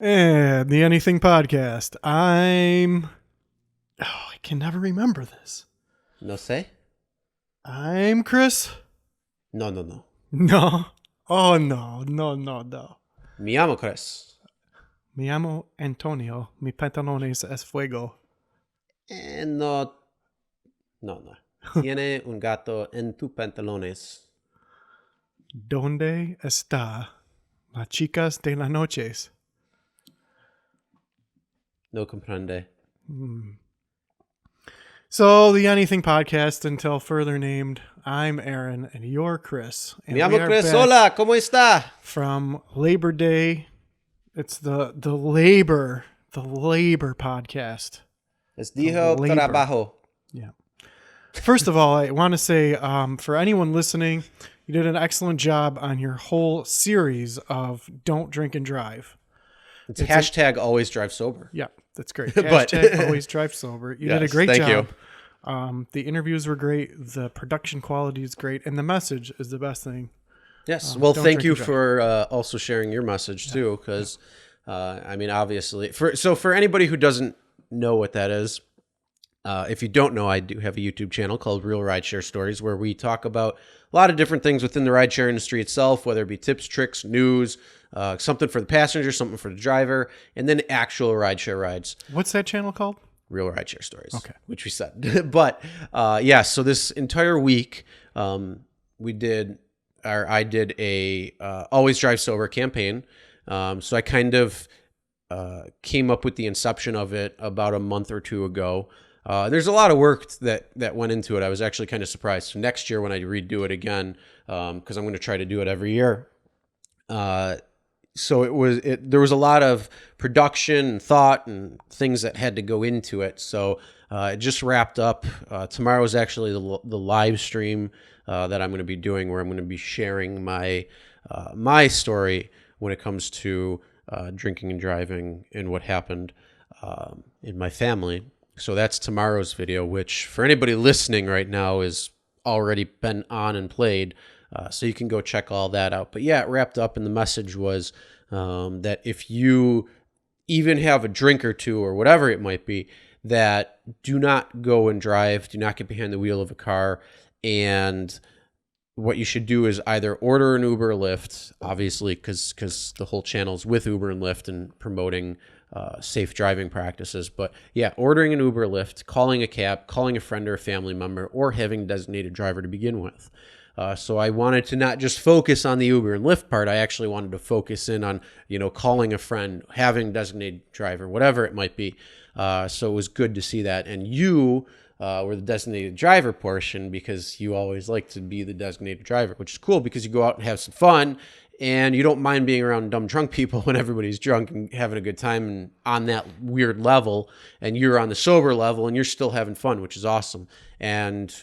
And the Anything Podcast. I can never remember this. No sé? I'm Chris. No. No. Oh, no. Me llamo Chris. Me llamo Antonio. Mi pantalones es fuego. No. Tiene un gato en tus pantalones. ¿Dónde está las chicas de las noches? No comprende. So, the Anything Podcast, until further named, I'm Aaron, and you're Chris. And Me llamo Chris. back Hola, ¿cómo está? from Labor Day. It's the labor podcast. Les dijo Labor. trabajo. Yeah. First of all, I want to say, for anyone listening, you did an excellent job on your whole series of Don't Drink and Drive. It's hashtag always drive sober. Yeah, that's great. But- Hashtag always drive sober. You did a Yes, great thank job. The interviews were great. The production quality is great. And the message is the best thing. Yes. Well, don't thank drink you and drive. for also sharing your message too, because I mean, obviously, for anybody who doesn't know what that is, if you don't know, I do have a YouTube channel called Real Rideshare Stories, where we talk about a lot of different things within the rideshare industry itself, whether it be tips, tricks, news, something for the passenger, something for the driver, and then actual rideshare rides. What's that channel called? Real Rideshare Stories. Okay. Which we said. But yeah, so this entire week, I did a Always Drive Sober campaign. So I kind of came up with the inception of it about a month or two ago. There's a lot of work that went into it. I was actually kind of surprised. So next year when I redo it again, because I'm going to try to do it every year, so there was a lot of production and thought and things that had to go into it. So it just wrapped up. Tomorrow is actually the live stream that I'm going to be doing, where I'm going to be sharing my story when it comes to drinking and driving and what happened in my family. So that's tomorrow's video, which for anybody listening right now is already been on and played. So you can go check all that out. But yeah, it wrapped up, and the message was that if you even have a drink or two or whatever it might be, that do not go and drive, do not get behind the wheel of a car. And what you should do is either order an Uber or Lyft, obviously, because the whole channel's with Uber and Lyft and promoting safe driving practices. But yeah, ordering an Uber or Lyft, calling a cab, calling a friend or a family member, or having a designated driver to begin with. So I wanted to not just focus on the Uber and Lyft part. I actually wanted to focus in on, calling a friend, having a designated driver, whatever it might be. So it was good to see that. And you were the designated driver portion, because you always like to be the designated driver, which is cool because you go out and have some fun and you don't mind being around dumb drunk people when everybody's drunk and having a good time and on that weird level, and you're on the sober level and you're still having fun, which is awesome. And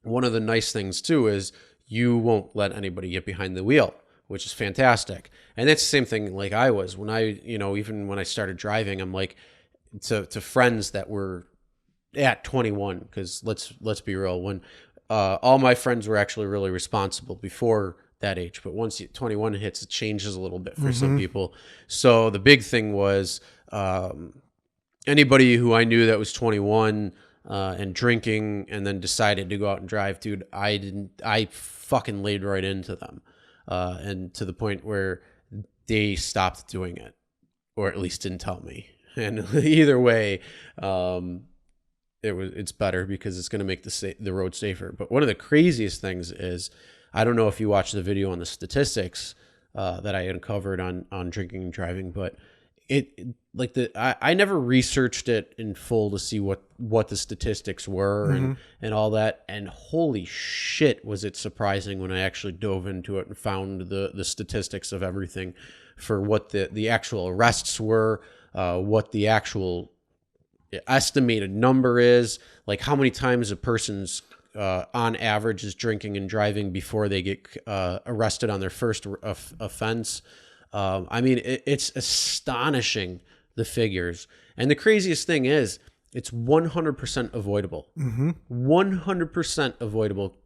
one of the nice things too is you won't let anybody get behind the wheel, which is fantastic. And that's the same thing like I was when even when I started driving. I'm like to friends that were at 21, because let's be real, when all my friends were actually really responsible before that age, but once 21 hits, it changes a little bit for some people. So the big thing was anybody who I knew that was 21 and drinking and then decided to go out and drive, dude, I fucking laid right into them, and to the point where they stopped doing it, or at least didn't tell me. And either way, it's better because it's going to make the road safer. But one of the craziest things is, I don't know if you watched the video on the statistics that I uncovered on drinking and driving, but I never researched it in full to see what the statistics were and all that. And holy shit, was it surprising when I actually dove into it and found the statistics of everything for what the actual arrests were, what the actual estimated number is, like how many times a person's on average is drinking and driving before they get arrested on their first offense. I mean, it's astonishing, the figures. And the craziest thing is, it's 100% avoidable. 100% avoidable.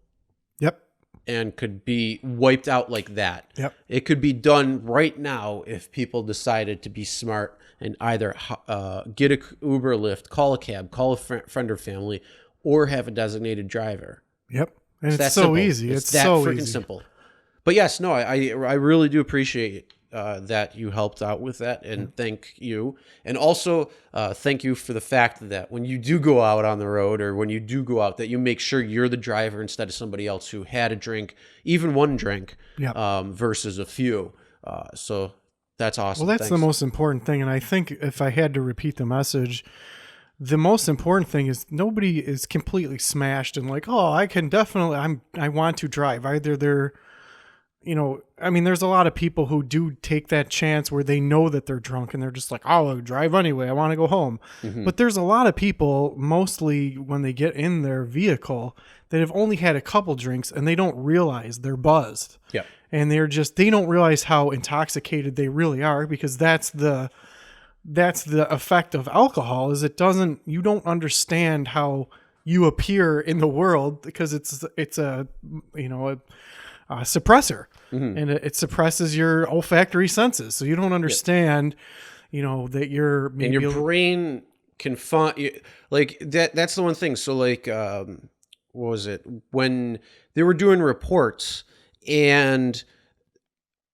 Yep. and could be wiped out like that. Yep. It could be done right now if people decided to be smart and either get a Uber or Lyft, call a cab, call a friend or family, or have a designated driver. Yep. And it's that so simple. easy. It's that so freaking easy. simple. But yes, no, I really do appreciate that you helped out with that, and thank you. And also thank you for the fact that when you do go out on the road, or when you do go out, that you make sure you're the driver instead of somebody else who had a drink, even one drink, versus a few. So that's awesome. Well, that's the most important thing. And I think if I had to repeat the message, the most important thing is nobody is completely smashed and like, oh, I can definitely, I want to drive. Either they're, I mean, there's a lot of people who do take that chance where they know that they're drunk and they're just like, oh, I'll drive anyway. I want to go home. But there's a lot of people, mostly when they get in their vehicle, that have only had a couple drinks and they don't realize they're buzzed. Yeah. And they don't realize how intoxicated they really are, because that's the effect of alcohol, is you don't understand how you appear in the world, because it's a suppressor, and it suppresses your olfactory senses. So you don't understand, that you're maybe, and your brain can find like that. That's the one thing. So like, what was it when they were doing reports and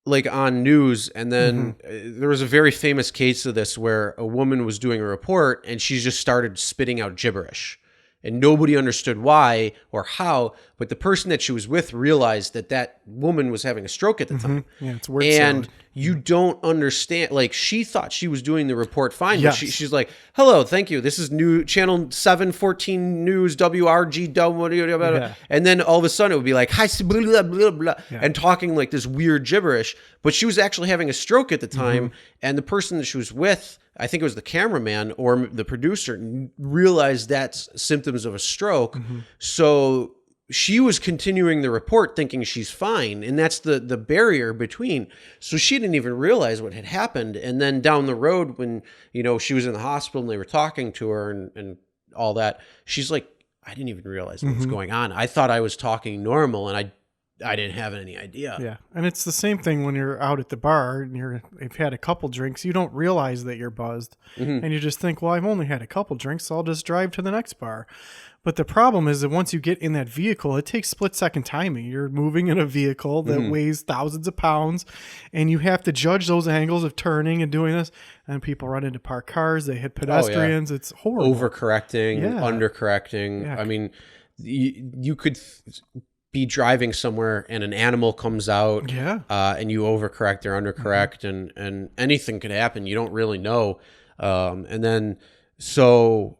like on news, and then there was a very famous case of this where a woman was doing a report and she just started spitting out gibberish, and nobody understood why or how, but the person that she was with realized that woman was having a stroke at the time. Yeah, it's word and salad. you don't understand, like, she thought she was doing the report fine, but she's like, hello, thank you, this is new channel 714 news WRG, and then all of a sudden it would be like, hi, blah, blah, blah, and talking like this weird gibberish, but she was actually having a stroke at the time, and the person that she was with, I think it was the cameraman or the producer, realized that's symptoms of a stroke. So she was continuing the report thinking she's fine. And that's the barrier between. So she didn't even realize what had happened. And then down the road when, she was in the hospital and they were talking to her and all that, she's like, I didn't even realize what was going on. I thought I was talking normal, and I didn't have any idea. Yeah. And it's the same thing when you're out at the bar and you've had a couple drinks, you don't realize that you're buzzed, and you just think, well, I've only had a couple drinks, so I'll just drive to the next bar. But the problem is that once you get in that vehicle, it takes split-second timing. You're moving in a vehicle that weighs thousands of pounds, and you have to judge those angles of turning and doing this. And people run into parked cars, they hit pedestrians. It's horrible. Overcorrecting, undercorrecting. Yeah. I mean, you could be driving somewhere and an animal comes out, and you overcorrect or undercorrect, and anything could happen. You don't really know. And then, so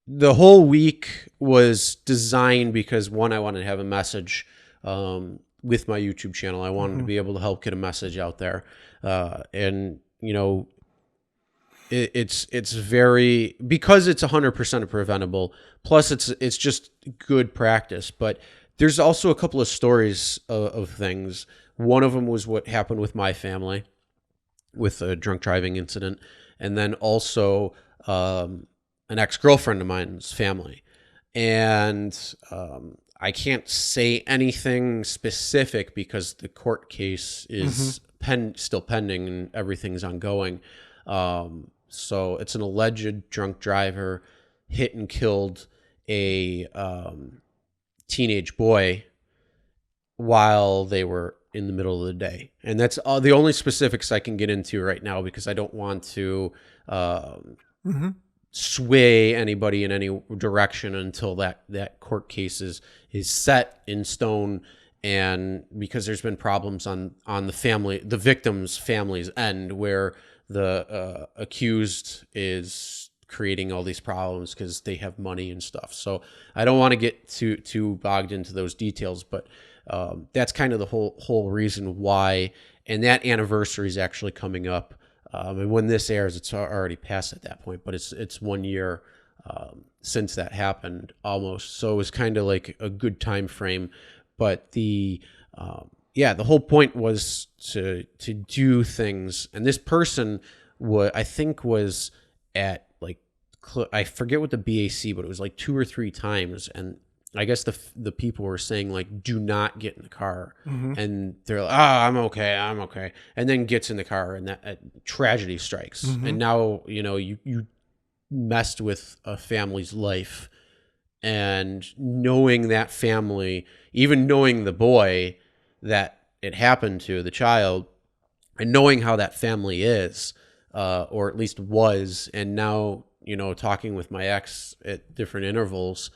the whole week was designed because, one, I wanted to have a message with my YouTube channel. I wanted to be able to help get a message out there. And, it's very, because it's 100% preventable. Plus it's just good practice, but there's also a couple of stories of things. One of them was what happened with my family with a drunk driving incident. And then also an ex-girlfriend of mine's family. And I can't say anything specific because the court case is still pending and everything's ongoing. So it's an alleged drunk driver hit and killed a teenage boy while they were in the middle of the day. And that's the only specifics I can get into right now, because I don't want to sway anybody in any direction until that court case is set in stone. And because there's been problems on the victim's family's end, where the accused is creating all these problems because they have money and stuff. So I don't want to get too bogged into those details, but that's kind of the whole reason why. And that anniversary is actually coming up. And when this airs, it's already passed at that point, but it's 1 year since that happened almost. So it was kind of like a good time frame. But the whole point was to do things. And this person I think was at, like, I forget what the BAC, but it was like 2 or 3 times. And I guess the people were saying like, do not get in the car. And they're like, I'm okay. And then gets in the car and that tragedy strikes. And now, you messed with a family's life, and knowing that family, even knowing the boy that it happened to, the child, and knowing how that family is, or at least was, and now, talking with my ex at different intervals,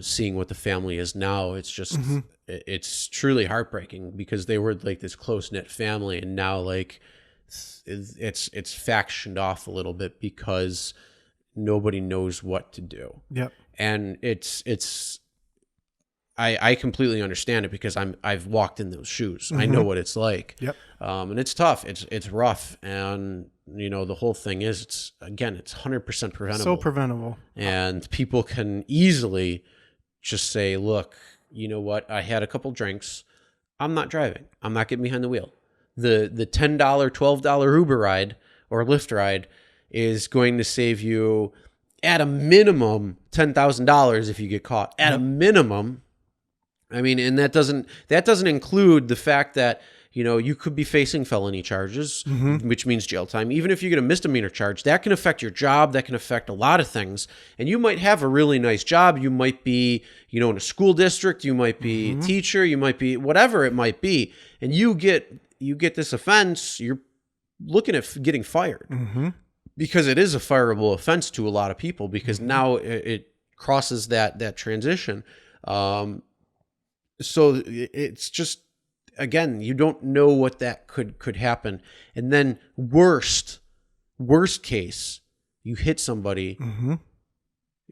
seeing what the family is now, it's just, it's truly heartbreaking, because they were like this close-knit family, and now like it's factioned off a little bit because nobody knows what to do. Yep. And I completely understand it, because I've walked in those shoes. I know what it's like. Yep. And it's tough. It's rough. And the whole thing is, it's 100% preventable. So preventable. And people can easily just say, look, you know what? I had a couple drinks. I'm not driving. I'm not getting behind the wheel. The $10, $12 Uber ride or Lyft ride is going to save you at a minimum $10,000 if you get caught. At a minimum. I mean, and that doesn't include the fact that, you could be facing felony charges, which means jail time. Even if you get a misdemeanor charge, that can affect your job. That can affect a lot of things. And you might have a really nice job. You might be, in a school district. You might be a teacher. You might be whatever it might be. And you get this offense, you're looking at getting fired. Because it is a fireable offense to a lot of people, because now it crosses that transition. So it's just, again, you don't know what that could happen. And then worst case, you hit somebody,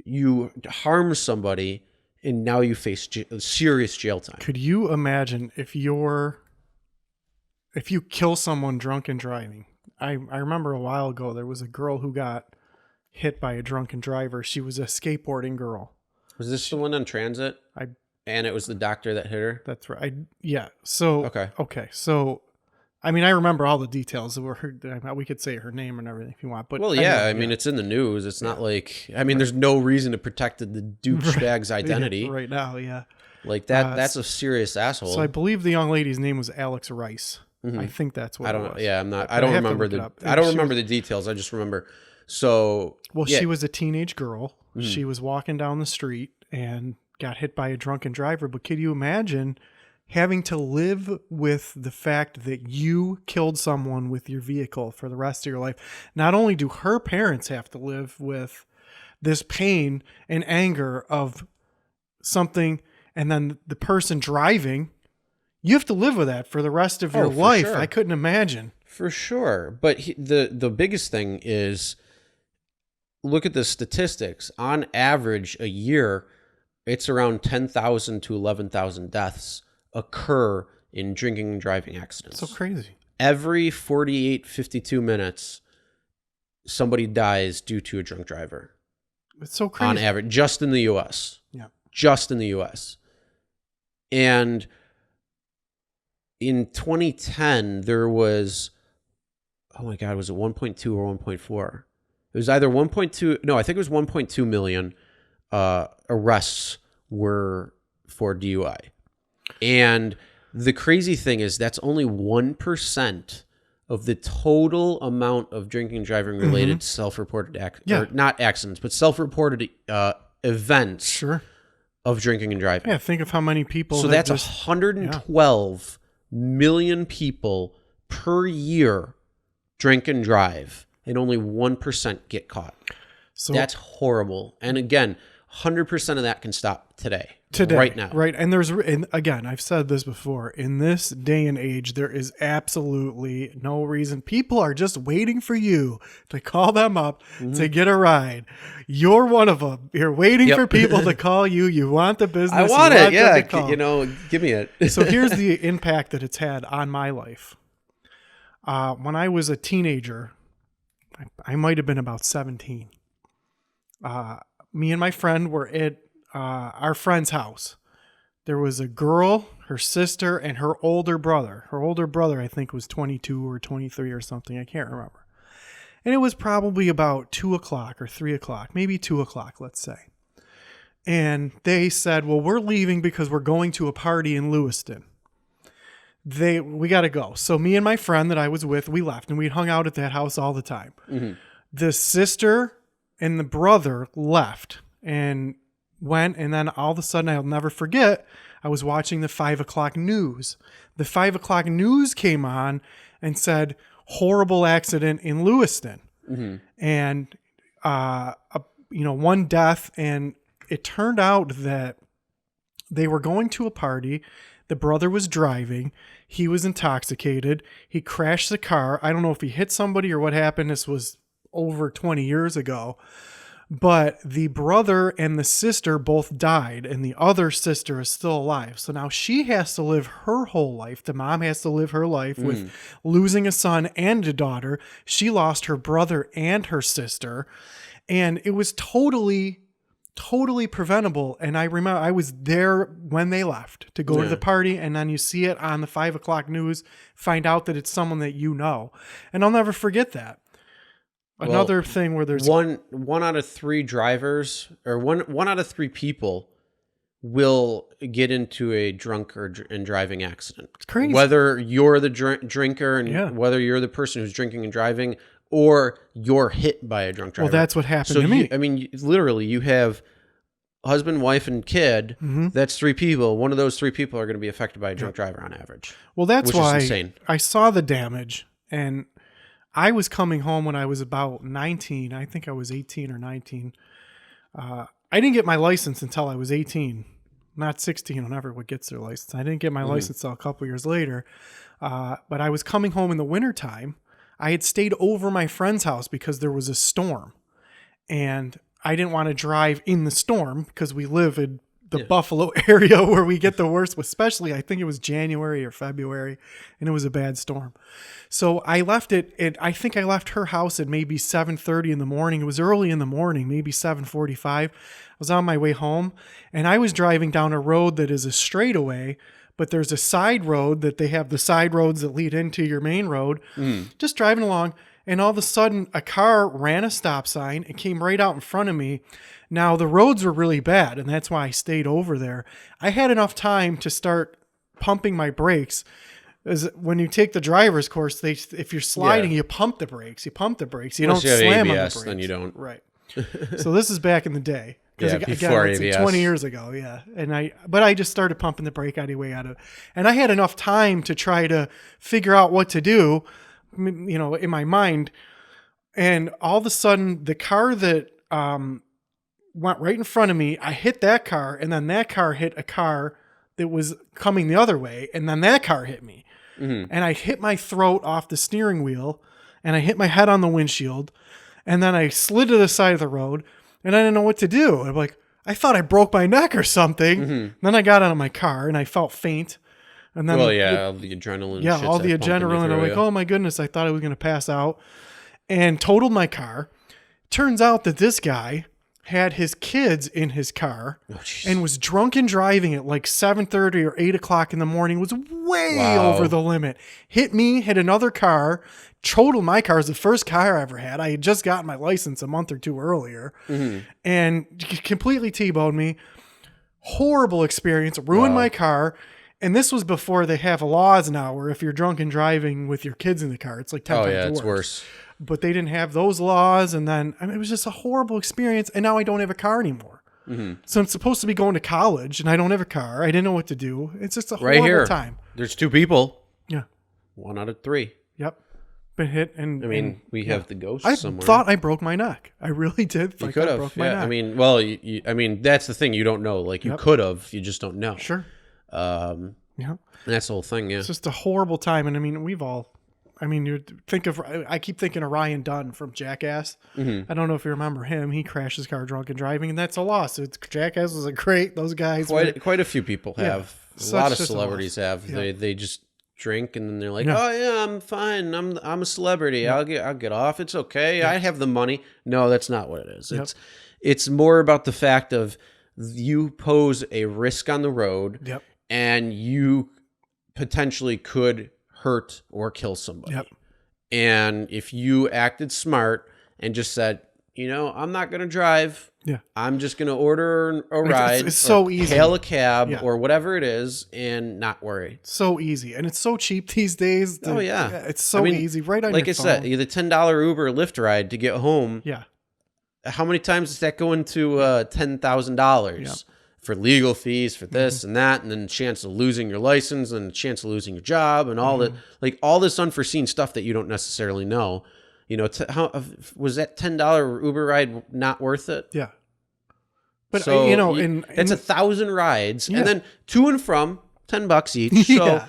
you harm somebody, and now you face serious jail time. Could you imagine if you kill someone drunk and driving? I remember a while ago, there was a girl who got hit by a drunken driver. She was a skateboarding girl. Was this the one on Transit? And it was the doctor that hit her? That's right. Yeah. So, okay. So, I mean, I remember all the details. We could say her name and everything if you want. But well, yeah. I mean, it's in the news. It's not like, I mean, there's no reason to protect the douchebag's identity. Right now, yeah. Like that's a serious asshole. So I believe the young lady's name was Alex Rice. I think that's what it was. Yeah, I'm not. I don't remember the details. I just remember. So, she was a teenage girl. She was walking down the street and got hit by a drunken driver. But could you imagine having to live with the fact that you killed someone with your vehicle for the rest of your life? Not only do her parents have to live with this pain and anger of something, and then the person driving, you have to live with that for the rest of your life. Sure. I couldn't imagine. For sure. But the biggest thing is, look at the statistics. On average, a year, it's around 10,000 to 11,000 deaths occur in drinking and driving accidents. So crazy. Every 48, 52 minutes, somebody dies due to a drunk driver. It's so crazy. On average, just in the U.S. Yeah. Just in the U.S. And in 2010, there was, oh my God, was it 1.2 or 1.4? It was either 1.2. No, I think it was 1.2 million arrests were for DUI. And the crazy thing is, that's only 1% of the total amount of drinking and driving related self-reported or not accidents, but self-reported events of drinking and driving. Yeah, think of how many people. So that's 112 million people per year drink and drive, and only 1% get caught. So that's horrible. And again, 100% of that can stop today, right now. Right. And again, I've said this before, in this day and age, there is absolutely no reason. People are just waiting for you to call them up to get a ride. You're one of them. You're waiting for people to call you. You want the business. I want it. Yeah. Give me it. So here's the impact that it's had on my life. When I was a teenager, I might have been about 17. Me and my friend were at our friend's house. There was a girl, her sister, and her older brother. Her older brother, I think, was 22 or 23 or something. I can't remember. And it was probably about 2 o'clock or 3 o'clock, maybe 2 o'clock, let's say. And they said, well, we're leaving because we're going to a party in Lewiston. We got to go. So me and my friend that I was with, we left, and we hung out at that house all the time. Mm-hmm. The sister and the brother left and went. And then all of a sudden, I'll never forget, I was watching the 5 o'clock news. The 5 o'clock news came on and said, horrible accident in Lewiston. Mm-hmm. And, one death. And it turned out that they were going to a party. The brother was driving. He was intoxicated. He crashed the car. I don't know if he hit somebody or what happened. This was over 20 years ago. But the brother and the sister both died, and the other sister is still alive. So now she has to live her whole life. The mom has to live her life with losing a son and a daughter. She lost her brother and her sister. And it was totally preventable. And I remember I was there when they left to go to the party, and then you see it on the 5 o'clock news, find out that it's someone that you know. And I'll never forget that. Another thing where there's one out of 3 drivers, or one out of 3 people will get into a drunk and driving accident. It's crazy. Whether you're the drinker and whether you're the person who's drinking and driving, or you're hit by a drunk driver. Well, that's what happened to me. Literally, you have husband, wife, and kid. Mm-hmm. That's 3 people. One of those 3 people are going to be affected by a drunk driver on average. Well, that's why is insane. I saw the damage, and I was coming home when I was about 19. I think I was 18 or 19. I didn't get my license until I was 18, not 16, whenever one gets their license. I didn't get my license until a couple years later. But I was coming home in the wintertime. I had stayed over my friend's house because there was a storm. And I didn't want to drive in the storm because we live in the Buffalo area where we get the worst, especially I think it was January or February, and it was a bad storm. So I left it. I think I left her house at maybe 7:30 in the morning. It was early in the morning, maybe 7:45. I was on my way home, and I was driving down a road that is a straightaway, but there's a side road that they have the side roads that lead into your main road. Just driving along, and all of a sudden a car ran a stop sign and came right out in front of me. Now, the roads were really bad, and that's why I stayed over there. I had enough time to start pumping my brakes. As when you take the driver's course, if you're sliding, you pump the brakes. You pump the brakes. You don't slam on the brakes. Then you don't. Right. So this is back in the day. Before it's ABS. 20 years ago, but I just started pumping the brake anyway and I had enough time to try to figure out what to do, in my mind. And all of a sudden, the car that went right in front of me, I hit that car, and then that car hit a car that was coming the other way, and then that car hit me. Mm-hmm. And I hit my throat off the steering wheel, and I hit my head on the windshield, and then I slid to the side of the road, and I didn't know what to do. I'm like, I thought I broke my neck or something. Mm-hmm. Then I got out of my car, and I felt faint. And then all the adrenaline. Yeah, all the adrenaline. I'm like, oh my goodness, I thought I was going to pass out, and totaled my car. Turns out that this guy had his kids in his car and was drunk and driving at like 7:30 or 8 o'clock in the morning, was way over the limit. Hit me, hit another car, totaled my car. It was the first car I ever had. I had just gotten my license a month or 2 earlier, and completely T-boned me. Horrible experience, ruined my car. And this was before they have laws now where if you're drunk and driving with your kids in the car, it's like 10 times worse. It's worse. But they didn't have those laws. And then it was just a horrible experience. And now I don't have a car anymore. Mm-hmm. So I'm supposed to be going to college and I don't have a car. I didn't know what to do. It's just a horrible time. There's 2 people. Yeah. 1 out of 3. Yep. Been hit. And we have the ghost somewhere. I thought I broke my neck. I really did. You could have. Broke my neck. That's the thing. You don't know. Like you could have. You just don't know. Sure. That's the whole thing. Yeah. It's just a horrible time. And I keep thinking of Ryan Dunn from Jackass. Mm-hmm. I don't know if you remember him. He crashed his car drunk and driving, and that's a loss. Jackass was those guys. Quite a few people have. A lot of celebrities have. Yeah. They just drink and then they're like, oh yeah, I'm fine. I'm a celebrity. Yeah. I'll get off. It's okay. Yeah. I have the money. No, that's not what it is. Yep. It's more about the fact of you pose a risk on the road. Yep. And you potentially could hurt or kill somebody. Yep. And if you acted smart and just said, I'm not going to drive. Yeah. I'm just going to order a ride. It's so easy. Hail a cab or whatever it is and not worry. So easy. And it's so cheap these days. It's so easy. Right on your phone. Like I said, the $10 Uber Lyft ride to get home. Yeah. How many times does that go into $10,000 for legal fees, for this and that, and then the chance of losing your license and the chance of losing your job and all that, like all this unforeseen stuff that you don't necessarily know. How was that $10 Uber ride not worth it? Yeah. But so, it's 1,000 rides and then to and from $10 each. So,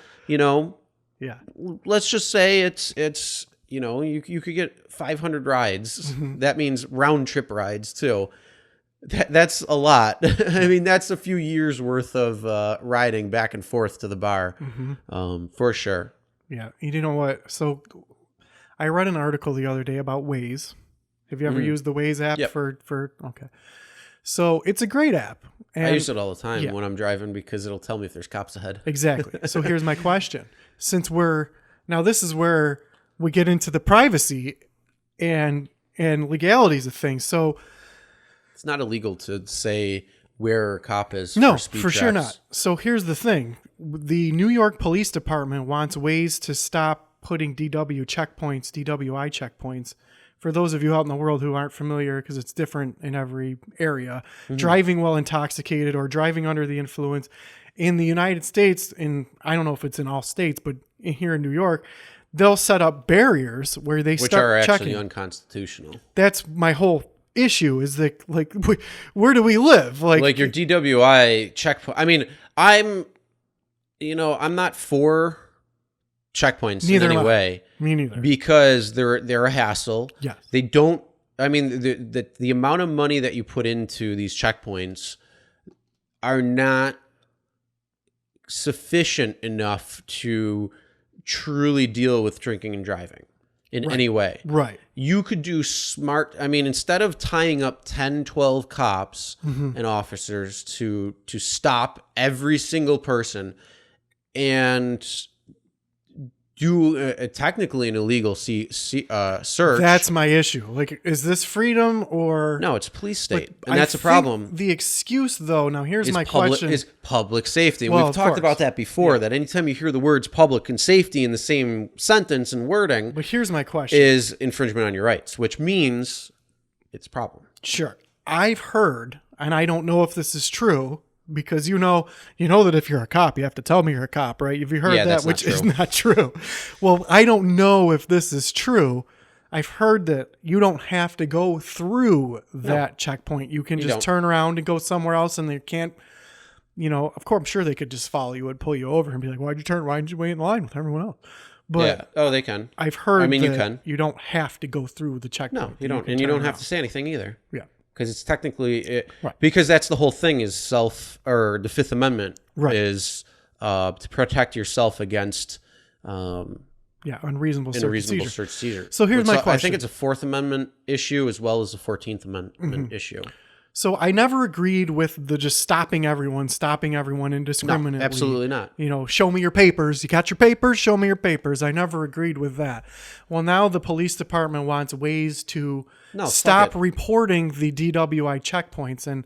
let's just say it's you could get 500 rides. That means round trip rides too. That's a lot. I mean, that's a few years worth of riding back and forth to the bar, for sure. Yeah. You know what? So I read an article the other day about Waze. Have you ever used the Waze app okay. So it's a great app. And I use it all the time when I'm driving because it'll tell me if there's cops ahead. Exactly. So here's my question. Since this is where we get into the privacy and legalities of things. So it's not illegal to say where a cop is. No, for speed for traps. sure not. So here's the thing. The New York Police Department wants Waze to stop putting DWI checkpoints. For those of you out in the world who aren't familiar, because it's different in every area, driving while intoxicated or driving under the influence. In the United States, I don't know if it's in all states, but here in New York, they'll set up barriers where they which start are actually checking. Unconstitutional. That's my whole issue is that, like, where do we live? Like your DWI checkpoint. I mean, I'm not for checkpoints in any way. Me neither. Because they're a hassle. Yeah. They don't. I mean, the amount of money that you put into these checkpoints are not sufficient enough to truly deal with drinking and driving in any way. Right. You could do smart. I mean, instead of tying up 10, 12 cops and officers to stop every single person and do technically an illegal search. That's my issue. Like, is this freedom or no? It's police state, and that's a problem. The excuse, though, now here's my question: is public safety. Well, We've talked about that before. That anytime you hear the words public and safety in the same sentence and wording, but here's my question: is infringement on your rights, which means it's a problem. Sure, I've heard, and I don't know if this is true. Because you know that if you're a cop, you have to tell me you're a cop, right? Have you heard that? Which is not true. Well, I don't know if this is true. I've heard that you don't have to go through that checkpoint. You can just turn around and go somewhere else, and they can't. Of course, I'm sure they could just follow you and pull you over and be like, "Why did you wait in line with everyone else?" But they can. I've heard. I mean, you can. You don't have to go through the checkpoint. No, you don't, and you don't have to say anything either. Yeah. Because it's technically because that's the whole thing is the Fifth Amendment is to protect yourself against unreasonable search seizure. So here's my question. I think it's a Fourth Amendment issue as well as a 14th Amendment issue. So I never agreed with the just stopping everyone indiscriminately. No, absolutely not. Show me your papers. You got your papers? Show me your papers. I never agreed with that. Well, now the police department wants ways to stop reporting the DWI checkpoints. And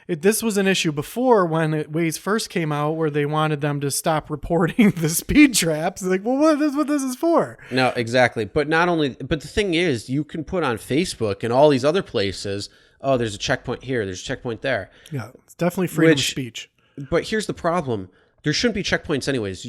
this was an issue before when Waze first came out where they wanted them to stop reporting the speed traps. Like, well, what this is for? No, exactly. But the thing is, you can put on Facebook and all these other places, oh, there's a checkpoint here, there's a checkpoint there. Yeah, it's definitely freedom of speech. But here's the problem. There shouldn't be checkpoints anyways.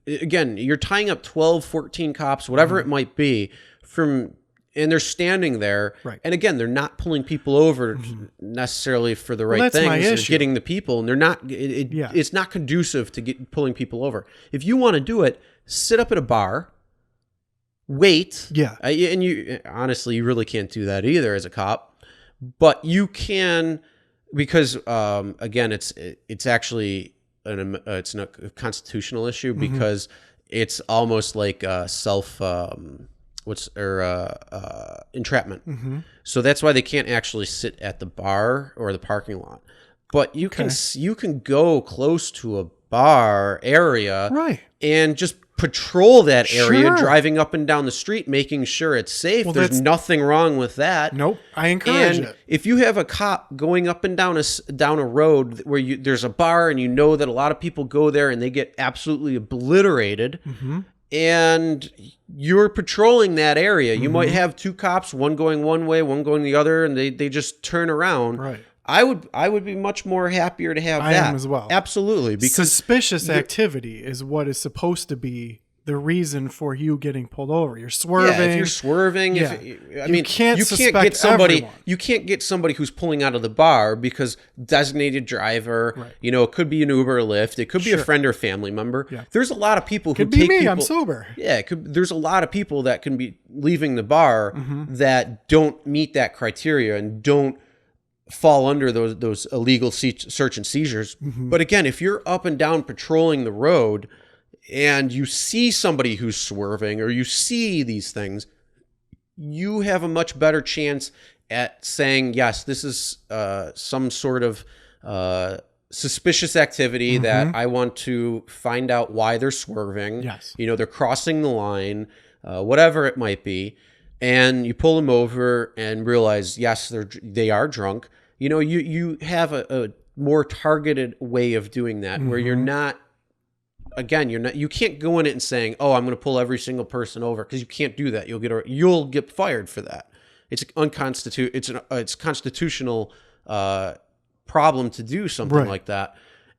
Again, you're tying up 12, 14 cops, whatever it might be, and they're standing there. Right. And again, they're not pulling people over necessarily for the right things. They're getting the people, and they're not. It's not conducive to pulling people over. If you want to do it, sit up at a bar, wait. Yeah. And you honestly, you really can't do that either as a cop. But you can, because again, it's actually it's a constitutional issue because it's almost like entrapment. So that's why they can't actually sit at the bar or the parking lot. But you can go close to a bar area, right, and just patrol that area, Sure. driving up and down the street, making sure it's safe. Well, There's that's- nothing wrong with that. Nope. I encourage And it. if you have a cop going up and down a road where there's a bar and you know that a lot of people go there and they get absolutely obliterated, Mm-hmm. and you're patrolling that area, you might have two cops, one going one way, one going the other, and they just turn around. Right. I would be much more happier to have I that am as well. Absolutely, because Suspicious activity is what is supposed to be the reason for you getting pulled over. You're swerving. yeah, if you're swerving, Yeah. you can't suspect get somebody. everyone. You can't get somebody who's pulling out of the bar because designated driver. Right. It could be an Uber or Lyft. It could be a Sure. friend or family member. Yeah. There's a lot of people who Could be take me. people. I'm sober. Yeah, there's a lot of people that can be leaving the bar that don't meet that criteria and don't fall under those illegal search and seizures. But again, if you're up and down patrolling the road and you see somebody who's swerving or you see these things, you have a much better chance at saying, yes, this is some sort of suspicious activity that I want to find out why they're swerving. Yes. They're crossing the line, whatever it might be. And you pull them over and realize, yes, they are drunk. You have a more targeted way of doing that where you're not, again, you can't go in it and saying, oh, I'm going to pull every single person over, because you can't do that. You'll get fired for that. It's it's constitutional problem to do something Right. like that.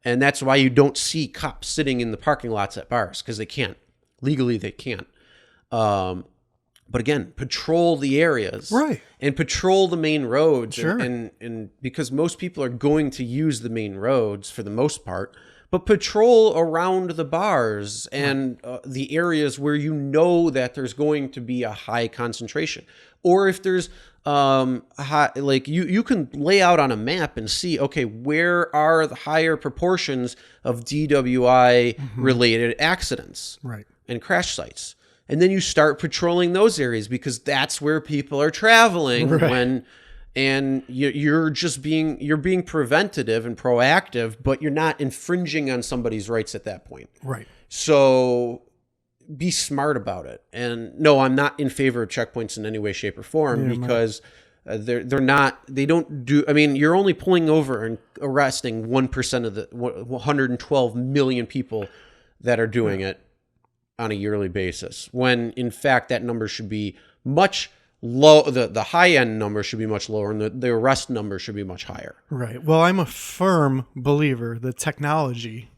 And that's why you don't see cops sitting in the parking lots at bars, because they can't. Legally, they can't. But again, patrol the areas, Right. and patrol the main roads, Sure. and because most people are going to use the main roads for the most part, but patrol around the bars and the areas where that there's going to be a high concentration, or if there's you can lay out on a map and see, okay, where are the higher proportions of DWI related accidents Right. and crash sites. And then you start patrolling those areas, because that's where people are traveling Right. and you're being preventative and proactive, but you're not infringing on somebody's rights at that point. Right. So be smart about it. And no, I'm not in favor of checkpoints in any way, shape, or form, because they don't do. I mean, you're only pulling over and arresting 1% of the 112 million people that are doing it on a yearly basis, when in fact that number should be much low. The high end number should be much lower, and the arrest number should be much higher. Right. Well, I'm a firm believer that technology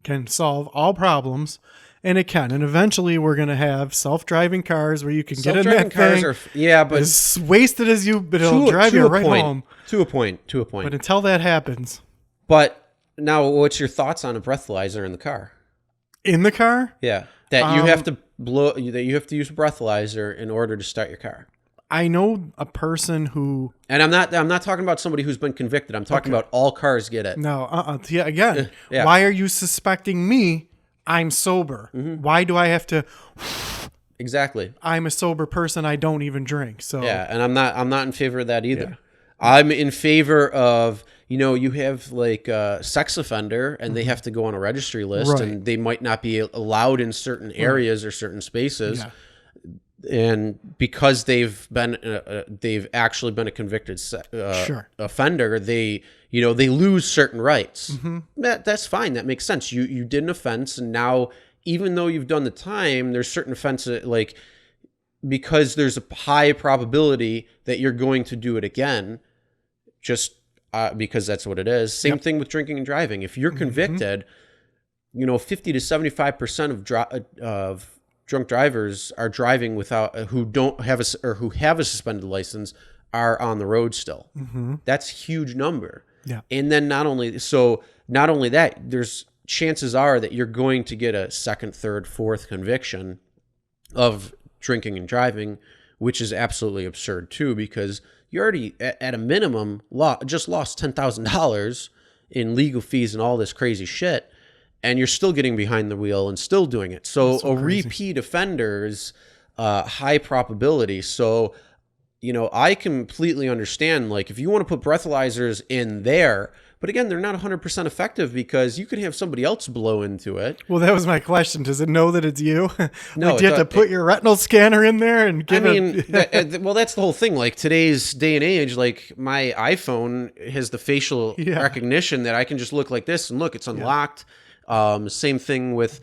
can solve all problems, and it can. And eventually we're going to have self-driving cars where you can get in Self-driving that cars thing are but as wasted as but it'll drive you right home. To a point. But until that happens. But now, what's your thoughts on a breathalyzer in the car? In the car? Yeah, that you have to use a breathalyzer in order to start your car. I know a person who... And I'm not talking about somebody who's been convicted. I'm talking about all cars get it. No, yeah, again, Yeah. why are you suspecting me? I'm sober. Why do I have to... Exactly. I'm a sober person. I don't even drink. So Yeah, and I'm not in favor of that either. Yeah. I'm in favor of, you have like a sex offender and they have to go on a registry list, Right. and they might not be allowed in certain areas or certain spaces. Yeah. And because they've actually been a convicted Sure. offender, they lose certain rights. That's fine. That makes sense. You did an offense, and now, even though you've done the time, there's certain offenses, like, because there's a high probability that you're going to do it again, just because that's what it is. Same thing with drinking and driving. If you're convicted, 50 to 75% of drunk drivers are driving without who have a suspended license are on the road still. That's a huge number. Yeah. And then not only that, there's chances are that you're going to get a second, third, fourth conviction of drinking and driving, which is absolutely absurd too, because you already at a minimum just lost $10,000 in legal fees and all this crazy shit, and you're still getting behind the wheel and still doing it. So a repeat offender is high probability. So, I completely understand, like, if you want to put breathalyzers in there, But again, they're not 100% effective because you could have somebody else blow into it. Well, that was my question. Does it know that it's you? No, like, do you have to put your retinal scanner in there and give well, that's the whole thing. Like today's day and age, like my iPhone has the facial recognition that I can just look like this and look, it's unlocked. Same thing with,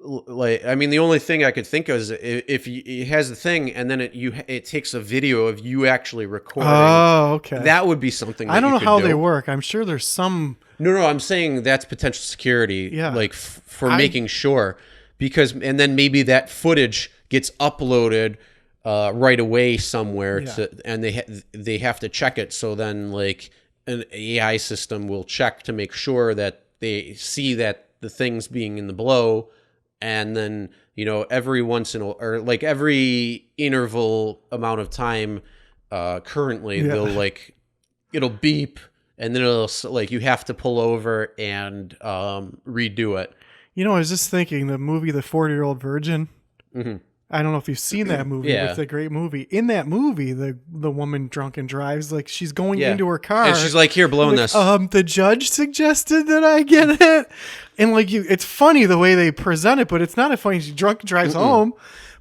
like, I mean, the only thing I could think of is if it has the thing and then it takes a video of you actually recording. Oh, okay. That would be something that I don't know how do. they work. I'm sure there's some. No, I'm saying that's potential security, like for making sure, because, and then maybe that footage gets uploaded right away somewhere and they have to check it. So then like an AI system will check to make sure that they see that the thing's being in the blow. And then, every once in a, or like every interval amount of time, currently they'll like, it'll beep and then it'll like, you have to pull over and, redo it. I was just thinking the movie, The 40-Year-Old Virgin. Mm-hmm. I don't know if you've seen that movie. Yeah. It's a great movie. In that movie, the woman drunk and drives, like she's going into her car. And she's like, here, blowing this. The judge suggested that I get it. And like it's funny the way they present it, but it's not a funny. She drunk and drives home.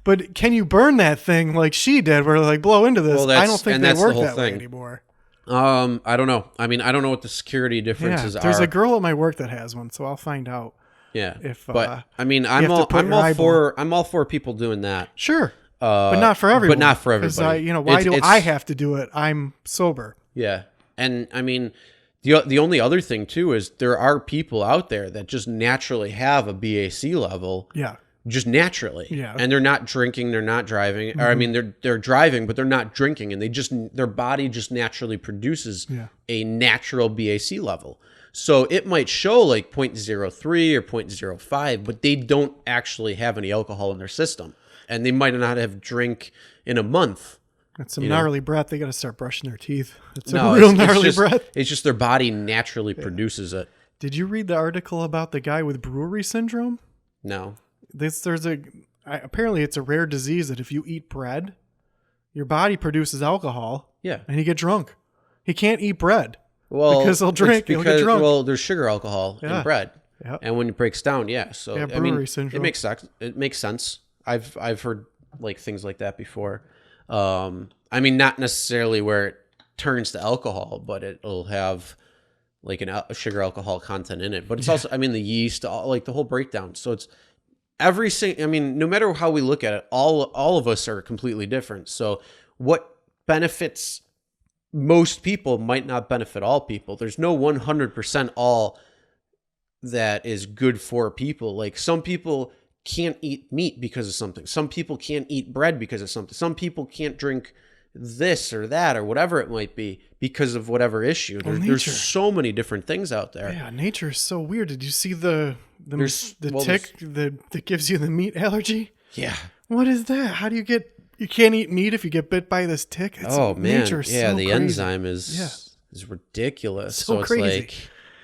But can you burn that thing like she did where like blow into this? Well, I don't think they work that way anymore. I don't know. I mean, I don't know what the security differences are. There's a girl at my work that has one, so I'll find out. Yeah, but I mean, I'm all for people doing that. Sure, but not for everyone. But not for everybody. Why do I have to do it? I'm sober. Yeah, and I mean, the only other thing too is there are people out there that just naturally have a BAC level. Yeah, just naturally. Yeah, and they're not drinking, they're not driving. Or I mean, they're driving, but they're not drinking, and their body just naturally produces a natural BAC level. So it might show like 0.03 or 0.05, but they don't actually have any alcohol in their system. And they might not have drink in a month. That's some gnarly breath. They got to start brushing their teeth. It's a real gnarly breath. It's just their body naturally produces it. Did you read the article about the guy with Brewery Syndrome? No. Apparently it's a rare disease that if you eat bread, your body produces alcohol. Yeah. And you get drunk. He can't eat bread. Well, because he'll drink, he'll get drunk. Well, there's sugar alcohol in bread, and when it breaks down, so Brewery Syndrome. It makes sense. I've heard like things like that before. I mean, not necessarily where it turns to alcohol, but it'll have like a sugar alcohol content in it. But it's also, I mean, the yeast, like the whole breakdown. So it's I mean, no matter how we look at it, all of us are completely different. So what benefits most people might not benefit all people. There's no 100% all that is good for people. Like some people can't eat meat because of something. Some people can't eat bread because of something. Some people can't drink this or that or whatever it might be because of whatever issue. There's so many different things out there. Yeah, nature is so weird. Did you see the tick that gives you the meat allergy? Yeah. What is that? How do you get... You can't eat meat if you get bit by this tick. Man, the crazy. Enzyme is ridiculous. So it's crazy.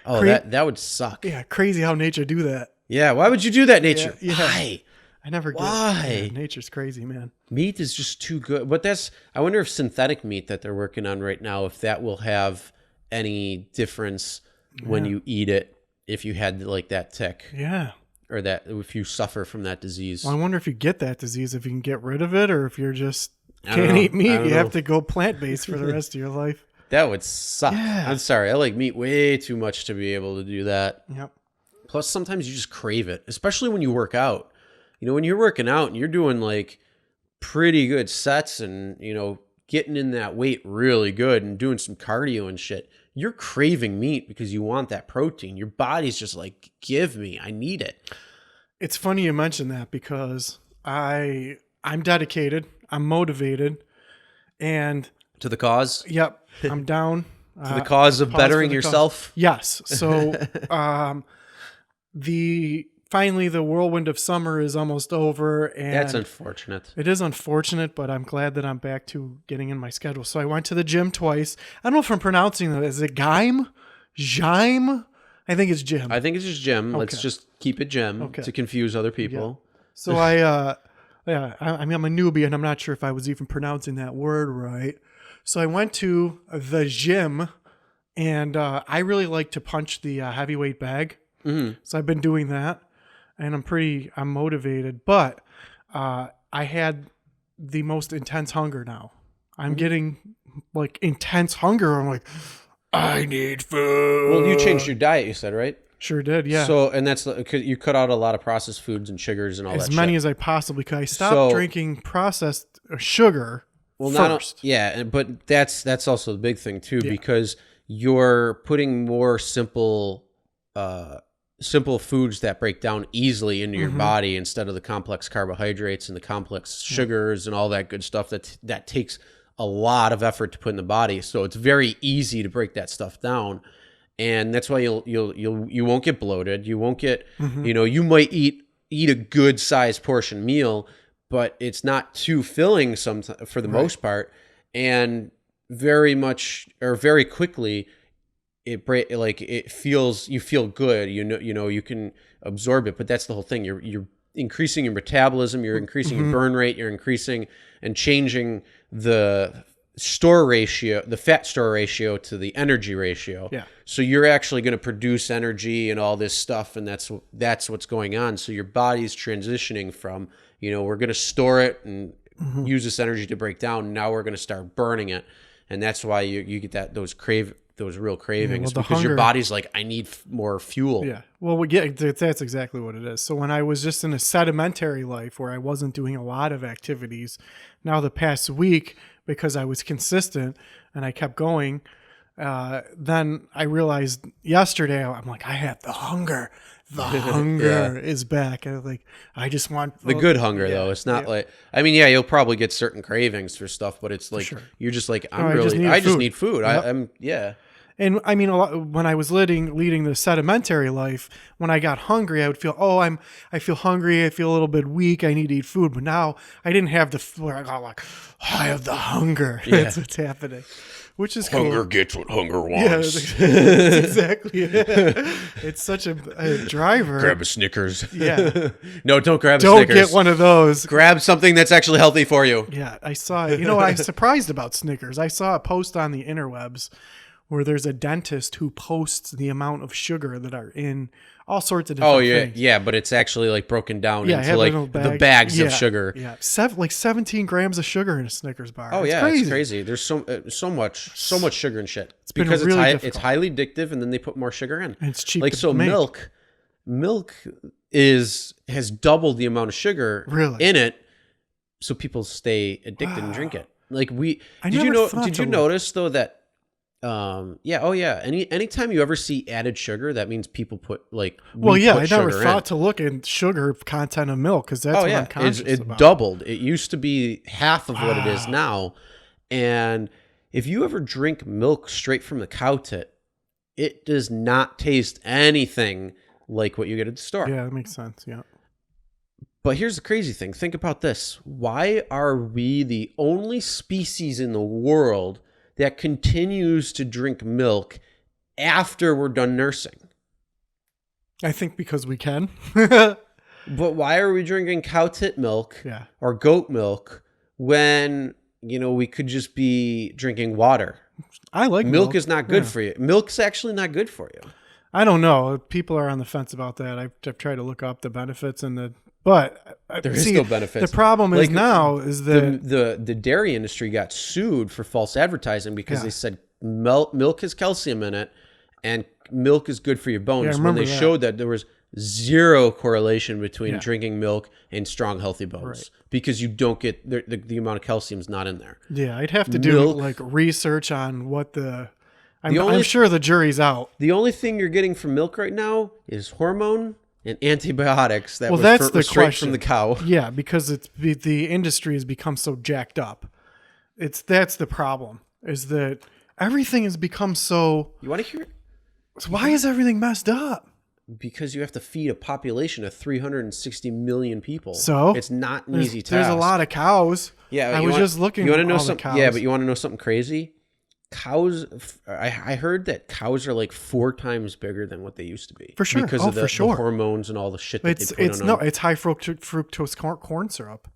Like, that would suck. Yeah, crazy how nature do that. Yeah, why would you do that, nature? Yeah. Why? I never get Why? Yeah, nature's crazy, man. Meat is just too good. But I wonder if synthetic meat that they're working on right now, if that will have any difference when you eat it, if you had like that tick. Yeah. Or that if you suffer from that disease. Well, I wonder if you get that disease, if you can get rid of it, or if you're just can't eat meat, you have to go plant-based for the rest of your life. That would suck. Yeah. I'm sorry. I like meat way too much to be able to do that. Yep. Plus, sometimes you just crave it, especially when you work out. When you're working out and you're doing like pretty good sets and, getting in that weight really good and doing some cardio and shit, you're craving meat because you want that protein. Your body's just like, give me, I need it. It's funny you mention that because I'm dedicated, I'm motivated, and to the cause. Yep, I'm down. To the cause of bettering yourself. Yes. So, finally the whirlwind of summer is almost over, and that's unfortunate. It is unfortunate, but I'm glad that I'm back to getting in my schedule. So I went to the gym twice. I don't know if I'm pronouncing it. Is it Gime? I think it's Jim. I think it's just Jim. Okay. Let's just keep it Jim to confuse other people. Yeah. So I mean, I'm a newbie and I'm not sure if I was even pronouncing that word right. So I went to the gym And I really like to punch the heavyweight bag. So I've been doing that, and I'm motivated. But I had the most intense hunger now. I'm getting like intense hunger. I'm like, I need food. Well, you changed your diet, you said, right? Sure did, yeah. So, and that's because you cut out a lot of processed foods and sugars and all As that many shit. as I possibly could. I stopped drinking processed sugar first. But that's also the big thing too, because you're putting more simple foods that break down easily into your body instead of the complex carbohydrates and the complex sugars and all that good stuff that takes a lot of effort to put in the body. So it's very easy to break that stuff down. And that's why you won't get bloated. You won't get, you might eat a good sized portion meal, but it's not too filling for the most part. And very quickly, you feel good. You can absorb it, but that's the whole thing. You're increasing your metabolism. You're increasing your burn rate. You're increasing and changing the fat store ratio to the energy ratio. Yeah. So you're actually going to produce energy and all this stuff, and that's what's going on. So your body's transitioning from, we're going to store it and use this energy to break down. Now we're going to start burning it, and that's why you get those real cravings, because your body's like, I need more fuel. Yeah. Well, that's exactly what it is. So when I was just in a sedimentary life where I wasn't doing a lot of activities, now the past week, because I was consistent and I kept going, then I realized yesterday, I'm like, I have the hunger. The hunger is back. I just want the good hunger, though. It's not like, you'll probably get certain cravings for stuff, but it's like, you're just like, I just need food. Yep. And when I was leading the sedimentary life, when I got hungry, I would feel, I feel hungry. I feel a little bit weak. I need to eat food. But now I didn't have I got I have the hunger. Yeah. That's what's happening, which is hunger cool. gets what hunger Yeah, wants. that's exactly it. It's such a driver. Grab a Snickers. Yeah. No, don't grab a Don't Snickers. get one of those. Grab something that's actually healthy for you. Yeah, I saw it. I was surprised about Snickers. I saw a post on the interwebs where there's a dentist who posts the amount of sugar that are in all sorts of different things. Yeah, but it's actually like broken down into like the bags of sugar. Yeah, 17 grams of sugar in a Snickers bar. Oh, it's crazy. There's so much sugar and shit. It's because it's highly addictive, and then they put more sugar in. And it's cheap. Milk has doubled the amount of sugar in it, so people stay addicted and drink it. Did you notice though that? Anytime you ever see added sugar, that means people put I never thought to look at sugar content of milk, because that's what I'm conscious about. It doubled. It used to be half of what it is now. And if you ever drink milk straight from the cow tit, it does not taste anything like what you get at the store. Yeah, that makes sense. Yeah. But here's the crazy thing. Think about this. Why are we the only species in the world that continues to drink milk after we're done nursing? I think because we can. But why are we drinking cow tit milk or goat milk when, we could just be drinking water? I like milk. Is not good for you. Milk's actually not good for you. I don't know. People are on the fence about that. I've tried to look up the benefits but there is still benefits. The problem is that the dairy industry got sued for false advertising because they said milk has calcium in it and milk is good for your bones. When they showed that there was zero correlation between drinking milk and strong, healthy bones, because you don't get the amount of calcium is not in there. Yeah, I'd have to do research on what I'm sure the jury's out. The only thing you're getting from milk right now is hormone and antibiotics that were straight from the cow. Yeah, because the industry has become so jacked up. That's the problem, is that everything has become so... You want to hear it? So why is everything messed up? Because you have to feed a population of 360 million people. So it's not an easy task. There's a lot of cows. Yeah, I was just looking at all the cows. Yeah, but you want to know something crazy? Cows, I heard that cows are like 4 times bigger than what they used to be. For sure. Because of the hormones and all the shit that they put on them. It's high fructose corn syrup.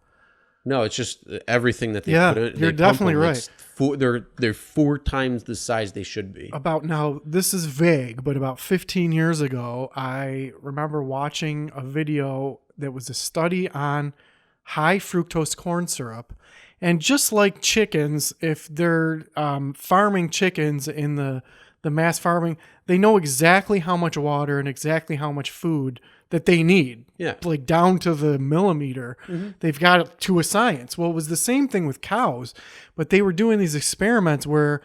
No, it's just everything that they put in. You're definitely right. they're 4 times the size they should be. Now, this is vague, but about 15 years ago, I remember watching a video that was a study on high fructose corn syrup. And just like chickens, if they're farming chickens in the mass farming, they know exactly how much water and exactly how much food that they need. Yeah. Like down to the millimeter. They've got it to a science. Well, it was the same thing with cows, but they were doing these experiments where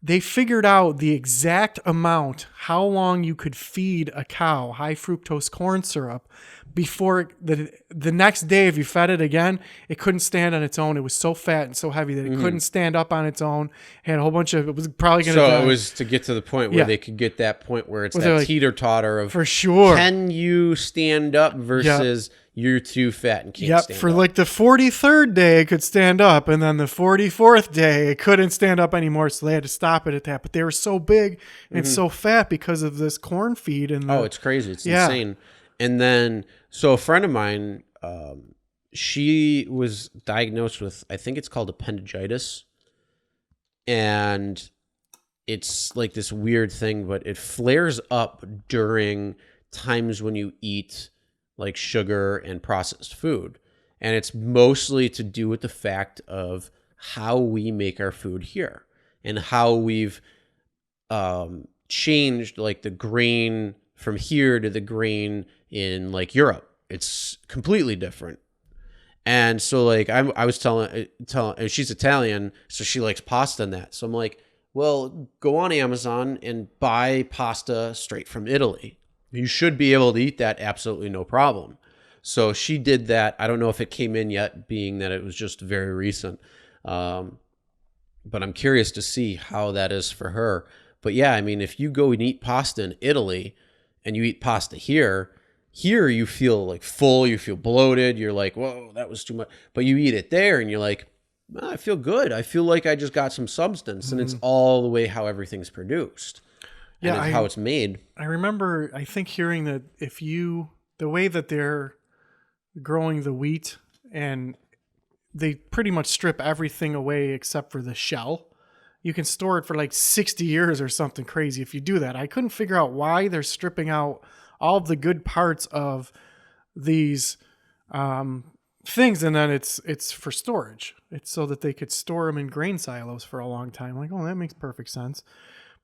they figured out the exact amount, how long you could feed a cow high fructose corn syrup before the next day, if you fed it again, it couldn't stand on its own. It was so fat and so heavy that it couldn't stand up on its own. It had a whole bunch of, it was probably going to die. So it was to get to the point where they could get that point where it's that teeter-totter of, for sure, can you stand up versus you're too fat and can't stand for up. like the 43rd day, it could stand up. And then the 44th day, it couldn't stand up anymore. So they had to stop it at that. But they were so big and so fat because of this corn feed. And it's crazy. It's insane. And then, so a friend of mine, she was diagnosed with, I think it's called appendicitis. And it's like this weird thing, but it flares up during times when you eat like sugar and processed food. And it's mostly to do with the fact of how we make our food here and how we've changed like the grain from here to the grain in like Europe. It's completely different. And so like I was telling she's Italian, so she likes pasta and that. So I'm like, well, go on Amazon and buy pasta straight from Italy. You should be able to eat that absolutely no problem. So she did that. I don't know if it came in yet, being that it was just very recent. But I'm curious to see how that is for her. But yeah, I mean, if you go and eat pasta in Italy and you eat pasta here you feel like full, you feel bloated. You're like, whoa, that was too much. But you eat it there and you're like, oh, I feel good. I feel like I just got some substance. And it's all the way how everything's produced. And how it's made. I remember, I think, hearing that the way that they're growing the wheat, and they pretty much strip everything away except for the shell. You can store it for like 60 years or something crazy if you do that. I couldn't figure out why they're stripping out all of the good parts of these things, and then it's for storage. It's so that they could store them in grain silos for a long time. Like, oh, that makes perfect sense.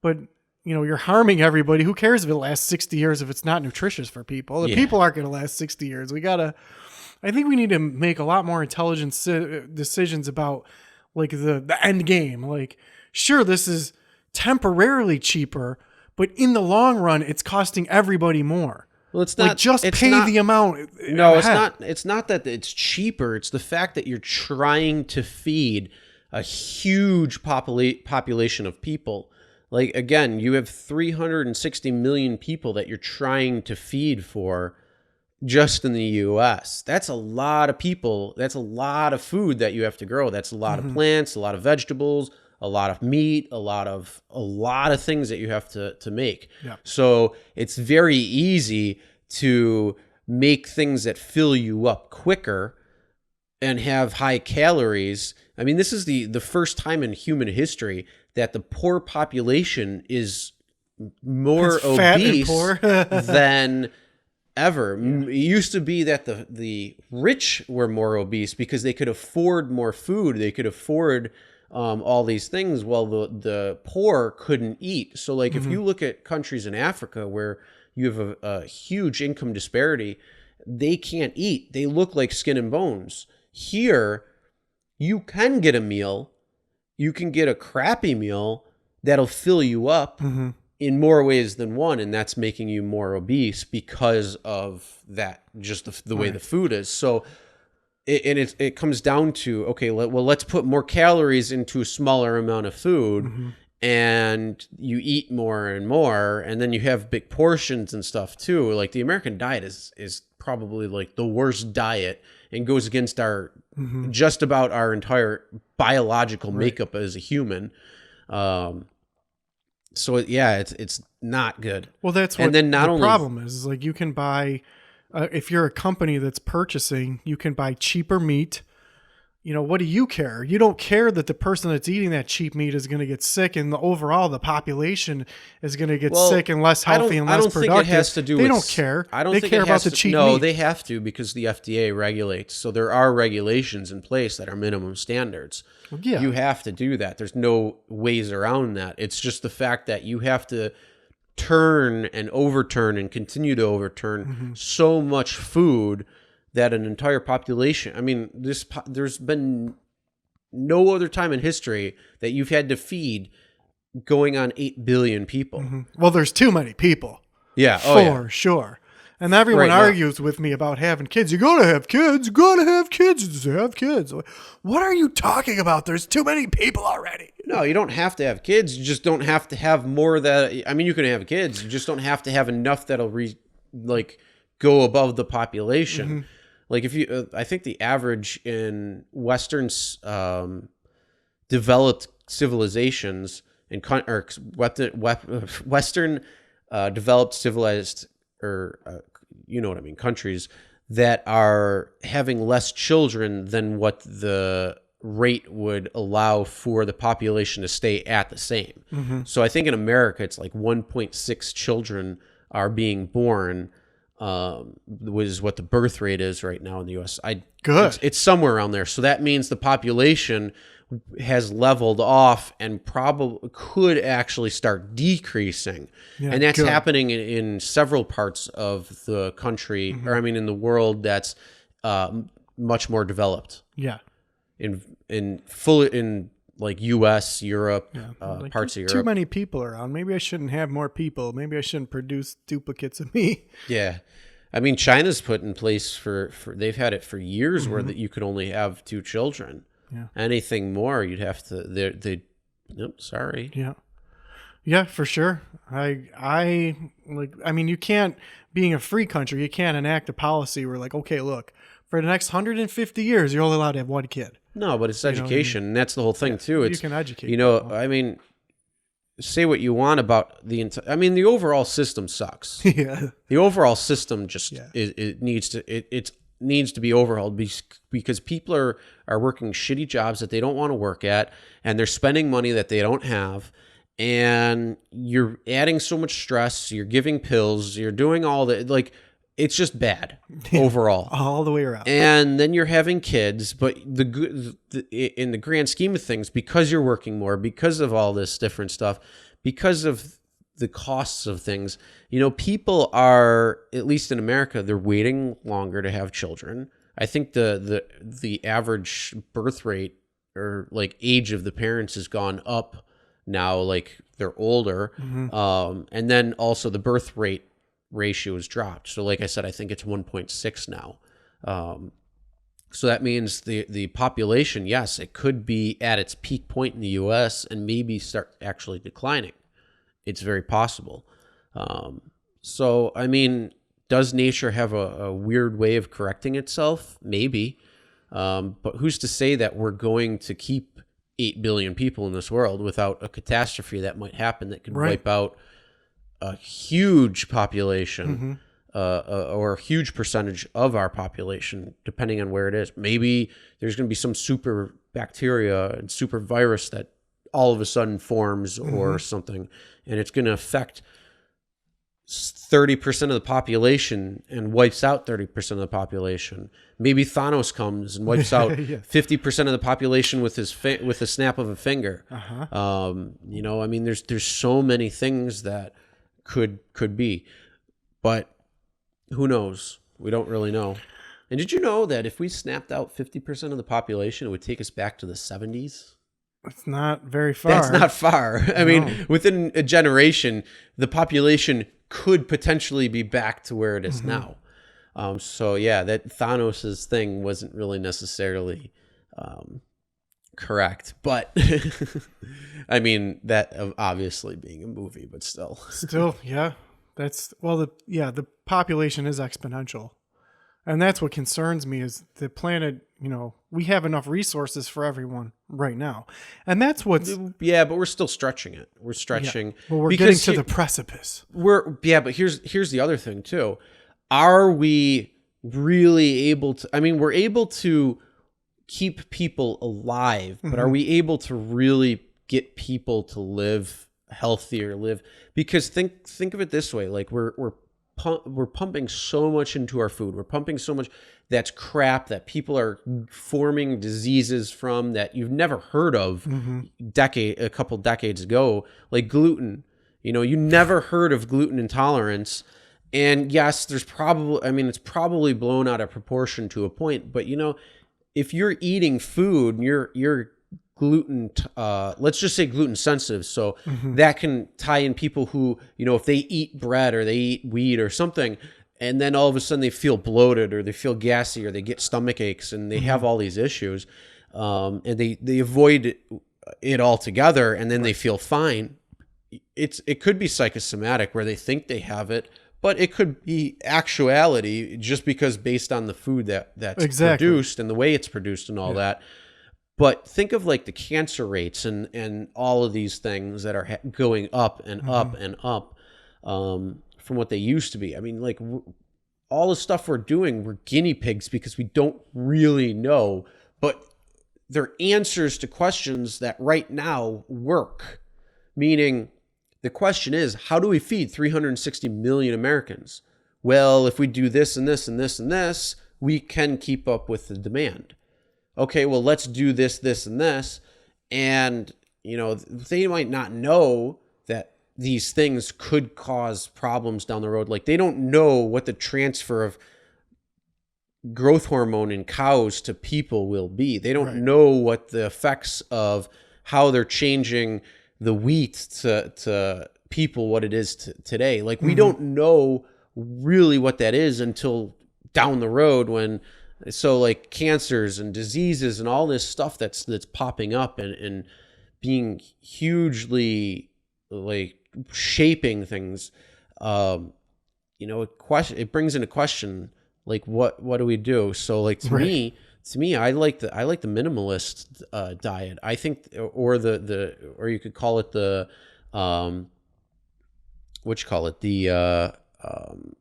But you're harming everybody. Who cares if it lasts 60 years if it's not nutritious for people? The people aren't going to last 60 years. I think we need to make a lot more intelligent decisions about like the end game. Like, sure, this is temporarily cheaper, but in the long run, it's costing everybody more. Well, it's not the amount. No, it's not. It's not that it's cheaper. It's the fact that you're trying to feed a huge population of people. Like, again, you have 360 million people that you're trying to feed for just in the U.S. That's a lot of people. That's a lot of food that you have to grow. That's a lot of plants, a lot of vegetables, a lot of meat, a lot of things that you have to make. Yeah. So it's very easy to make things that fill you up quicker and have high calories. I mean, this is the first time in human history that the poor population is more obese than ever. Yeah. It used to be that the rich were more obese because they could afford more food. They could afford all these things, while the poor couldn't eat. So like if you look at countries in Africa where you have a huge income disparity, they can't eat. They look like skin and bones. Here, you can get a meal. You can get a crappy meal that'll fill you up in more ways than one, and that's making you more obese because of that, just the way the food is. So it comes down to, okay, well, let's put more calories into a smaller amount of food, and you eat more and more, and then you have big portions and stuff too. Like the American diet is probably like the worst diet and goes against our just about our entire biological makeup as a human. So yeah, it's not good. Well, that's what the problem is. Like you can buy, if you're a company that's purchasing, you can buy cheaper meat what do you care? You don't care that the person that's eating that cheap meat is going to get sick, and overall the population is going to get sick and less healthy and less productive. I don't think it has to do with... They don't care. I don't they think care it has about the to, cheap no, meat. they have to, because the FDA regulates. So there are regulations in place that are minimum standards. Yeah. You have to do that. There's no ways around that. It's just the fact that you have to turn and overturn and continue to overturn so much food that an entire population... I mean, there's been no other time in history that you've had to feed going on 8 billion people. Well, there's too many people. Yeah. For sure. And everyone argues with me about having kids. You gotta have kids. You gotta have kids. You have kids. What are you talking about? There's too many people already. No, you don't have to have kids. You just don't have to have more that... I mean, you can have kids. You just don't have to have enough that'll go above the population. Like if you, I think the average in Western developed civilizations Western developed civilized, you know what I mean, countries that are having less children than what the rate would allow for the population to stay at the same. So I think in America, it's like 1.6 children are being born. Was what the birth rate is right now in the U.S. Good. It's somewhere around there. So that means the population has leveled off and probably could actually start decreasing. Yeah, and that's happening in several parts of the country, or I mean in the world that's much more developed. Yeah. In like U.S., Europe, parts of Europe. Too many people around. Maybe I shouldn't have more people. Maybe I shouldn't produce duplicates of me. Yeah. I mean, China's put in place for they've had it for years where that you could only have 2 children. Yeah. Anything more, you'd have to, nope, sorry. Yeah. Yeah, for sure. I mean, you can't, being a free country, you can't enact a policy where like, okay, look, for the next 150 years, you're only allowed to have 1 kid. No, but it's education. And that's the whole thing too. You can educate. I mean, say what you want about I mean, the overall system sucks. Yeah. The overall system just it needs to be overhauled because people are working shitty jobs that they don't want to work at, and they're spending money that they don't have, and you're adding so much stress. You're giving pills. You're doing all that. It's just bad overall, all the way around. And then you're having kids, but in the grand scheme of things, because you're working more, because of all this different stuff, because of the costs of things, people are, at least in America, they're waiting longer to have children. I think the average birth rate or age of the parents has gone up now, they're older, and then also the birth rate ratio has dropped. So like I said, I think it's 1.6 now. So that means the population, yes, it could be at its peak point in the U.S. and maybe start actually declining. It's very possible. So, I mean, does nature have a weird way of correcting itself? Maybe. But who's to say that we're going to keep 8 billion people in this world without a catastrophe that might happen that could wipe out a huge population, or a huge percentage of our population, depending on where it is. Maybe there's going to be some super bacteria and super virus that all of a sudden forms or something, and it's going to affect 30% of the population and wipes out 30% of the population. Maybe Thanos comes and wipes out 50% of the population with with a snap of a finger. I mean, there's so many things that could be, but who knows? We don't really know. And did you know that if we snapped out 50% of the population, it would take us back to the 70s? It's not very far. That's not far. I mean, within a generation, the population could potentially be back to where it is now. So yeah, that Thanos's thing wasn't really necessarily correct, but I mean, that obviously being a movie, but still, yeah, the population is exponential, and that's what concerns me is the planet. We have enough resources for everyone right now, and that's what's but we're still stretching it. We're stretching. Yeah, well, we're getting to the precipice. But here's the other thing too. Are we really able to? I mean, we're able to keep people alive, but are we able to really get people to live healthier, because think of it this way, like we're pumping so much into our food. We're pumping so much that's crap that people are forming diseases from that you've never heard of a couple decades ago, like gluten. You never heard of gluten intolerance. And yes, there's probably, it's probably blown out of proportion to a point, but if you're eating food and you're gluten, let's just say gluten sensitive. So that can tie in people who, if they eat bread or they eat wheat or something, and then all of a sudden they feel bloated or they feel gassy or they get stomach aches and they have all these issues, and they avoid it altogether, and then they feel fine. It could be psychosomatic where they think they have it, but it could be actuality just because based on the food that's produced and the way it's produced and all that. But think of like the cancer rates and all of these things that are going up and up and up from what they used to be. Like all the stuff we're doing, we're guinea pigs because we don't really know, but they're answers to questions that right now work. Meaning the question is, how do we feed 360 million Americans? Well, if we do this and this and this and this, we can keep up with the demand. Okay, well, let's do this, this, and this. And, they might not know that these things could cause problems down the road. Like they don't know what the transfer of growth hormone in cows to people will be. They don't know what the effects of how they're changing the wheat to people, what it is today. Like we don't know really what that is until down the road so like cancers and diseases and all this stuff that's popping up and being hugely like shaping things, it brings into question like what do we do? So like to me, I like the minimalist diet. I think, or or you could call it the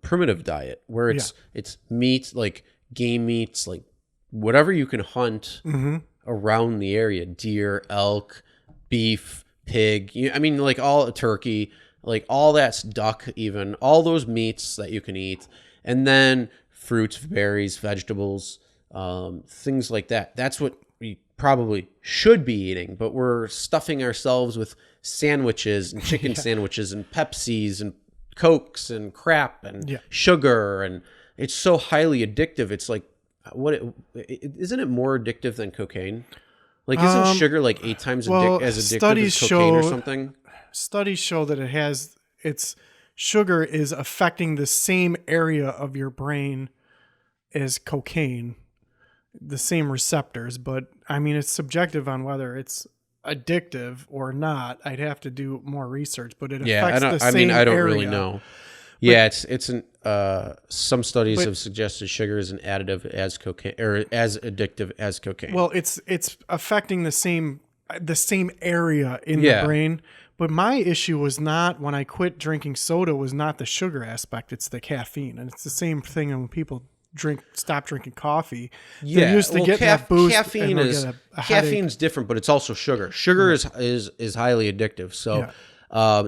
primitive diet, where it's meat, like game meats, like whatever you can hunt around the area: deer, elk, beef, pig. Like all turkey, like all that's duck, even all those meats that you can eat, and then fruits, berries, vegetables. Things like that. That's what we probably should be eating, but we're stuffing ourselves with sandwiches and chicken sandwiches and Pepsis and Cokes and crap and sugar, and it's so highly addictive. It's like, isn't it more addictive than cocaine? Like, isn't sugar like 8 times as addictive as cocaine or something? Studies show that sugar is affecting the same area of your brain as cocaine. The same receptors, but it's subjective on whether it's addictive or not. I'd have to do more research, but it affects the same area. I don't really know. But, it's some studies have suggested sugar is an additive as cocaine, or as addictive as cocaine. Well, it's affecting the same area in the brain. But my issue was not, when I quit drinking soda, was not the sugar aspect. It's the caffeine, and it's the same thing when people stop drinking coffee. They're used to getting that boost. Caffeine's different, but it's also sugar. Sugar is highly addictive. So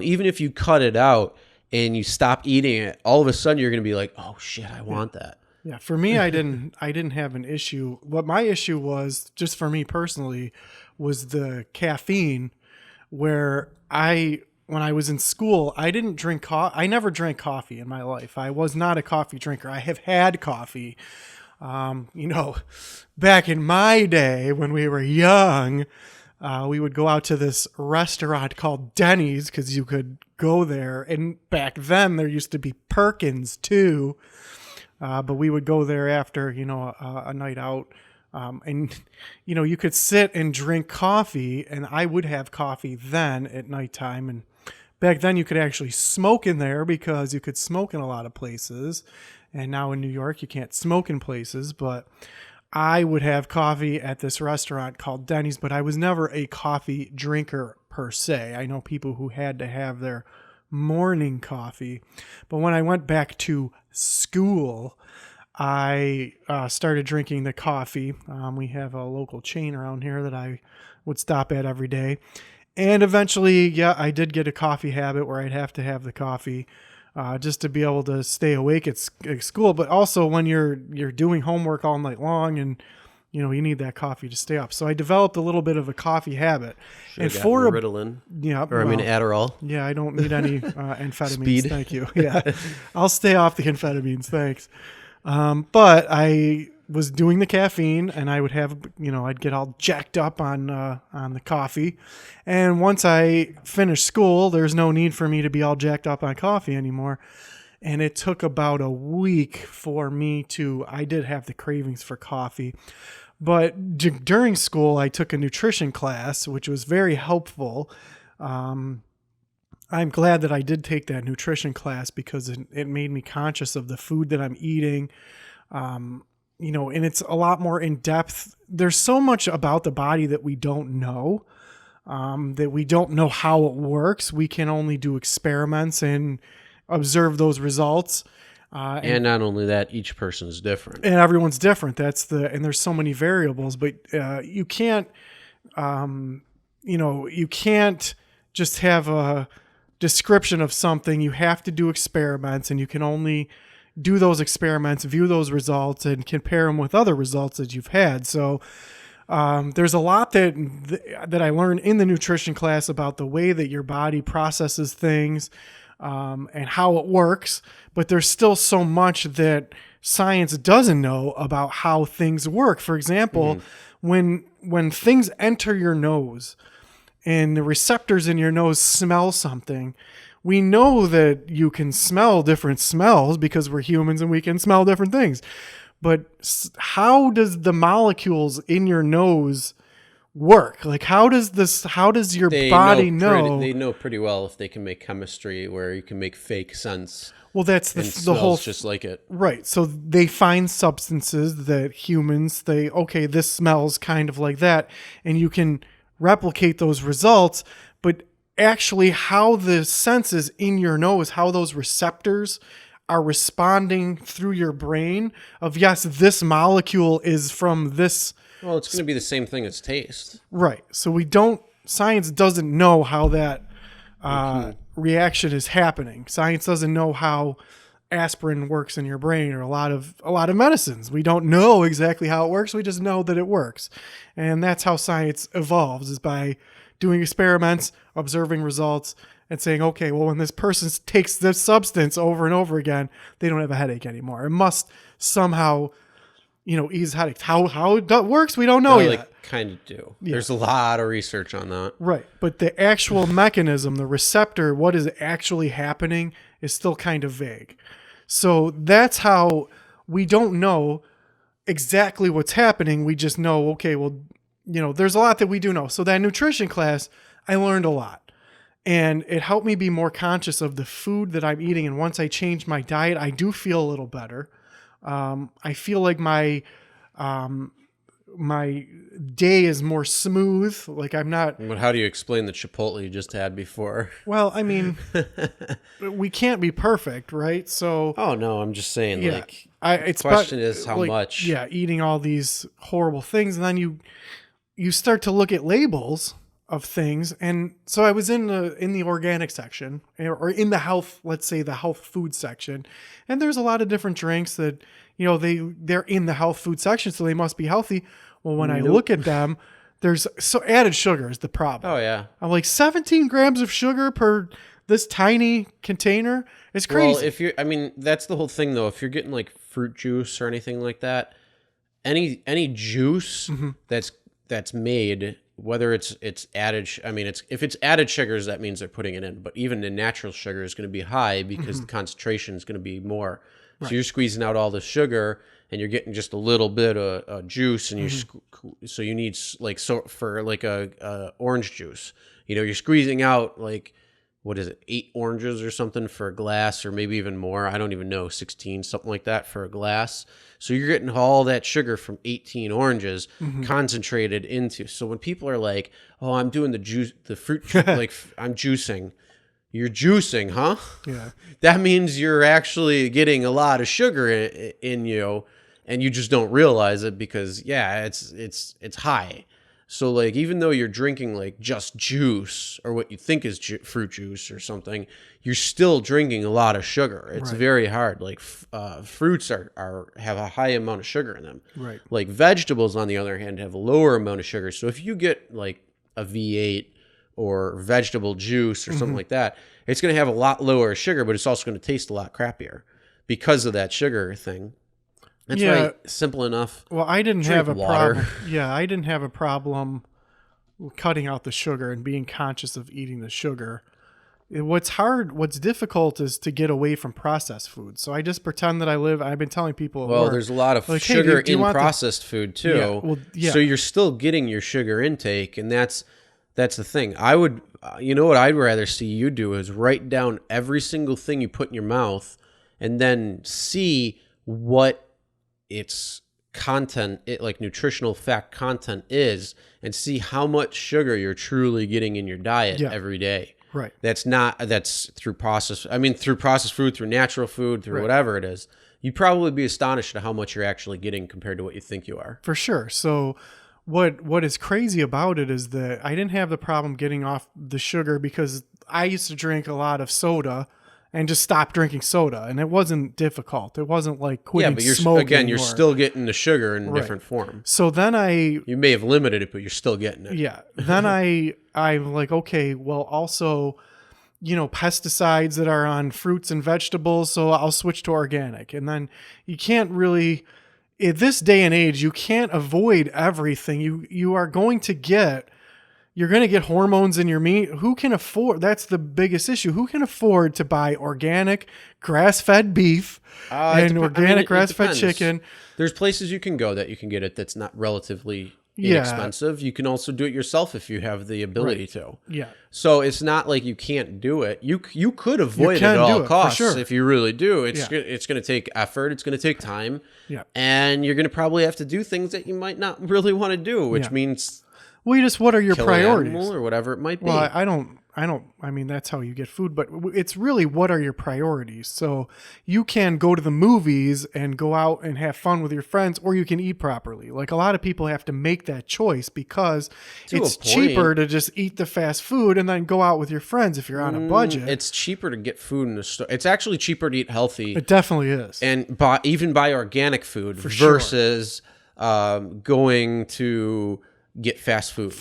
even if you cut it out and you stop eating it, all of a sudden you're going to be like, oh shit, I want that. Yeah, for me, I didn't have an issue. What my issue was, just for me personally, was the caffeine, where when I was in school, I didn't drink coffee. I never drank coffee in my life. I was not a coffee drinker. I have had coffee. Back in my day when we were young, we would go out to this restaurant called Denny's because you could go there. And back then there used to be Perkins too. But we would go there after, a night out. And you could sit and drink coffee, and I would have coffee then at nighttime. And back then you could actually smoke in there because you could smoke in a lot of places. And now in New York, you can't smoke in places, but I would have coffee at this restaurant called Denny's, but I was never a coffee drinker per se. I know people who had to have their morning coffee. But when I went back to school, I started drinking the coffee. We have a local chain around here that I would stop at every day. And eventually, yeah, I did get a coffee habit where I'd have to have the coffee just to be able to stay awake at school. But also when you're doing homework all night long and you need that coffee to stay up. So I developed a little bit of a coffee habit. And for Ritalin, Adderall. Yeah, I don't need any amphetamines. Speed. Thank you. Yeah, I'll stay off the amphetamines. Thanks. But I was doing the caffeine, and I would have, I'd get all jacked up on the coffee. And once I finished school, there's no need for me to be all jacked up on coffee anymore. And it took about a week for me I did have the cravings for coffee. But during school, I took a nutrition class, which was very helpful. I'm glad that I did take that nutrition class because it made me conscious of the food that I'm eating. And it's a lot more in depth. There's so much about the body that we don't know, that we don't know how it works. We can only do experiments and observe those results. And not only that, each person is different, and everyone's different. And there's so many variables, but you can't, you can't just have a description of something. You have to do experiments, and you can only do those experiments, view those results, and compare them with other results that you've had. So there's a lot that I learned in the nutrition class about the way that your body processes things. And how it works, but there's still so much that science doesn't know about how things work. For example, when things enter your nose and the receptors in your nose smell something, we know that you can smell different smells because we're humans and we can smell different things. But how does the molecules in your nose work? Like, how does your body know? They know pretty well if they can make chemistry where you can make fake sense. Well, that's the whole just like it. Right. So they find substances that humans, this smells kind of like that, and you can replicate those results, but actually how the senses in your nose, how those receptors are responding through your brain of, yes, this molecule is from this. Well, it's going to be the same thing as taste. Right. So science doesn't know how that reaction is happening. Science doesn't know how aspirin works in your brain or a lot of medicines. We don't know exactly how it works. We just know that it works. And that's how science evolves, is by doing experiments, observing results, and saying, okay, well, when this person takes this substance over and over again, they don't have a headache anymore. It must somehow ease headaches. How it works, we don't know yet. They kind of do. Yeah. There's a lot of research on that. Right. But the actual mechanism, the receptor, what is actually happening is still kind of vague. So that's how we don't know exactly what's happening. We just know, okay, well, there's a lot that we do know. So that nutrition class, I learned a lot. And it helped me be more conscious of the food that I'm eating. And once I changed my diet, I do feel a little better. I feel like my day is more smooth. Like I'm not. But how do you explain the Chipotle you just had before? Well, I mean, we can't be perfect, right? So. Oh no, I'm just saying. Yeah, the question is how much. Yeah, eating all these horrible things, and then you start to look at labels of things, and so I was in the organic section, or in the health, let's say the health food section, and there's a lot of different drinks that they're in the health food section, so they must be healthy. Well, when I look at them, there's added sugar is the problem. Oh yeah, I'm like 17 grams of sugar per this tiny container. It's crazy. Well, that's the whole thing though. If you're getting like fruit juice or anything like that, any juice that's made, whether it's added, if it's added sugars, that means they're putting it in. But even the natural sugar is going to be high because the concentration is going to be more. Right. So you're squeezing out all the sugar, and you're getting just a little bit of juice, and so you need for a orange juice. You're squeezing out what is it, 8 oranges or something for a glass, or maybe even more. I don't even know, 16, something like that for a glass. So you're getting all that sugar from 18 oranges concentrated into. So when people are like, "Oh, I'm doing the fruit juice, like I'm juicing," You're juicing, huh? Yeah. That means you're actually getting a lot of sugar in you, and you just don't realize it because it's high. So like even though you're drinking like just juice or what you think is fruit juice or something, you're still drinking a lot of sugar. It's very hard. Like fruits have a high amount of sugar in them. Right. Like vegetables, on the other hand, have a lower amount of sugar. So if you get like a V8 or vegetable juice or something like that, it's going to have a lot lower sugar, but it's also going to taste a lot crappier because of that sugar thing. That's right. Simple enough. Well, I didn't Drink have a water. problem. Yeah, I didn't have a problem cutting out the sugar and being conscious of eating the sugar. What's difficult is to get away from processed food. So I just pretend that I've been telling people at work, There's a lot of like, hey, sugar do you in want processed food too. Yeah, well, yeah. So you're still getting your sugar intake, and that's the thing. I would, what I'd rather see you do is write down every single thing you put in your mouth, and then see what its content, like nutritional fact content is, and see how much sugar you're truly getting in your diet every day. Right. That's through processed food, through natural food, through whatever it is. You'd probably be astonished at how much you're actually getting compared to what you think you are. For sure. So what is crazy about it is that I didn't have the problem getting off the sugar because I used to drink a lot of soda and just stop drinking soda, and it wasn't difficult. It wasn't like quitting smoking. You're still getting the sugar in a different form. So then you may have limited it, but you're still getting it. Yeah. Then I'm like, okay, well, also, pesticides that are on fruits and vegetables, so I'll switch to organic. And then you can't really, in this day and age, you can't avoid everything. You're going to get hormones in your meat. Who can afford? That's the biggest issue. Who can afford to buy organic grass-fed beef and organic grass-fed chicken? There's places you can go that you can get it that's not relatively inexpensive. You can also do it yourself if you have the ability to. Yeah. So it's not like you can't do it. You could avoid it at all costs if you really do. It's going to take effort. It's going to take time. Yeah. And you're going to probably have to do things that you might not really want to do, which means what are your priorities or whatever it might be. Well, I mean, that's how you get food, but it's really what are your priorities? So you can go to the movies and go out and have fun with your friends, or you can eat properly. Like a lot of people have to make that choice because it's cheaper to just eat the fast food and then go out with your friends if you're on a budget. It's cheaper to get food in the store. It's actually cheaper to eat healthy. It definitely is. And even buy organic food versus going to get fast food.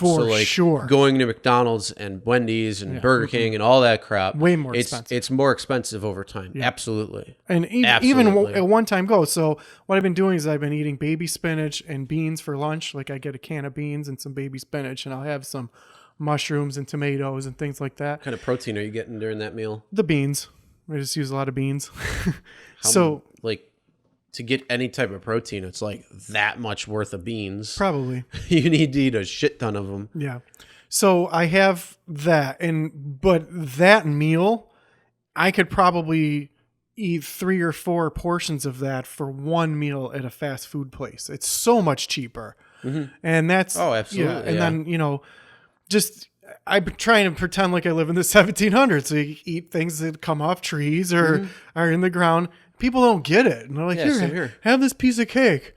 Going to McDonald's and Wendy's and Burger King and all that crap. Way more expensive. It's more expensive over time. Yeah. Absolutely. And even at one time go. So what I've been doing is I've been eating baby spinach and beans for lunch. Like I get a can of beans and some baby spinach, and I'll have some mushrooms and tomatoes and things like that. What kind of protein are you getting during that meal? The beans. I just use a lot of beans. To get any type of protein, it's like that much worth of beans. Probably. You need to eat a shit ton of them. Yeah. So I have that, but that meal, I could probably eat 3 or 4 portions of that for one meal at a fast food place. It's so much cheaper. Mm-hmm. And that's... Oh, absolutely. Yeah. And then, I'm trying to pretend like I live in the 1700s. So you eat things that come off trees or are in the ground. People don't get it. And they're like, here, have this piece of cake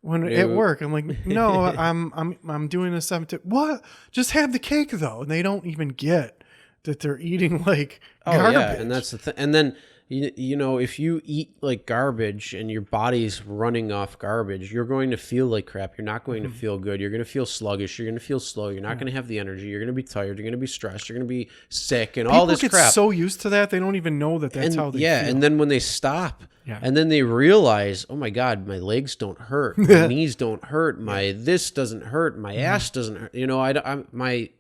at work. I'm like, no, I'm doing a 17. What? Just have the cake though. And they don't even get that they're eating like garbage. Yeah. And that's the thing. And then, if you eat like garbage and your body's running off garbage, you're going to feel like crap. You're not going to feel good. You're going to feel sluggish. You're going to feel slow. You're not going to have the energy. You're going to be tired. You're going to be stressed. You're going to be sick and all this crap. People get so used to that, they don't even know that's how they feel. And then when they stop and then they realize, oh my God, my legs don't hurt. My knees don't hurt. My this doesn't hurt. My ass doesn't hurt. My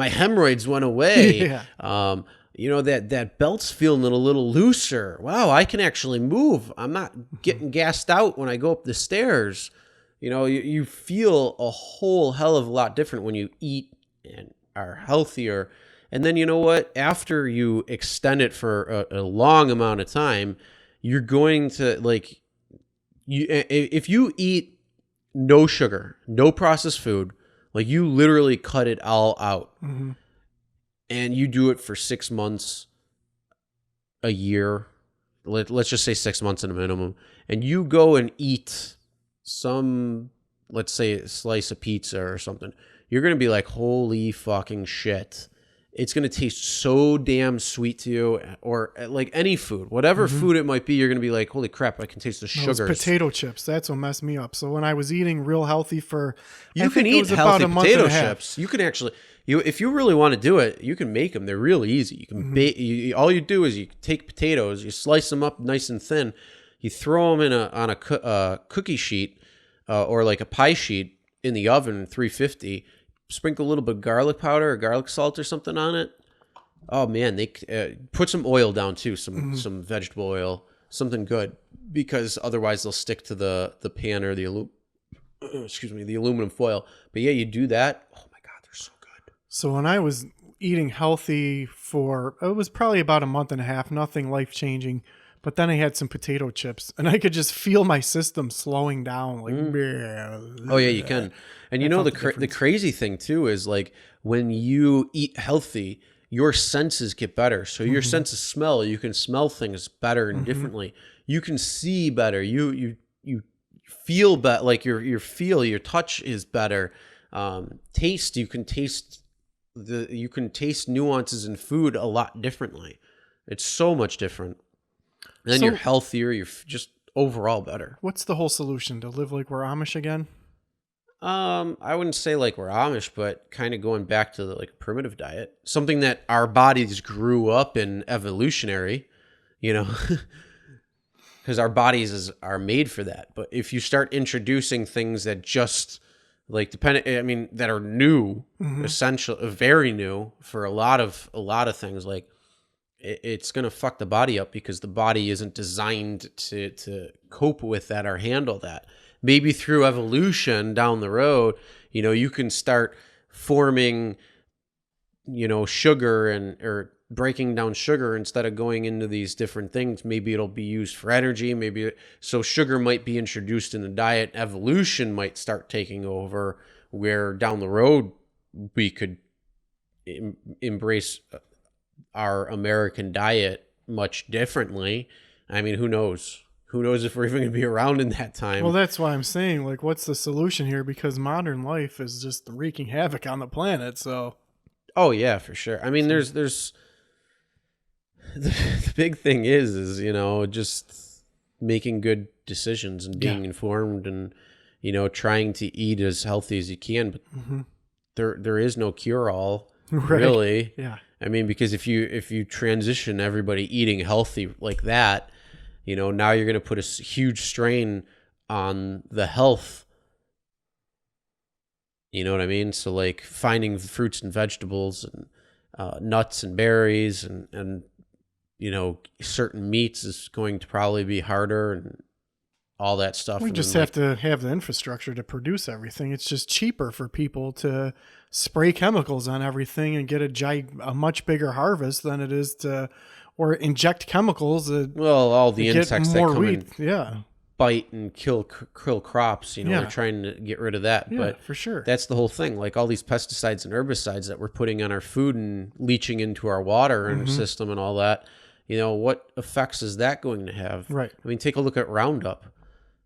hemorrhoids went away. That belt's feeling a little looser. Wow, I can actually move. I'm not getting gassed out when I go up the stairs. You feel a whole hell of a lot different when you eat and are healthier. And then you know what? After you extend it for a long amount of time, you're going to if you eat no sugar, no processed food, like you literally cut it all out. Mm-hmm. and you do it for 6 months, a year, let's just say 6 months at a minimum, and you go and eat some, let's say, a slice of pizza or something, you're going to be like, holy fucking shit. It's going to taste so damn sweet to you, or like any food, whatever food it might be, you're going to be like, holy crap, I can taste the sugars. Potato chips, that's what messed me up. So when I was eating real healthy you can eat healthy potato chips. You can actually, if you really want to do it, you can make them. They're really easy. You can all you do is you take potatoes, you slice them up nice and thin, you throw them on a cookie sheet or like a pie sheet in the oven, 350. Sprinkle a little bit of garlic powder or garlic salt or something on it. Oh man, they put some oil down too, some vegetable oil, something good, because otherwise they'll stick to the pan or the aluminum foil. But yeah, you do that. Oh my god, they're so good. So when I was eating healthy it was probably about a month and a half, nothing life changing. But then I had some potato chips, and I could just feel my system slowing down. Like, oh yeah, you can. And you know the crazy thing too is like when you eat healthy, your senses get better. So your sense of smell, you can smell things better and differently. You can see better. You feel better. Like your touch is better. Taste, you can taste nuances in food a lot differently. It's so much different. And then you're healthier. You're just overall better. What's the whole solution? To live like we're Amish again? I wouldn't say like we're Amish, but kind of going back to the like primitive diet, something that our bodies grew up in evolutionary, because our bodies are made for that. But if you start introducing things that just like that are new, essential, very new for a lot of things, like it's going to fuck the body up because the body isn't designed to cope with that or handle that. Maybe through evolution down the road, you can start forming, sugar or breaking down sugar instead of going into these different things. Maybe it'll be used for energy. So sugar might be introduced in the diet. Evolution might start taking over, where down the road we could embrace our American diet much differently. I mean, who knows? Who knows if we're even going to be around in that time? Well, that's why I'm saying, like, what's the solution here? Because modern life is just wreaking havoc on the planet. So, oh yeah, for sure. I mean, there's the big thing is just making good decisions and being informed and trying to eat as healthy as you can. But there is no cure all, really. Yeah. I mean, because if you transition everybody eating healthy like that, now you're going to put a huge strain on the health. You know what I mean? So like finding fruits and vegetables and nuts and berries and certain meats is going to probably be harder and all that stuff. We just have to have the infrastructure to produce everything. It's just cheaper for people to spray chemicals on everything and get a much bigger harvest than it is or inject chemicals. All the insects that come and bite and kill crops, they're trying to get rid of that. Yeah, but for sure. That's the whole thing. Like all these pesticides and herbicides that we're putting on our food and leaching into our water and our system and all that, what effects is that going to have? Right. I mean, take a look at Roundup.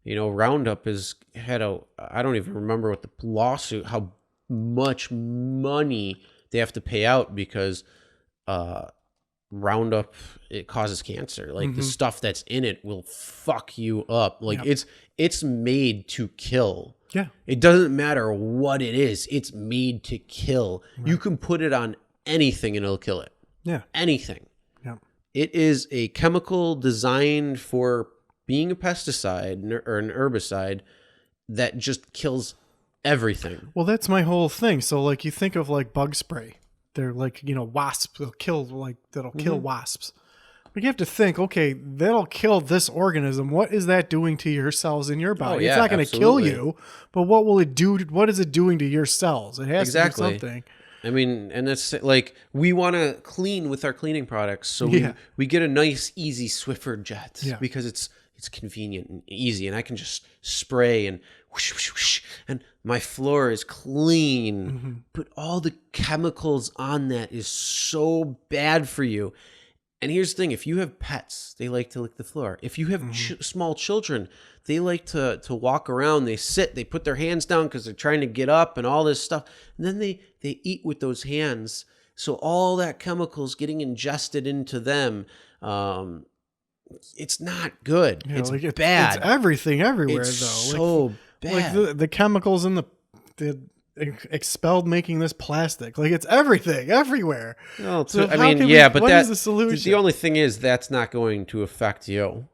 Roundup has had I don't even remember what the lawsuit, how much money they have to pay out because Roundup, it causes cancer. Like the stuff that's in it will fuck you up. Like it's made to kill. Yeah. It doesn't matter what it is. It's made to kill. Right. You can put it on anything and it'll kill it. Yeah. Anything. Yeah. It is a chemical designed for being a pesticide or an herbicide that just kills everything. Well, that's my whole thing. So like you think of like bug spray. They're like, wasps. That'll kill wasps. But you have to think, okay, that'll kill this organism. What is that doing to your cells in your body? It's not going to kill you, but what will it do? What is it doing to your cells? It has to do something. I mean, and that's like, we want to clean with our cleaning products. So we get a nice, easy Swiffer jet because it's it's convenient and easy, and I can just spray and whoosh, whoosh, whoosh, and my floor is clean. But all the chemicals on that is so bad for you. And here's the thing: if you have pets, they like to lick the floor. If you have small children, they like to walk around. They sit, they put their hands down because they're trying to get up and all this stuff. And then they eat with those hands. So all that chemicals getting ingested into them. It's not good. Yeah, it's like bad. It's everything everywhere, It's though. so bad. Like the chemicals in the expelled making this plastic. Like it's everything, everywhere. Well, So I how mean, can yeah, we, but what is that the solution? the only thing is that's not going to affect you.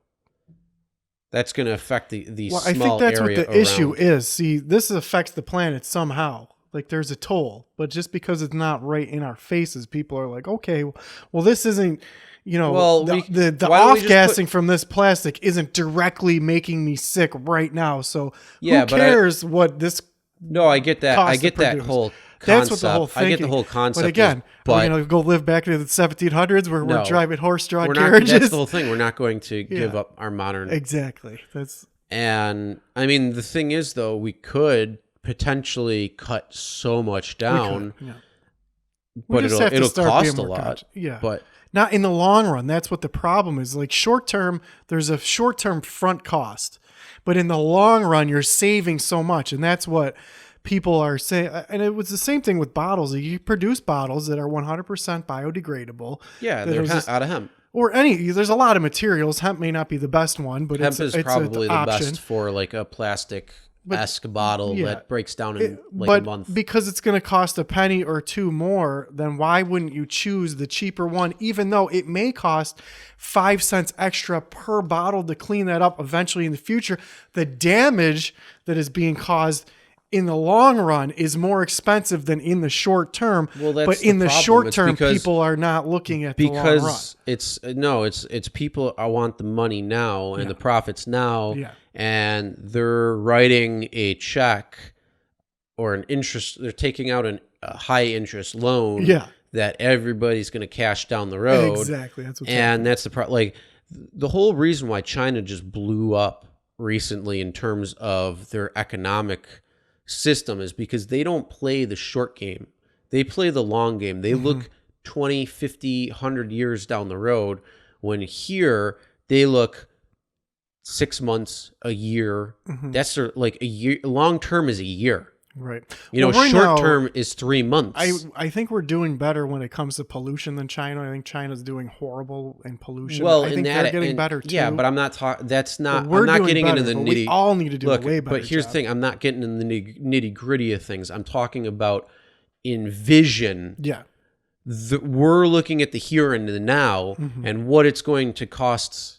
That's going to affect the Well, small I think that's what area the issue around. is. See, this affects the planet somehow. Like there's a toll, but just because it's not right in our faces, people are like, okay, well, this isn't, Well, the why don't we off just gassing from this plastic isn't directly making me sick right now. So Yeah, who but cares what this No, I get that. I cost to get that produce? whole concept. That's what the whole thinking. I get the whole concept. But again, but are we going to go live back to the 1700s where we're No. driving horse-drawn we're not. carriages? That's the whole thing. We're not going to give Yeah. up our modern. Exactly. That's And I mean, the thing is, though, we could potentially cut so much down, yeah. but just have to it'll start cost a being more lot. yeah. But Not in the long run. That's what the problem is. Like short term, there's a short term front cost, but in the long run, you're saving so much, and that's what people are saying. And it was the same thing with bottles. You produce bottles that are 100% biodegradable. yeah, that they're are just- out of hemp. or any. There's a lot of materials. Hemp may not be the best one, but Hemp is it's probably an the option. best for like a plastic-esque bottle yeah. that breaks down in like But a month. because it's going to cost a penny or two more, then why wouldn't you choose the cheaper one, even though it may cost 5 cents extra per bottle to clean that up eventually in the future? The damage that is being caused in the long run is more expensive than in the short term. Well, that's but the in the problem. short It's term, because- people are not looking at the long run. Because it's people. I want the money now and the profits now, Yeah. and they're writing a check or an interest. They're taking out a high interest loan. Yeah. That everybody's going to cash down the road. Exactly. That's what's And that's the problem. Like the whole reason why China just blew up recently in terms of their economic system is because they don't play the short game. They play the long game. They look 20, 50, 100 years down the road, when here they look 6 months, a year. That's like a year. Long term is a year. right. Right now, short term is 3 months. I think we're doing better when it comes to pollution than China. I think China's doing horrible in pollution. well, I in think that, they're getting and- better too. Yeah, but I'm not talking. That's not. But we're I'm not doing getting better, into the but nitty. we all need to do Look, a way better but here's job. the thing: I'm not getting in the nitty gritty of things. I'm talking about in vision. Yeah. We're looking at the here and the now, and what it's going to cost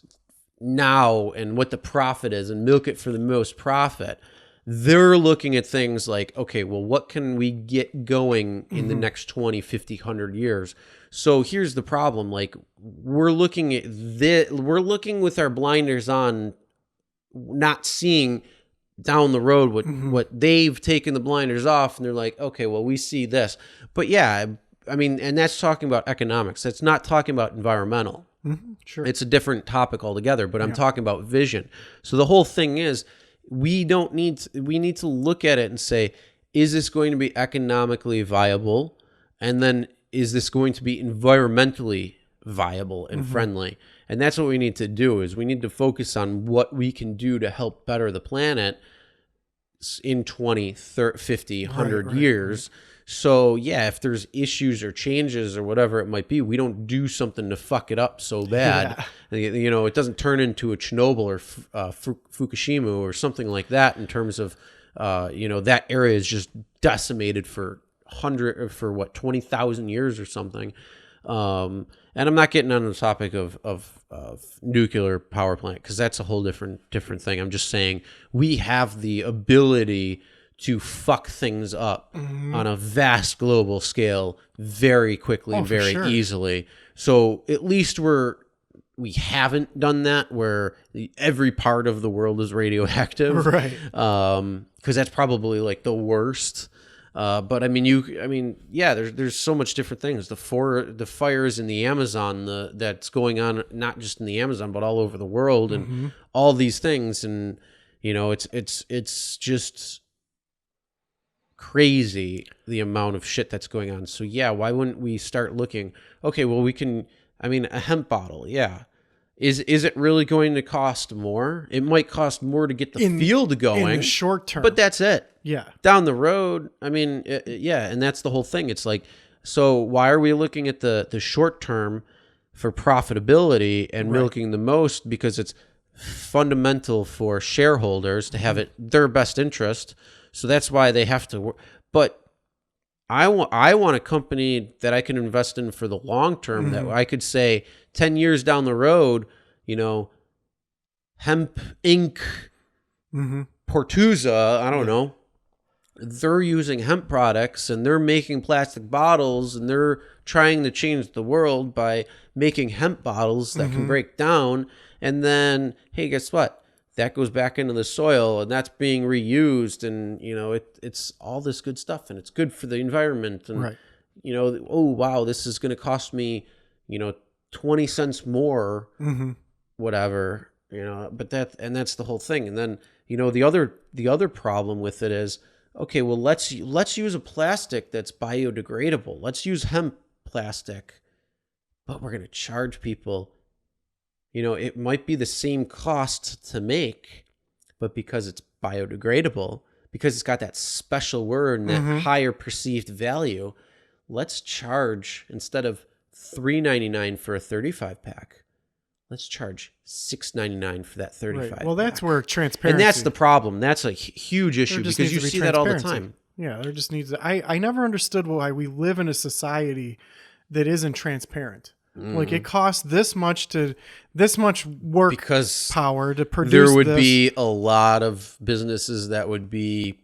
now, and what the profit is, and milk it for the most profit. They're looking at things like, okay, well, what can we get going in the next 20, 50, 100 years? So here's the problem. Like, we're looking at we're looking with our blinders on, not seeing down the road what they've taken the blinders off, and they're like, okay, well, we see this. But yeah, I mean, and that's talking about economics. That's not talking about environmental. Sure. It's a different topic altogether, but I'm talking about vision. So the whole thing is, we need to look at it and say, is this going to be economically viable? And then is this going to be environmentally viable and friendly? And that's what we need to do, is we need to focus on what we can do to help better the planet in 20, 30, 50, 100 years. So yeah, if there's issues or changes or whatever it might be, we don't do something to fuck it up so bad. It doesn't turn into a Chernobyl or Fukushima or something like that, in terms of, that area is just decimated for 20,000 years or something. And I'm not getting on the topic of nuclear power plant, because that's a whole different thing. I'm just saying we have the ability to fuck things up on a vast global scale very quickly, very sure. easily. So at least we haven't done that where every part of the world is radioactive. Right. Because that's probably like the worst. But I mean, yeah, there's so much different things. The fires in the Amazon, that's going on not just in the Amazon but all over the world, and all these things, and it's just crazy the amount of shit that's going on. So yeah, why wouldn't we start looking? Okay, well we can. I mean, a hemp bottle, yeah. Is it really going to cost more? It might cost more to get the field going in the short term, but that's it. Yeah. Down the road, I mean, yeah, and that's the whole thing. It's like, so why are we looking at the short term for profitability and milking the most? Because it's fundamental for shareholders to have it their best interest. So that's why they have to work. But I want a company that I can invest in for the long term, that I could say 10 years down the road, Hemp Inc., Portuza, I don't know, they're using hemp products and they're making plastic bottles and they're trying to change the world by making hemp bottles that can break down. And then, hey, guess what? That goes back into the soil and that's being reused, and it's all this good stuff, and it's good for the environment, and oh wow, this is going to cost me 20 cents more, whatever, but that's the whole thing. And then the other problem with it is, okay, well let's use a plastic that's biodegradable. Let's use hemp plastic, but we're going to charge people. It might be the same cost to make, but because it's biodegradable, because it's got that special word and that higher perceived value, let's charge, instead of $3.99 for a 35 pack, let's charge $6.99 for that 35 pack. Well, that's where transparency. And that's the problem. That's a huge issue, because you see that all the time. Yeah, there just needs to, I never understood why we live in a society that isn't transparent. Like, it costs this much work, because power to produce. There would be a lot of businesses that would be.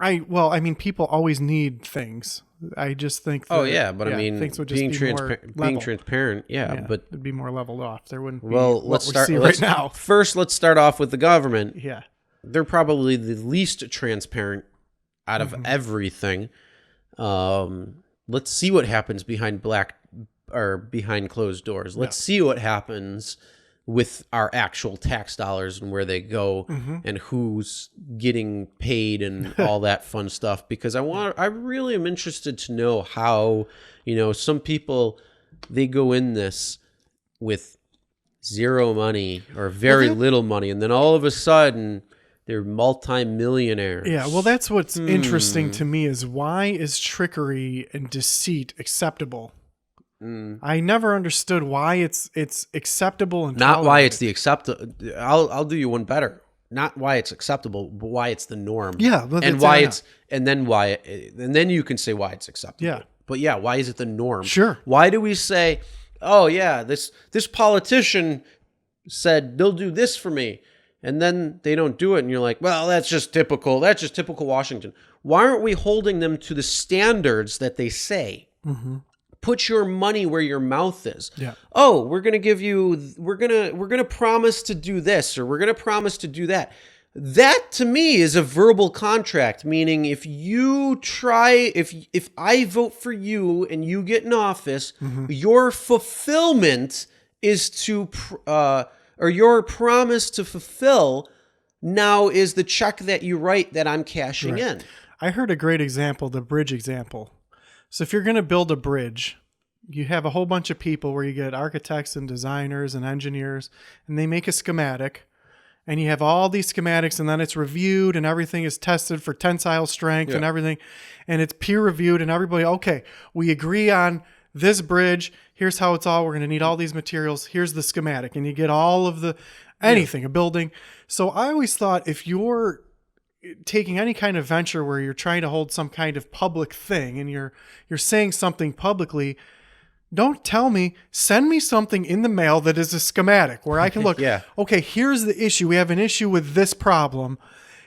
People always need things. I just think. That, but I mean, things would just being transparent. Yeah, but it'd be more leveled off. There wouldn't be. Well, let's start right now. First, let's start off with the government. Yeah, they're probably the least transparent out of everything. Let's see what happens behind closed doors. Let's see what happens with our actual tax dollars and where they go, and who's getting paid and all that fun stuff. Because I really am interested to know how, some people, they go in this with zero money or very little money, and then all of a sudden they're multi-millionaires. Yeah, well, that's what's interesting to me, is why is trickery and deceit acceptable? I never understood why it's acceptable and not why it's the acceptable. I'll do you one better. Not why it's acceptable, but why it's the norm. Yeah, and why and then you can say why it's acceptable. Yeah, but yeah, why is it the norm? Sure. Why do we say, oh yeah, this politician said they'll do this for me, and then they don't do it, and you're like, well, that's just typical Washington. Why aren't we holding them to the standards that they say? Put your money where your mouth is. Yeah. Oh, we're going to promise to do this, or we're going to promise to do that. That to me is a verbal contract, meaning if I vote for you and you get in office, your fulfillment is or your promise to fulfill now is the check that you write that I'm cashing in. I heard a great example, the bridge example. So if you're going to build a bridge, you have a whole bunch of people where you get architects and designers and engineers, and they make a schematic, and you have all these schematics, and then it's reviewed and everything is tested for tensile strength and everything, and it's peer reviewed, and everybody, okay, we agree on this bridge. Here's how it's all. We're going to need all these materials. Here's the schematic, and you get all of a building. So I always thought, if you're taking any kind of venture where you're trying to hold some kind of public thing and you're saying something publicly, don't tell me, send me something in the mail that is a schematic where I can look, okay, here's the issue. We have an issue with this problem.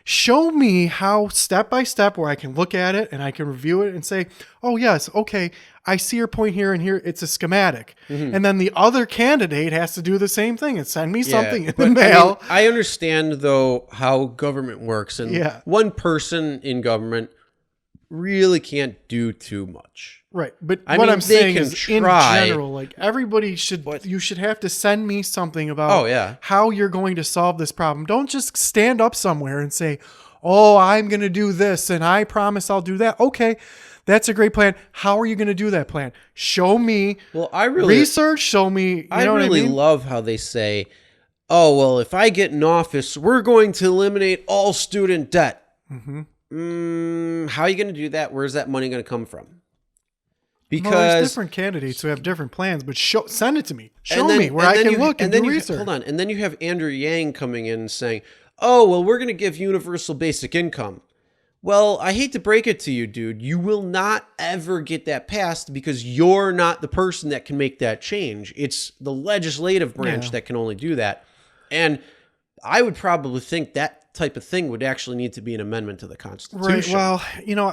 Show me how, step by step, where I can look at it and I can review it and say, oh yes, okay, I see your point here and here. It's a schematic. Mm-hmm. And then the other candidate has to do the same thing and send me something in the but, mail. I understand, though, how government works. And Yeah. one person in government really can't do too much. Right. But I what mean, I'm they saying can is, try. in general, like everybody you should have to send me something about Oh, yeah. how you're going to solve this problem. Don't just stand up somewhere and say, oh, I'm going to do this and I promise I'll do that. Okay, that's a great plan. How are you going to do that plan? Show me. Well, I really research. Show me. You I know really what I mean? love how they say, oh, well, if I get in office, we're going to eliminate all student debt. Mm-hmm. How are you going to do that? Where's that money going to come from? Because well, there's different candidates who have different plans, but send it to me. Show then- me where I then can you- look and then do you- research. Hold on. And then you have Andrew Yang coming in and saying, oh, well, we're going to give universal basic income. Well, I hate to break it to you, dude. You will not ever get that passed because you're not the person that can make that change. It's the legislative branch that can only do that. And I would probably think that type of thing would actually need to be an amendment to the Constitution. Right. Well,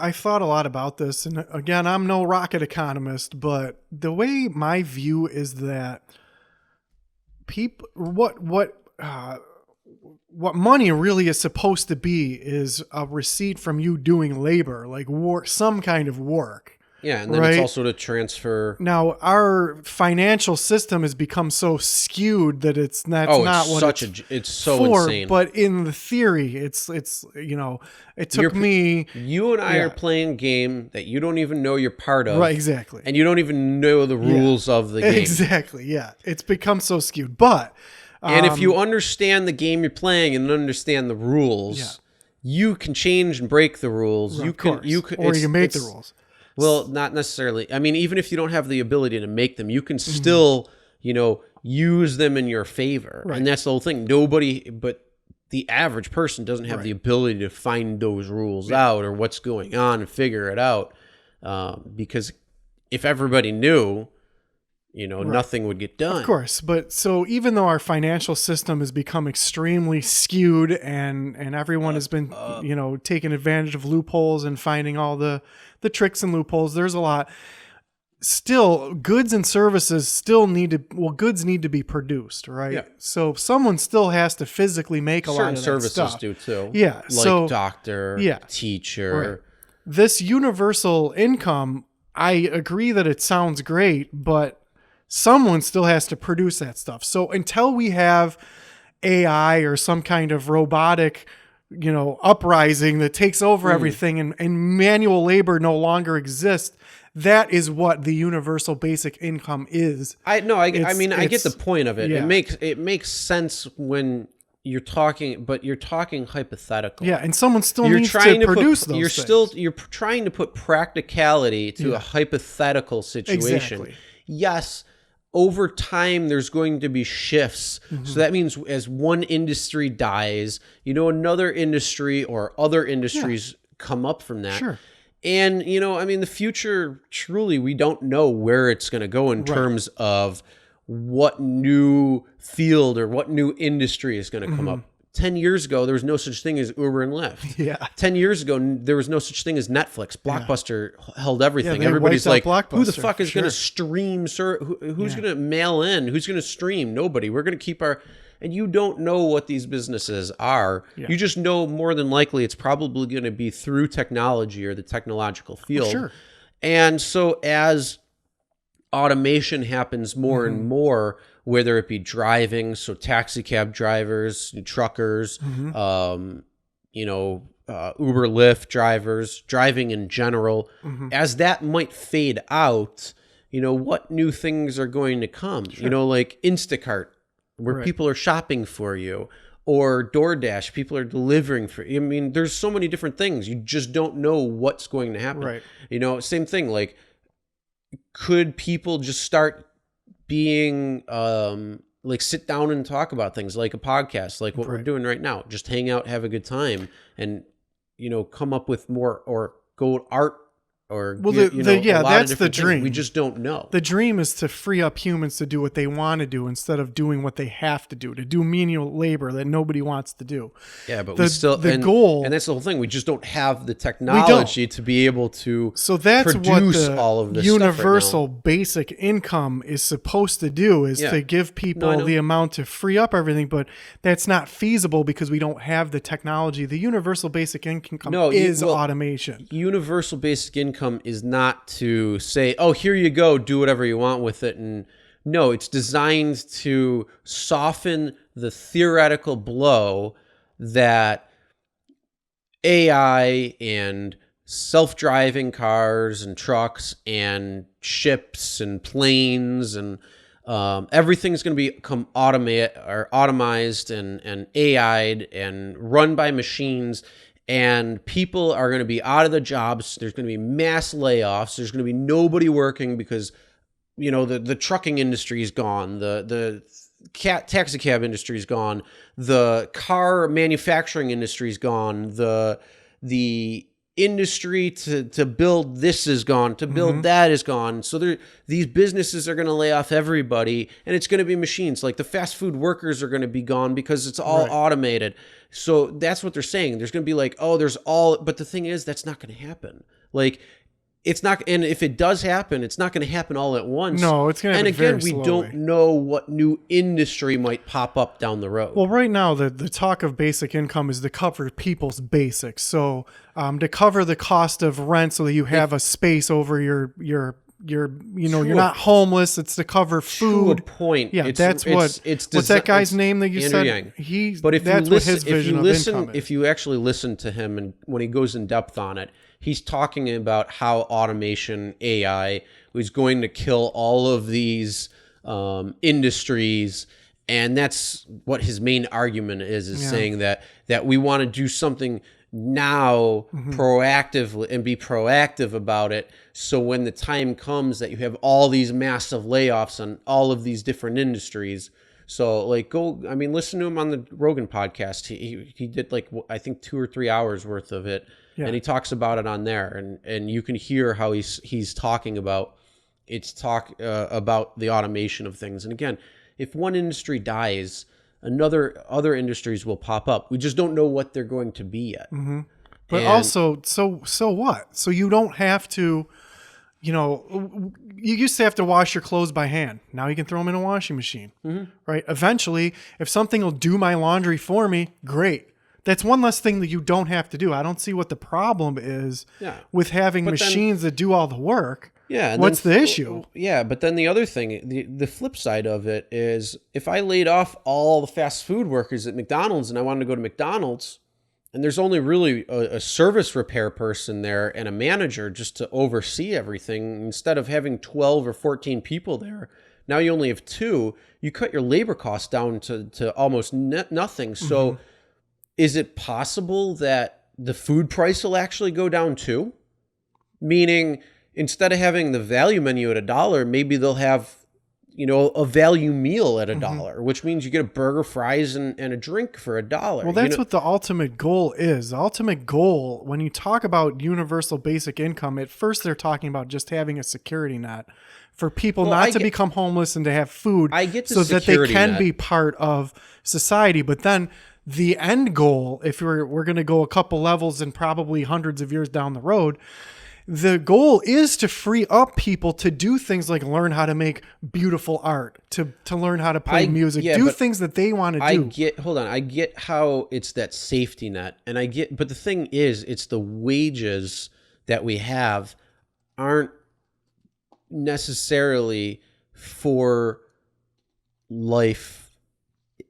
I thought a lot about this. And again, I'm no rocket economist, but the way my view is that people, what money really is supposed to be is a receipt from you doing labor, like work, some kind of work. Yeah, and then it's also to transfer. Now, our financial system has become so skewed that it's not what it's so for, insane. But in the theory, it took me. You and I are playing a game that you don't even know you're part of. Right, exactly. And you don't even know the rules of the game. Exactly, yeah. It's become so skewed. But and if you understand the game you're playing and understand the rules, you can change and break the rules. Right, you can make the rules. Well, not necessarily. I mean, even if you don't have the ability to make them, you can still, use them in your favor. Right. And that's the whole thing. Nobody, but the average person doesn't have the ability to find those rules out or what's going on and figure it out. Because if everybody knew, nothing would get done. Of course. But so even though our financial system has become extremely skewed and everyone has been, taking advantage of loopholes and finding all the tricks and loopholes, there's a lot. Still, goods and services goods need to be produced, right? Yeah. So someone still has to physically make a lot of that services stuff. do too. Yeah. Like doctor, teacher. Right. This universal income, I agree that it sounds great, but someone still has to produce that stuff. So until we have AI or some kind of robotic, uprising that takes over everything and manual labor no longer exists, that is what the universal basic income is. I get the point of it. Yeah. It makes sense when you're talking, but you're talking hypothetical. Yeah, and someone still needs to produce those things. You're trying to put practicality to a hypothetical situation. Exactly. Yes, over time there's going to be shifts. So that means as one industry dies, another industry or other industries come up from that. Sure. And, the future, truly, we don't know where it's going to go in terms of what new field or what new industry is going to come up. 10 years ago, there was no such thing as Uber and Lyft. Yeah. 10 years ago, there was no such thing as Netflix. Blockbuster held everything. Yeah, everybody's like, who the Blockbuster, fuck is going to stream? Who's going to mail in? Who's going to stream? Nobody. We're going to keep our... And you don't know what these businesses are. Yeah. You just know more than likely it's probably going to be through technology or the technological field. Sure. And so as automation happens more and more, whether it be driving, so taxi cab drivers, truckers, Uber, Lyft drivers, driving in general, as that might fade out, what new things are going to come? Sure. Like Instacart, where people are shopping for you, or DoorDash, people are delivering for you. I mean, there's so many different things. You just don't know what's going to happen. Right. Same thing. Like, could people just start being sit down and talk about things like a podcast, like what we're doing right now? Just hang out, have a good time, and come up with more, or go art or Well, a lot that's of the different things. dream. We just don't know. The dream is to free up humans to do what they want to do instead of doing what they have to do menial labor that nobody wants to do. Yeah, but The- we still the goal- and that's the whole thing. We just don't have the technology to be able to So that's what produce the all of this universal stuff basic income is supposed to do, is Yeah. to give No, I people know. the amount to free up everything, but that's not feasible because we don't have the technology. The universal basic income is automation. Universal basic income is not to say, "Oh, here you go, do whatever you want with it." And no, it's designed to soften the theoretical blow that AI and self-driving cars and trucks and ships and planes and everything's going to become automized and AI'd and run by machines, and people are going to be out of the jobs. There's going to be mass layoffs. There's going to be nobody working because the trucking industry is gone. The taxi cab industry is gone. The car manufacturing industry is gone. The industry to build this is gone. To build that is gone. So these businesses are going to lay off everybody, and it's going to be machines. Like the fast food workers are going to be gone because it's all automated. So that's what they're saying. There's going to be like, but the thing is, that's not going to happen. Like, it's not, and if it does happen, it's not going to happen all at once. No, it's going to happen And again, very we slowly. don't know what new industry might pop up down the road. Well, right now, the talk of basic income is to cover people's basics. So to cover the cost of rent so that you have a space over you're not homeless. It's to cover food. To a point. Yeah, It's what's that guy's name that you Andrew said? Yang. But if that's you what listen, his vision of income is. if you actually listen to him and when he goes in depth on it, he's talking about how automation, AI, is going to kill all of these industries. And that's what his main argument is saying that we want to do something now proactively and be proactive about it. So when the time comes that you have all these massive layoffs on all of these different industries. So listen to him on the Rogan podcast. He did I think 2 or 3 hours worth of it. Yeah. And he talks about it on there, and you can hear how he's talking about about the automation of things. And again, if one industry dies, other industries will pop up. We just don't know what they're going to be yet. But also, so what? So you don't have to, you used to have to wash your clothes by hand. Now you can throw them in a washing machine, right? Eventually, if something will do my laundry for me, great. That's one less thing that you don't have to do. I don't see what the problem is with having machines that do all the work. Yeah. What's the issue? Yeah. But then the other thing, the flip side of it is if I laid off all the fast food workers at McDonald's and I wanted to go to McDonald's and there's only really a service repair person there and a manager just to oversee everything, instead of having 12 or 14 people there, now you only have 2. You cut your labor costs down to almost nothing. So is it possible that the food price will actually go down too? Meaning, instead of having the value menu at $1, maybe they'll have, a value meal at $1, which means you get a burger, fries, and a drink for $1. Well, that's what the ultimate goal is. The ultimate goal, when you talk about universal basic income, at first they're talking about just having a security net for people not to become homeless and to have food so that they can be part of society. But then the end goal, if we're going to go a couple levels and probably hundreds of years down the road, the goal is to free up people to do things like learn how to make beautiful art, to learn how to play music, do things that they want to do. I get how it's that safety net, and but the thing is, it's the wages that we have aren't necessarily for life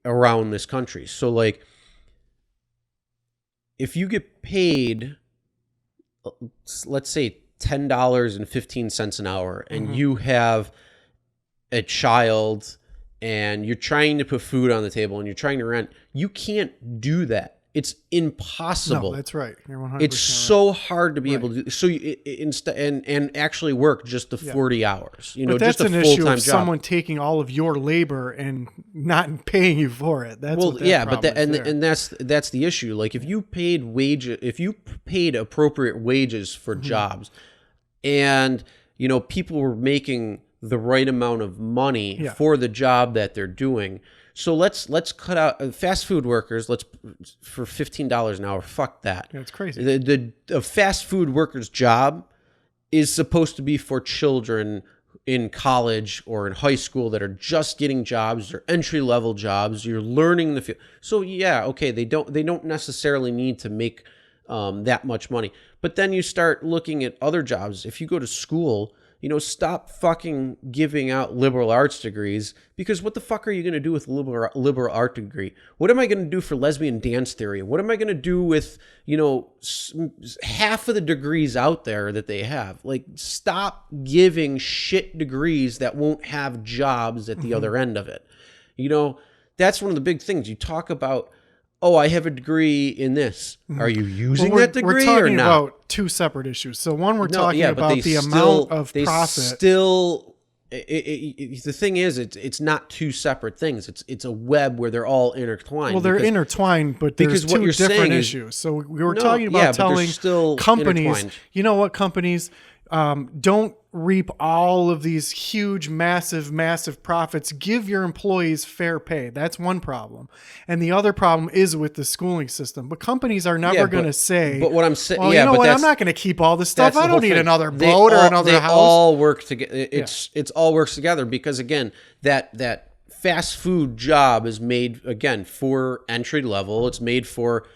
around this country. So if you get paid, let's say $10.15 an hour, and you have a child and you're trying to put food on the table and you're trying to rent, you can't do that. It's impossible. No, that's right. You're 100% It's so hard to be able to do. So and actually work just the 40 hours. But that's just a an issue full-time of job. Someone taking all of your labor and not paying you for it. That's what that problem is there. That's the issue. Like if you paid appropriate wages for jobs, and people were making the right amount of money Yeah. for the job that they're doing. So let's cut out fast food workers. For $15 an hour. Fuck that. Yeah, it's crazy. The fast food worker's job is supposed to be for children in college or in high school that are just getting jobs or entry level jobs. You're learning the field. So yeah, okay, they don't necessarily need to make that much money. But then you start looking at other jobs. If you go to school, stop fucking giving out liberal arts degrees, because what the fuck are you going to do with liberal art degree? What am I going to do for lesbian dance theory? What am I going to do with, half of the degrees out there that they have? Like, stop giving shit degrees that won't have jobs at the other end of it. That's one of the big things. You talk about, oh, I have a degree in this. Are you using that degree or not? We're talking about two separate issues. So one, we're talking about the amount of profit. The thing is, it's not two separate things. It's a web where they're all intertwined. Well, they're intertwined, but there's two different issues. So we were talking about telling companies, companies don't reap all of these huge, massive profits. Give your employees fair pay. That's one problem. And the other problem is with the schooling system. But companies are never going to say, but what I'm saying, well, you know what? I'm not going to keep all this stuff. I don't need another boat or another house. They all work together. It's all works together, because again, that fast food job is made, again, for entry level. It's made for,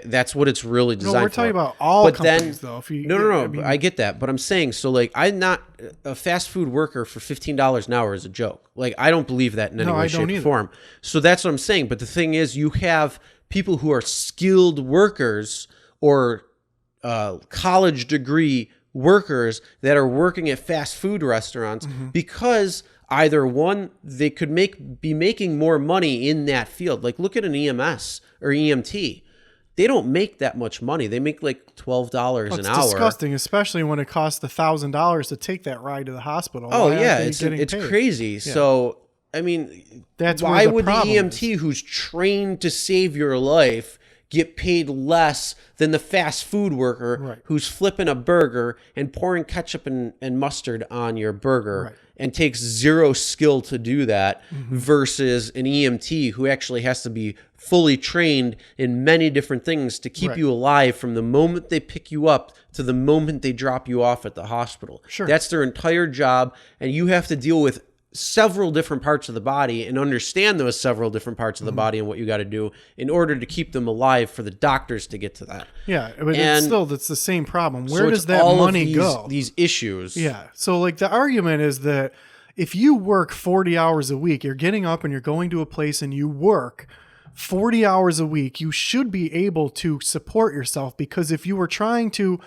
that's what it's really designed for. No, we're talking about all companies, though. No, I get that. But I'm saying, so like, I'm not a fast food worker for $15 an hour is a joke. Like, I don't believe that in any way, shape, or form. So that's what I'm saying. But the thing is, you have people who are skilled workers or college degree workers that are working at fast food restaurants because either one, they could be making more money in that field. Like, look at an EMS or EMT. They don't make that much money. They make like $12 an hour. It's disgusting, especially when it costs $1,000 to take that ride to the hospital. Oh, yeah, it's crazy. Yeah. So, I mean, why would the EMT who's trained to save your life get paid less than the fast food worker who's flipping a burger and pouring ketchup and mustard on your burger and takes zero skill to do that versus an EMT who actually has to be fully trained in many different things to keep you alive from the moment they pick you up to the moment they drop you off at the hospital. Sure. That's their entire job, and you have to deal with several different parts of the body and understand those several different parts of the body and what you got to do in order to keep them alive for the doctors to get to that. Yeah, but it's the same problem. Where does that money go? These issues. Yeah. So like the argument is that if you work 40 hours a week, you're getting up and you're going to a place and you work 40 hours a week, you should be able to support yourself, because if you were trying to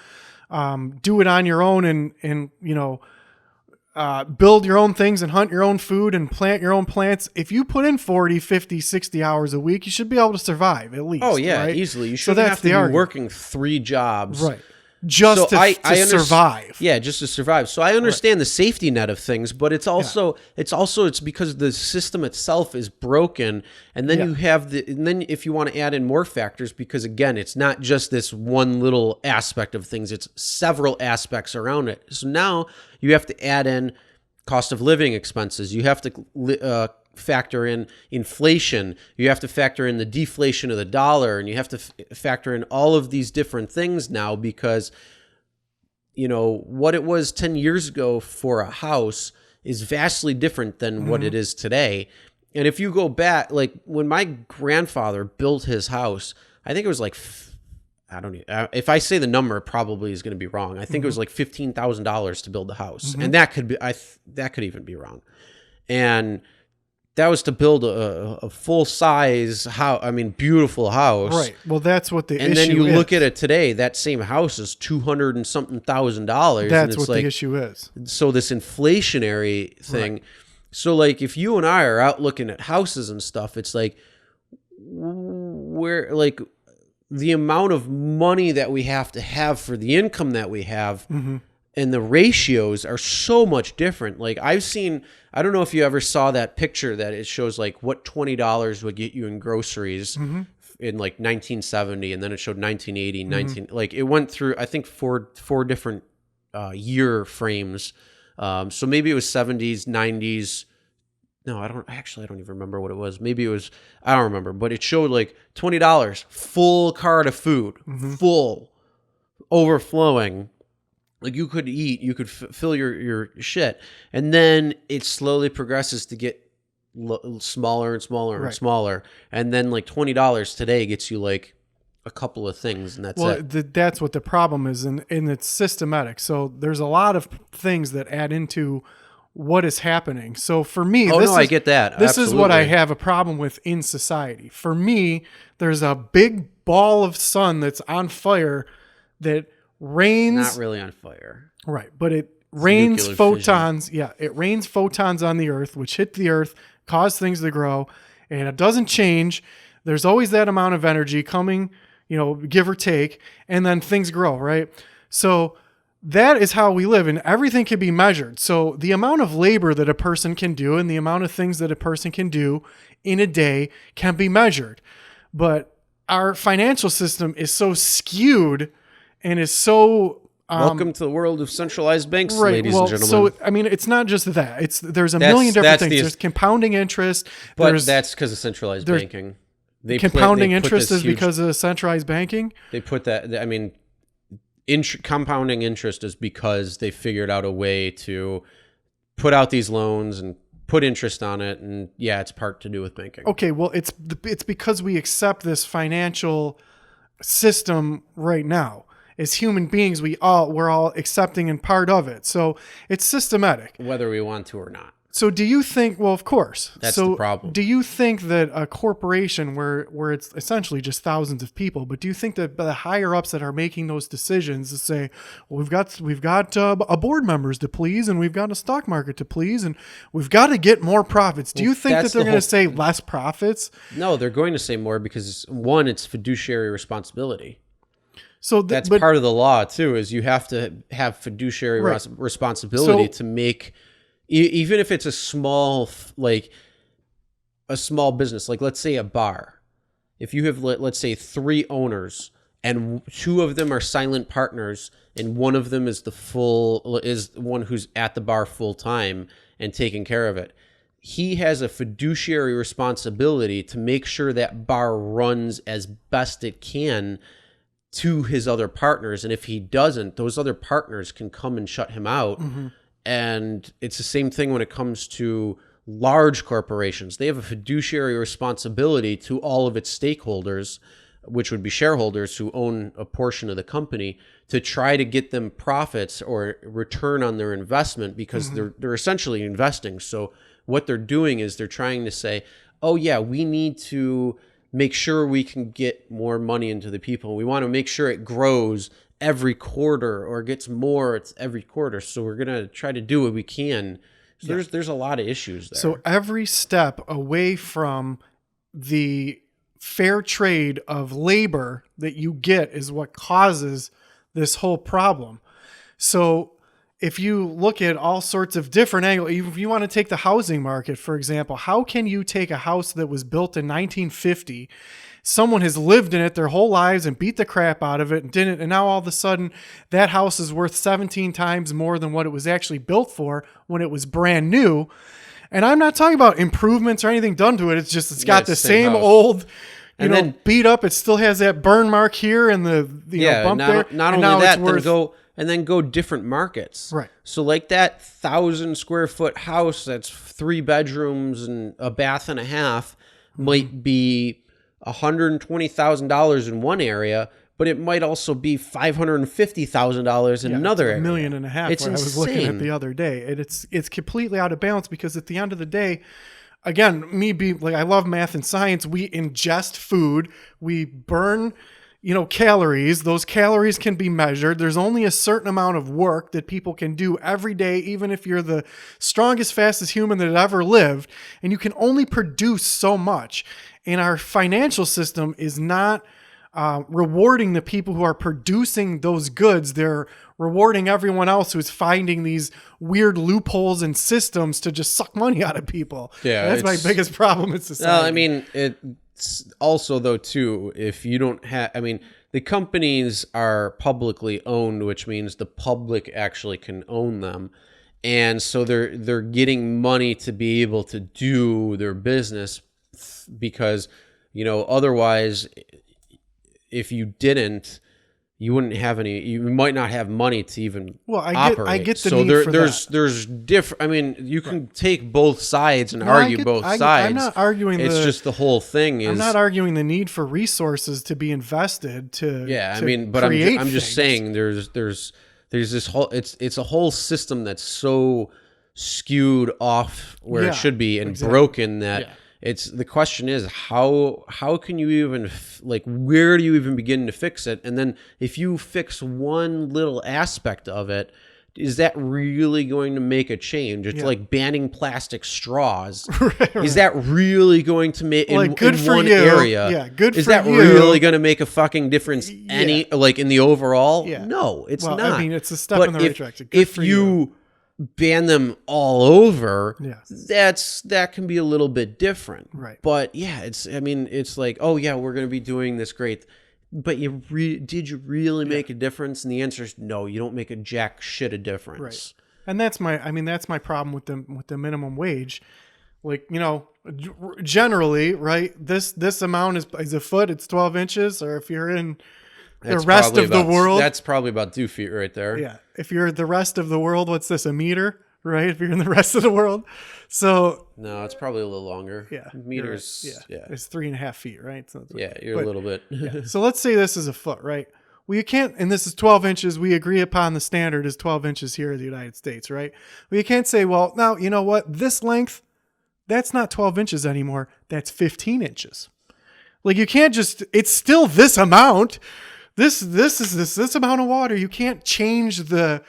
do it on your own and build your own things and hunt your own food and plant your own plants, if you put in 40, 50, 60 hours a week, you should be able to survive at least. Oh, yeah, right? easily. You shouldn't have to be working 3 jobs. Right. Just to survive. Yeah, just to survive. So I understand the safety net of things, but it's because the system itself is broken. And then you have and then if you want to add in more factors, because again, it's not just this one little aspect of things, it's several aspects around it. So now you have to add in cost of living expenses. You have to factor in inflation. You have to factor in the deflation of the dollar, and you have to factor in all of these different things now, because what it was 10 years ago for a house is vastly different than what it is today. And if you go back, like when my grandfather built his house, I think it was like, I don't know, if I say the number, it probably is going to be wrong. I think it was like $15,000 to build the house, and that could be that could even be wrong. And that was to build a full-size house. I mean, beautiful house. Right. Well, that's what the issue is. And then you look at it today, that same house is $200 and something thousand. That's what the issue is. So this inflationary thing. Right. So like if you and I are out looking at houses and stuff, it's like where like the amount of money that we have to have for the income that we have and the ratios are so much different. Like I've seen, I don't know if you ever saw that picture that it shows like what $20 would get you in groceries in like 1970, and then it showed 1980, like it went through I think four different year frames. So maybe it was 70s, 90s. No, I don't even remember what it was. Maybe it was, I don't remember, but it showed like $20, full cart of food, full, overflowing. Like you could eat, you could fill your shit. And then it slowly progresses to get smaller and smaller and smaller. And then like $20 today gets you like a couple of things, and that's it. That's what the problem is, and it's systematic. So there's a lot of things that add into what is happening. So for me, I get that. This is what I have a problem with in society. For me, there's a big ball of sun that's on fire that rains. Not really on fire. Right, but it rains photons. Fission. Yeah, it rains photons on the earth, which hit the earth, cause things to grow, and it doesn't change. There's always that amount of energy coming, give or take, and then things grow, right? So that is how we live, and everything can be measured. So the amount of labor that a person can do and the amount of things that a person can do in a day can be measured. But our financial system is so skewed and is so... Welcome to the world of centralized banks, ladies and gentlemen. So, I mean, it's not just that. There's a million different things. There's compounding interest. But that's because of centralized banking. Compounding interest is because of centralized banking? They put that... I mean... compounding interest is because they figured out a way to put out these loans and put interest on it, and it's part to do with banking. Okay, well, it's because we accept this financial system right now. As human beings, we're all accepting and part of it. So it's systematic, whether we want to or not. So do you think, well, of course. That's the problem. Do you think that a corporation where it's essentially just thousands of people, but do you think that the higher ups that are making those decisions to say, well, we've got a board members to please, and we've got a stock market to please, and we've got to get more profits. Do you think that they're going to say less profits? No, they're going to say more because, one, it's fiduciary responsibility. So that's part of the law too, is you have to have fiduciary responsibility to make... Even if it's a small business, like let's say a bar, if you have, let's say 3 owners and 2 of them are silent partners and one of them is one who's at the bar full time and taking care of it, he has a fiduciary responsibility to make sure that bar runs as best it can to his other partners. And if he doesn't, those other partners can come and shut him out. Mm-hmm. And it's the same thing when it comes to large corporations. They have a fiduciary responsibility to all of its stakeholders, which would be shareholders who own a portion of the company, to try to get them profits or return on their investment, because they're essentially investing. So what they're doing is they're trying to say, oh yeah, we need to make sure we can get more money into the people. We want to make sure it grows every quarter or gets more every quarter. So we're going to try to do what we can. So there's a lot of issues there. So every step away from the fair trade of labor that you get is what causes this whole problem. So if you look at all sorts of different angles, if you want to take the housing market, for example, how can you take a house that was built in 1950, someone has lived in it their whole lives and beat the crap out of it and now all of a sudden that house is worth 17 times more than what it was actually built for when it was brand new? And I'm not talking about improvements or anything done to it. It's got the same old, beat up. It still has that burn mark here and the bump there. Not only that, then go different markets. Right. So like that 1,000 square foot house that's 3 bedrooms and a bath and a half might be $120,000 in one area, but it might also be $550,000 in another area. $1.5 million. It's insane. I was looking at the other day, and it's completely out of balance, because at the end of the day, again, I love math and science. We ingest food, we burn, calories. Those calories can be measured. There's only a certain amount of work that people can do every day, even if you're the strongest, fastest human that ever lived, and you can only produce so much. And our financial system is not rewarding the people who are producing those goods. They're rewarding everyone else who's finding these weird loopholes and systems to just suck money out of people. Yeah, that's my biggest problem in society. I mean, it's also, though, too, if you don't have... I mean, the companies are publicly owned, which means the public actually can own them. And so they're getting money to be able to do their business, because, otherwise, if you didn't, you wouldn't have any. You might not have money to even operate. I get the so need for there's different. I mean, you can take both sides and argue both sides. I'm not arguing. It's just the whole thing is. I'm not arguing the need for resources to be invested to. Yeah, to I mean, but I'm just saying there's this whole it's a whole system that's so skewed off where it should be and broken that it's the question is how can you even where do you even begin to fix it? And then if you fix one little aspect of it, is that really going to make a change? It's like banning plastic straws. Right. Is that really going to make in one area? Yeah, good is for that you. Really going to make a fucking difference? In the overall? Yeah. No, it's not. I mean, it's a step in the right direction. If you ban them all over, that can be a little bit different. Right. But it's like, oh yeah, we're going to be doing this great. But did you really make a difference? And the answer is no. You don't make a jack shit of difference. Right. And that's my problem with the minimum wage. Generally, right? This amount is a foot. It's 12 inches. Or if you're in the rest of the world, that's probably about 2 feet right there. Yeah. If you're the rest of the world, what's this? A meter, right? If you're in the rest of the world, so no, it's probably a little longer. Yeah, meters. Right. Yeah, it's 3.5 feet, right? So you're a little bit. So let's say this is a foot, right? Well, you can't, and this is 12 inches. We agree upon the standard is 12 inches here in the United States, right? Well, you can't say, well, now you know what? This length, that's not 12 inches anymore. That's 15 inches. You can't just. It's still this amount. This is this amount of water. You can't change the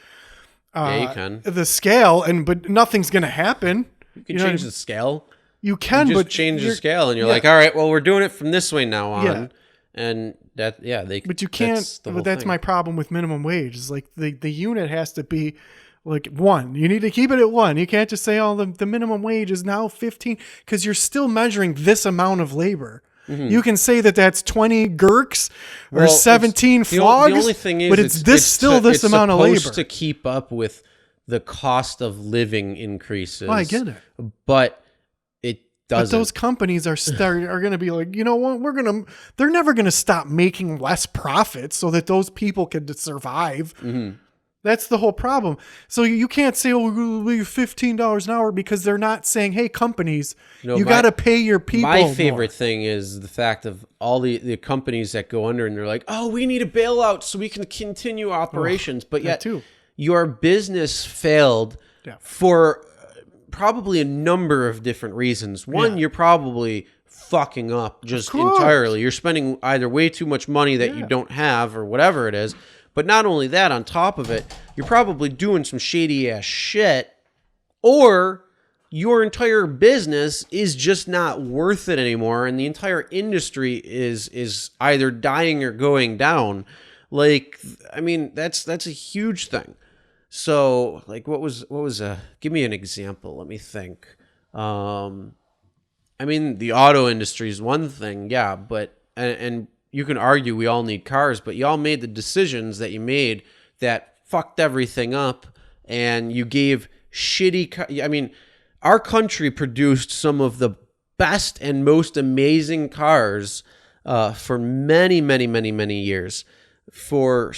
you can. The scale, but nothing's going to happen. You can change the scale. You can, but change the scale, and you're like, all right, well, we're doing it from this way now on. Yeah. And that, But you can't. That's my problem with minimum wage. Is the unit has to be one. You need to keep it at one. You can't just say, oh, the minimum wage is now 15, because you're still measuring this amount of labor. Mm-hmm. You can say that's 20 gherks or 17 flogs, the only thing is, but it's this amount of labor. It's supposed to keep up with the cost of living increases. I get it. But it doesn't. But those companies are going to be like, you know what? They're never going to stop making less profits so that those people can survive. Mm-hmm. That's the whole problem. So you can't say, oh, we'll give $15 an hour, because they're not saying, hey, companies, you got to pay your people. My favorite thing is the fact of all the companies that go under and they're like, oh, we need a bailout so we can continue operations. But yet your business failed for probably a number of different reasons. One, you're probably fucking up just entirely. You're spending either way too much money that you don't have or whatever it is. But not only that, on top of it, you're probably doing some shady ass shit, or your entire business is just not worth it anymore, and the entire industry is either dying or going down. That's a huge thing. So, what was give me an example. Let me think. The auto industry is one thing, but and you can argue we all need cars, but y'all made the decisions that you made that fucked everything up, and you gave shitty. Our country produced some of the best and most amazing cars for many, many, many, many years, for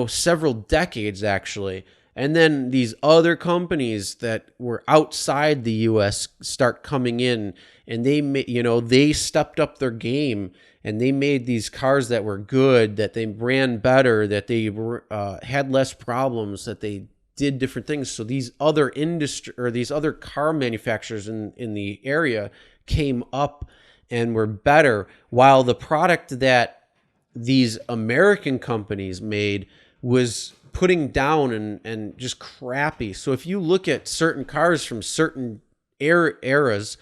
several decades actually. And then these other companies that were outside the U.S. start coming in, and they stepped up their game. And they made these cars that were good, that they ran better, that they had less problems, that they did different things. So these other these other car manufacturers in the area came up and were better, while the product that these American companies made was putting down and just crappy. So if you look at certain cars from certain eras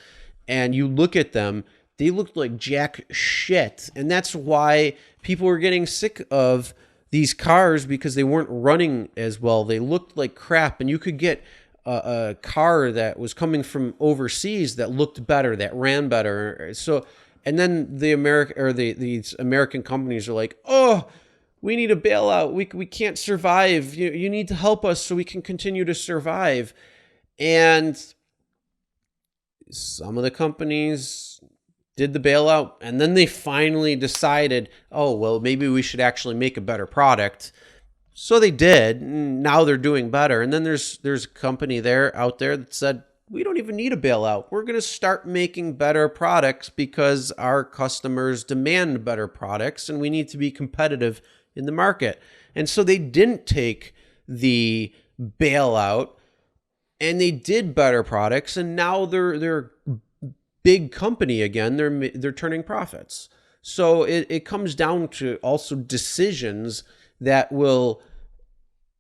and you look at them, they looked like jack shit. And that's why people were getting sick of these cars, because they weren't running as well. They looked like crap. And you could get a car that was coming from overseas that looked better, that ran better. So And then these American companies are like, oh, we need a bailout. We can't survive. You need to help us so we can continue to survive. And some of the companies did the bailout, and then they finally decided, oh, well, maybe we should actually make a better product. So they did. And now they're doing better. And then there's a company out there that said, we don't even need a bailout. We're going to start making better products because our customers demand better products, and we need to be competitive in the market. And so they didn't take the bailout, and they did better products, and now they're big company again. They're turning profits. So it comes down to also decisions that will,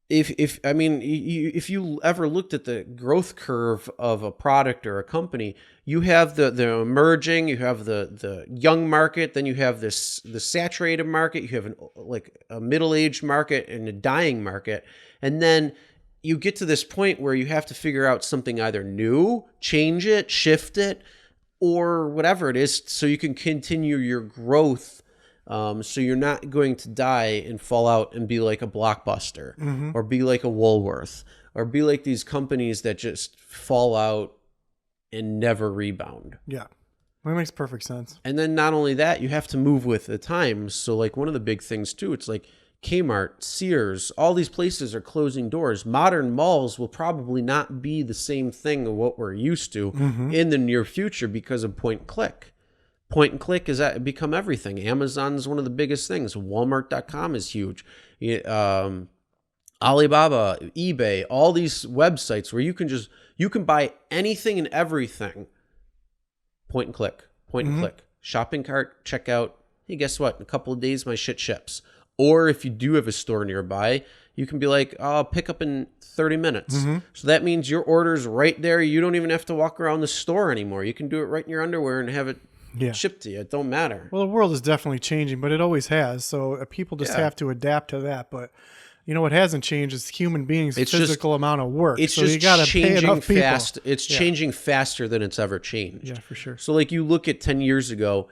if you ever looked at the growth curve of a product or a company, you have the emerging, you have the young market, then you have the saturated market, you have a middle-aged market and a dying market, and then you get to this point where you have to figure out something either new, change it, shift it, or whatever it is, so you can continue your growth. So you're not going to die and fall out and be like a Blockbuster, or be like a Woolworth, or be like these companies that just fall out and never rebound. Yeah, that makes perfect sense. And then not only that, you have to move with the times. So like one of the big things too, it's like Kmart, Sears, all these places are closing doors. Modern malls will probably not be the same thing of what we're used to in the near future because of point and click. Point and click has become everything. Amazon is one of the biggest things. Walmart.com is huge. Alibaba, eBay, all these websites where you can buy anything and everything. Point and click. Point and click. Shopping cart, checkout. Hey, guess what? In a couple of days, my shit ships. Or if you do have a store nearby, you can be like, oh, I'll pick up in 30 minutes. So that means your order's right there. You don't even have to walk around the store anymore. You can do it right in your underwear and have it shipped to you. It don't matter. Well, the world is definitely changing, but it always has. So people just have to adapt to that. But what hasn't changed is human beings' physical amount of work. It's so just you gotta changing pay fast. It's changing faster than it's ever changed. Yeah, for sure. So like you look at 10 years ago,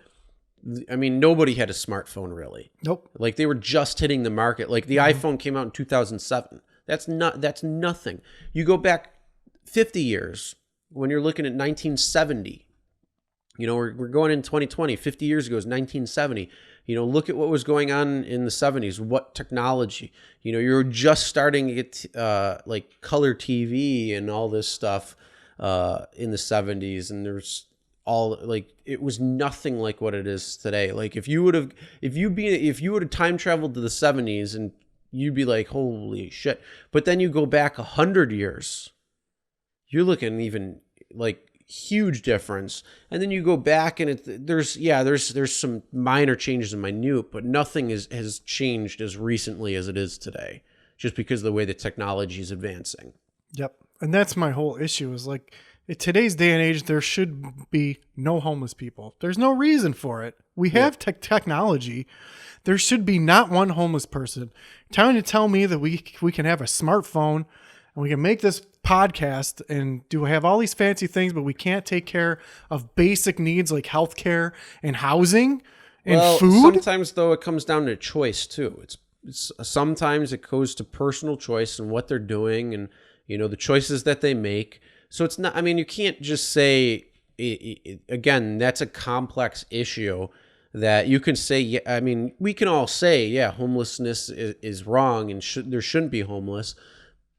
I mean, nobody had a smartphone really. Nope. Like they were just hitting the market. Like the iPhone came out in 2007. That's nothing. You go back 50 years when you're looking at 1970. We're going in 2020. 50 years ago is 1970. Look at what was going on in the 70s. What technology? You were just starting to get like color TV and all this stuff in the 70s, and there's all it was nothing like what it is today. Like if you would have time traveled to the 70s, and you'd be like, holy shit. But then you go back 100 years, you're looking even like huge difference. And then you go back and there's some minor changes in minute, but nothing has changed as recently as it is today, just because of the way the technology is advancing. Yep. And that's my whole issue is like in today's day and age, there should be no homeless people. There's no reason for it. We have technology. There should be not one homeless person. Trying to tell me that we can have a smartphone and we can make this podcast and have all these fancy things, but we can't take care of basic needs like healthcare and housing and food. Sometimes though, it comes down to choice too. It's sometimes it goes to personal choice and what they're doing and the choices that they make. So it's not. I mean, you can't just say. Again, that's a complex issue that you can say. Yeah, I mean, we can all say, homelessness is wrong and there shouldn't be homeless,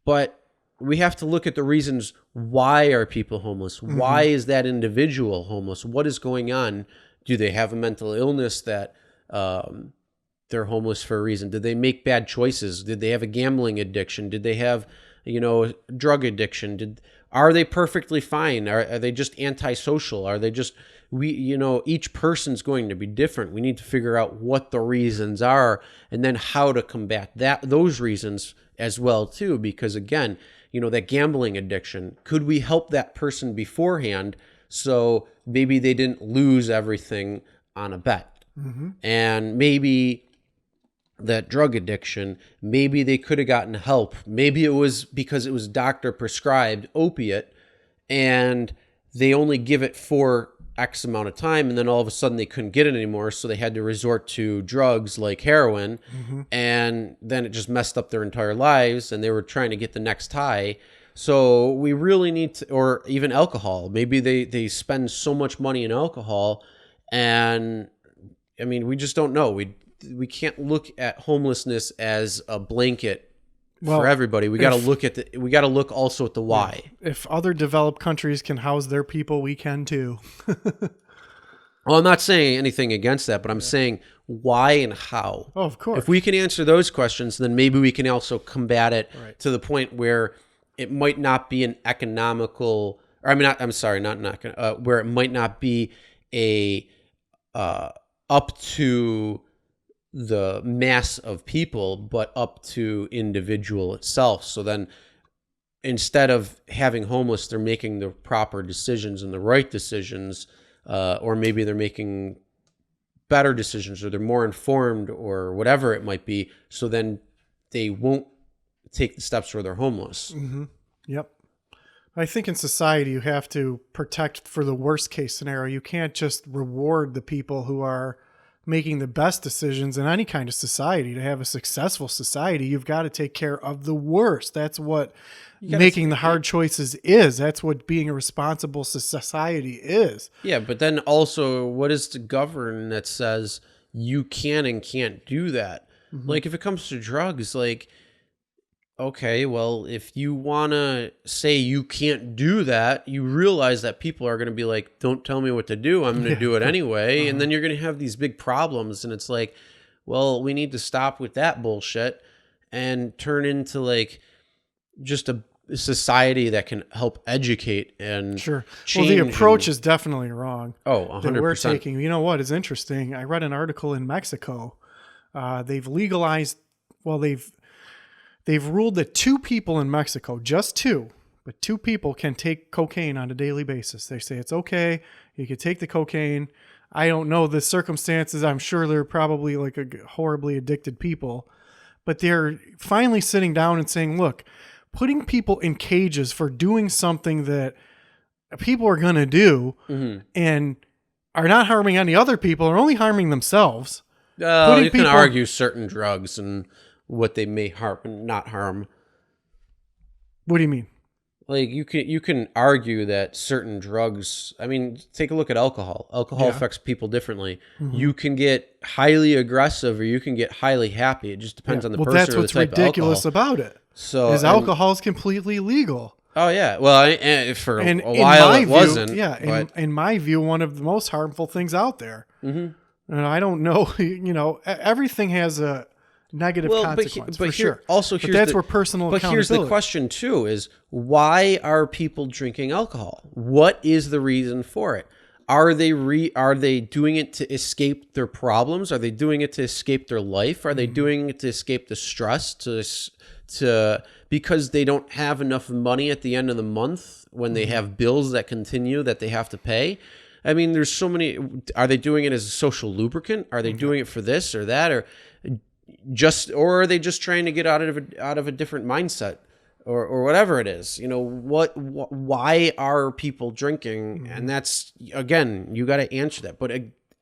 but we have to look at the reasons why are people homeless? Why is that individual homeless? What is going on? Do they have a mental illness that they're homeless for a reason? Did they make bad choices? Did they have a gambling addiction? Did they have, drug addiction? Are they perfectly fine? Are they just antisocial? Are they just, each person's going to be different. We need to figure out what the reasons are and then how to combat those reasons as well too, because again, that gambling addiction, could we help that person beforehand so maybe they didn't lose everything on a bet? And maybe that drug addiction, maybe they could have gotten help. Maybe it was because it was doctor prescribed opiate and they only give it for X amount of time, and then all of a sudden they couldn't get it anymore, so they had to resort to drugs like heroin, and then it just messed up their entire lives, and they were trying to get the next high. So we really need to, or even alcohol. Maybe they spend so much money in alcohol, and I mean, we just don't know. We can't look at homelessness as a blanket for everybody. We got to look also at the why. If other developed countries can house their people, we can too. Well, I'm not saying anything against that, but I'm saying why and how. Oh, of course. If we can answer those questions, then maybe we can also combat it to the point where it might not be an economical, or I mean, where it might not be a up to the mass of people, but up to individual itself. So then instead of having homeless, they're making the proper decisions and the right decisions, or maybe they're making better decisions, or they're more informed, or whatever it might be. So then they won't take the steps where they're homeless. Mm-hmm. Yep. I think in society, you have to protect for the worst case scenario. You can't just reward the people who are making the best decisions in any kind of society. To have a successful society, you've got to take care of the worst. That's what making the hard choices is. That's what being a responsible society is. Yeah, but then also, what is to govern that says you can and can't do that? Like, if it comes to drugs, like, okay, well, if you want to say you can't do that, you realize that people are going to be like, don't tell me what to do. I'm going to do it anyway. And then you're going to have these big problems. And it's like, well, we need to stop with that bullshit and turn into like just a society that can help educate and change. Well, the approach is definitely wrong. Oh, 100%. That we're taking. You know what is interesting? I read an article in Mexico. They've legalized, they've ruled that 2 people in Mexico, just 2, but 2 people can take cocaine on a daily basis. They say it's okay. You can take the cocaine. I don't know the circumstances. I'm sure they're probably like a horribly addicted people, but they're finally sitting down and saying, look, putting people in cages for doing something that people are going to do and are not harming any other people, are only harming themselves. You can argue certain drugs and what they may harm and not harm. What do you mean? Like, you can argue that certain drugs, I mean, take a look at alcohol. Alcohol affects people differently. You can get highly aggressive or you can get highly happy. It just depends on the person or the type of alcohol. That's what's ridiculous about it. So alcohol is completely legal. Oh yeah. Well, for a while it wasn't. Yeah. In my view, one of the most harmful things out there. And I don't know, everything has a negative consequence, for sure. But that's where personal accountability. But here's the question too: is why are people drinking alcohol? What is the reason for it? Are they doing it to escape their problems? Are they doing it to escape their life? Are they doing it to escape the stress? To because they don't have enough money at the end of the month when they have bills that continue that they have to pay? I mean, there's so many. Are they doing it as a social lubricant? Are they doing it for this or that, or are they just trying to get out of a different mindset, or whatever it is? Why are people drinking? And that's, again, you got to answer that. But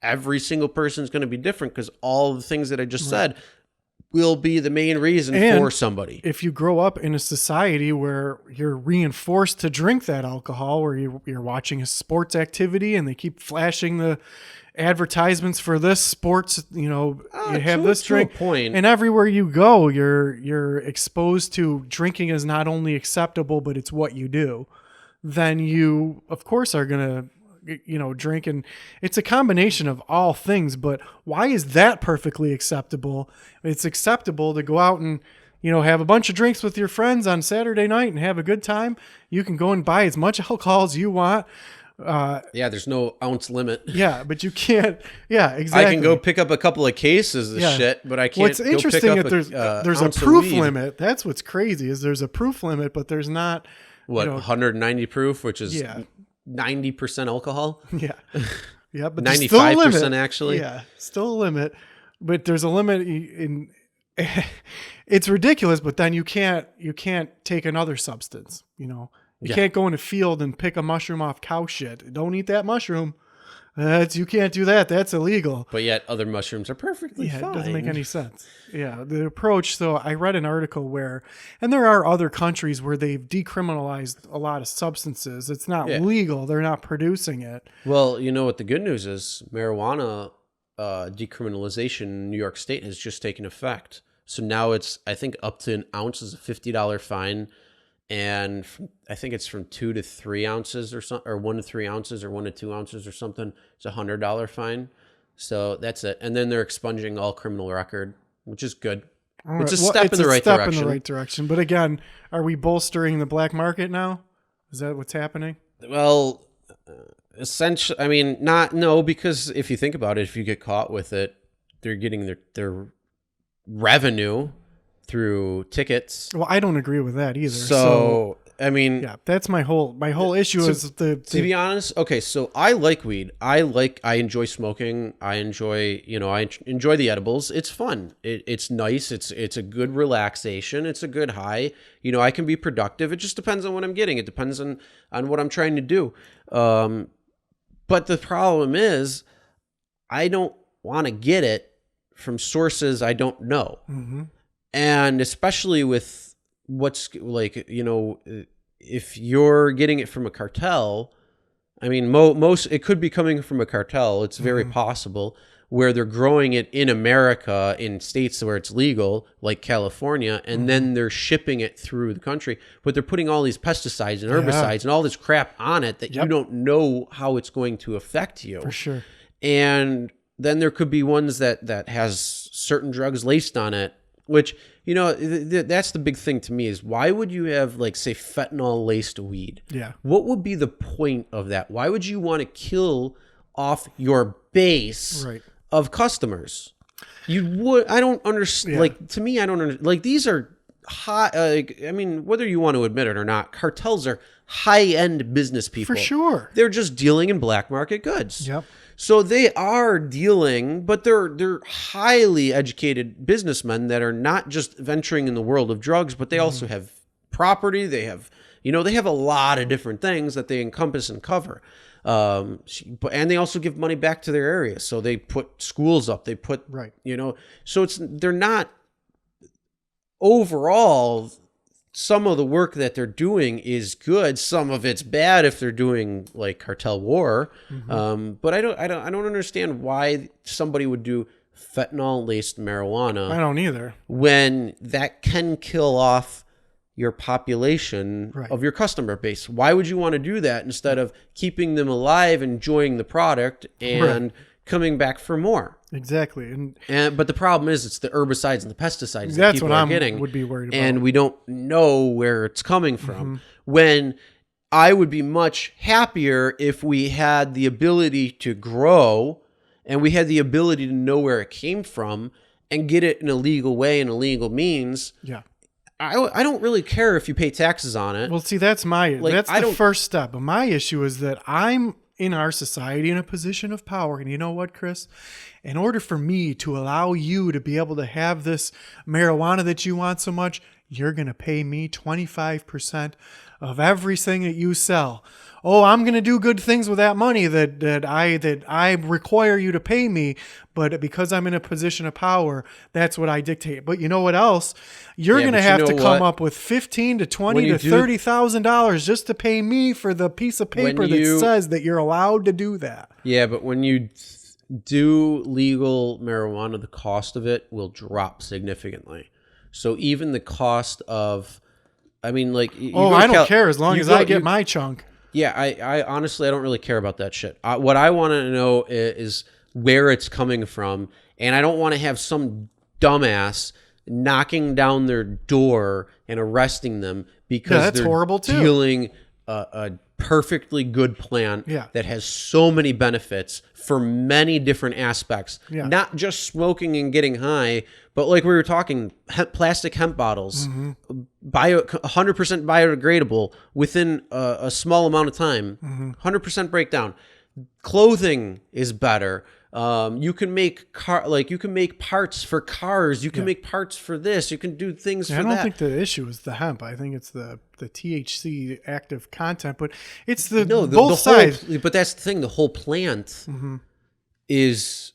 every single person is going to be different, because all the things that I just said will be the main reason for somebody. If you grow up in a society where you're reinforced to drink that alcohol, where you're watching a sports activity and they keep flashing the advertisements for this sports, you have this drink, and everywhere you go, you're exposed to drinking is not only acceptable, but it's what you do. Then you, of course, are gonna drink, and it's a combination of all things. But why is that perfectly acceptable? It's acceptable to go out and have a bunch of drinks with your friends on Saturday night and have a good time. You can go and buy as much alcohol as you want. There's no ounce limit. Yeah, but you can't. Yeah, exactly. I can go pick up a couple of cases of shit, but I can't. What's interesting is there's a proof limit. That's what's crazy, is there's a proof limit, but there's not. 190 proof, which is 90% alcohol. Yeah, but 95% actually. Yeah, still a limit, but there's a limit in. It's ridiculous, but then you can't take another substance. You can't go in a field and pick a mushroom off cow shit. Don't eat that mushroom. You can't do that. That's illegal. But yet other mushrooms are perfectly Yeah, fine. it doesn't make any sense. Yeah, the approach. So I read an article where, and there are other countries where they've decriminalized a lot of substances. It's not Yeah. legal. They're not producing it. Well, you know what the good news is? Marijuana decriminalization in New York State has just taken effect. So now it's, I think, up to an ounce is a $50 fine. And I think it's from 2 to 3 ounces or something, or 1 to 3 ounces or 1 to 2 ounces or something. It's $100 fine. So that's it. And then they're expunging all criminal record, which is good. All It's a right. Well, step in the right step direction. in the right direction. But again, are we bolstering the black market now? Is that what's happening? Well, essentially, I mean, no, because if you think about it, if you get caught with it, they're getting their revenue through tickets. Well, I don't agree with that either. So I mean, yeah, that's my whole issue is to be honest, okay, so I like weed. I enjoy smoking. I enjoy the edibles. It's fun. It's nice. It's a good relaxation. It's a good high. I can be productive. It just depends on what I'm getting. It depends on what I'm trying to do. But the problem is, I don't want to get it from sources I don't know. Mm-hmm. And especially with what's like, if you're getting it from a cartel, I mean, most it could be coming from a cartel. It's very possible where they're growing it in America in states where it's legal, like California, and then they're shipping it through the country. But they're putting all these pesticides and herbicides and all this crap on it that you don't know how it's going to affect you. For sure. And then there could be ones that has certain drugs laced on it, which, that's the big thing to me is why would you have, like, say, fentanyl laced weed? Yeah. What would be the point of that? Why would you want to kill off your base of customers? I don't understand. Like, to me, I don't understand. Like, these are high, I mean, whether you want to admit it or not, cartels are high-end business people. For sure. They're just dealing in black market goods. Yep. So they are dealing, but they're highly educated businessmen that are not just venturing in the world of drugs, but they also have property. They have, they have a lot of different things that they encompass and cover. And they also give money back to their area. So they put schools up. They put, so they're not overall. Some of the work that they're doing is good. Some of it's bad if they're doing like cartel war. But I don't understand why somebody would do fentanyl laced marijuana. I don't either. When that can kill off your population of your customer base. Why would you want to do that instead of keeping them alive, enjoying the product, and coming back for more? Exactly. But the problem is it's the herbicides and the pesticides that that's people what are I'm getting. Would be worried about. And we don't know where it's coming from. When I would be much happier if we had the ability to grow and we had the ability to know where it came from and get it in a legal way and a legal means. Yeah. I don't really care if you pay taxes on it. Well, see, that's the first step. But my issue is that I'm in our society in a position of power. And you know what, Chris? In order for me to allow you to be able to have this marijuana that you want so much, you're going to pay me 25% of everything that you sell. Oh, I'm going to do good things with that money that I require you to pay me, but because I'm in a position of power, that's what I dictate. But you know what else? You're going to have to come up with $15,000 to $20,000 to $30,000 just to pay me for the piece of paper that says that you're allowed to do that. Yeah, but when you do legal marijuana, the cost of it will drop significantly. So even the cost of, I mean, like, I don't care as long as I get my chunk. Yeah, I honestly, I don't really care about that shit. What I want to know is where it's coming from, and I don't want to have some dumbass knocking down their door and arresting them because they're horrible too. Dealing a perfectly good plant that has so many benefits for many different aspects. Yeah. Not just smoking and getting high, but like we were talking, plastic hemp bottles, 100% biodegradable within a small amount of time, 100% breakdown. Clothing is better. You can make you can make parts for cars. You can make parts for this. You can do things for that. I don't think the issue is the hemp. I think it's the THC active content, but it's both sides. But that's the thing. The whole plant is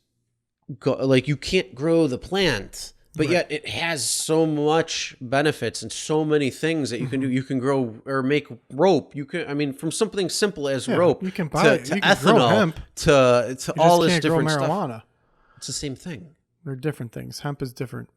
like, you can't grow the plant, but yet it has so much benefits and so many things that you can do. You can grow or make rope. You can, I mean, from something simple as rope, you can buy to you can ethanol, grow hemp. to all this different grow stuff. marijuana. It's the same thing. They're different things. Hemp is different.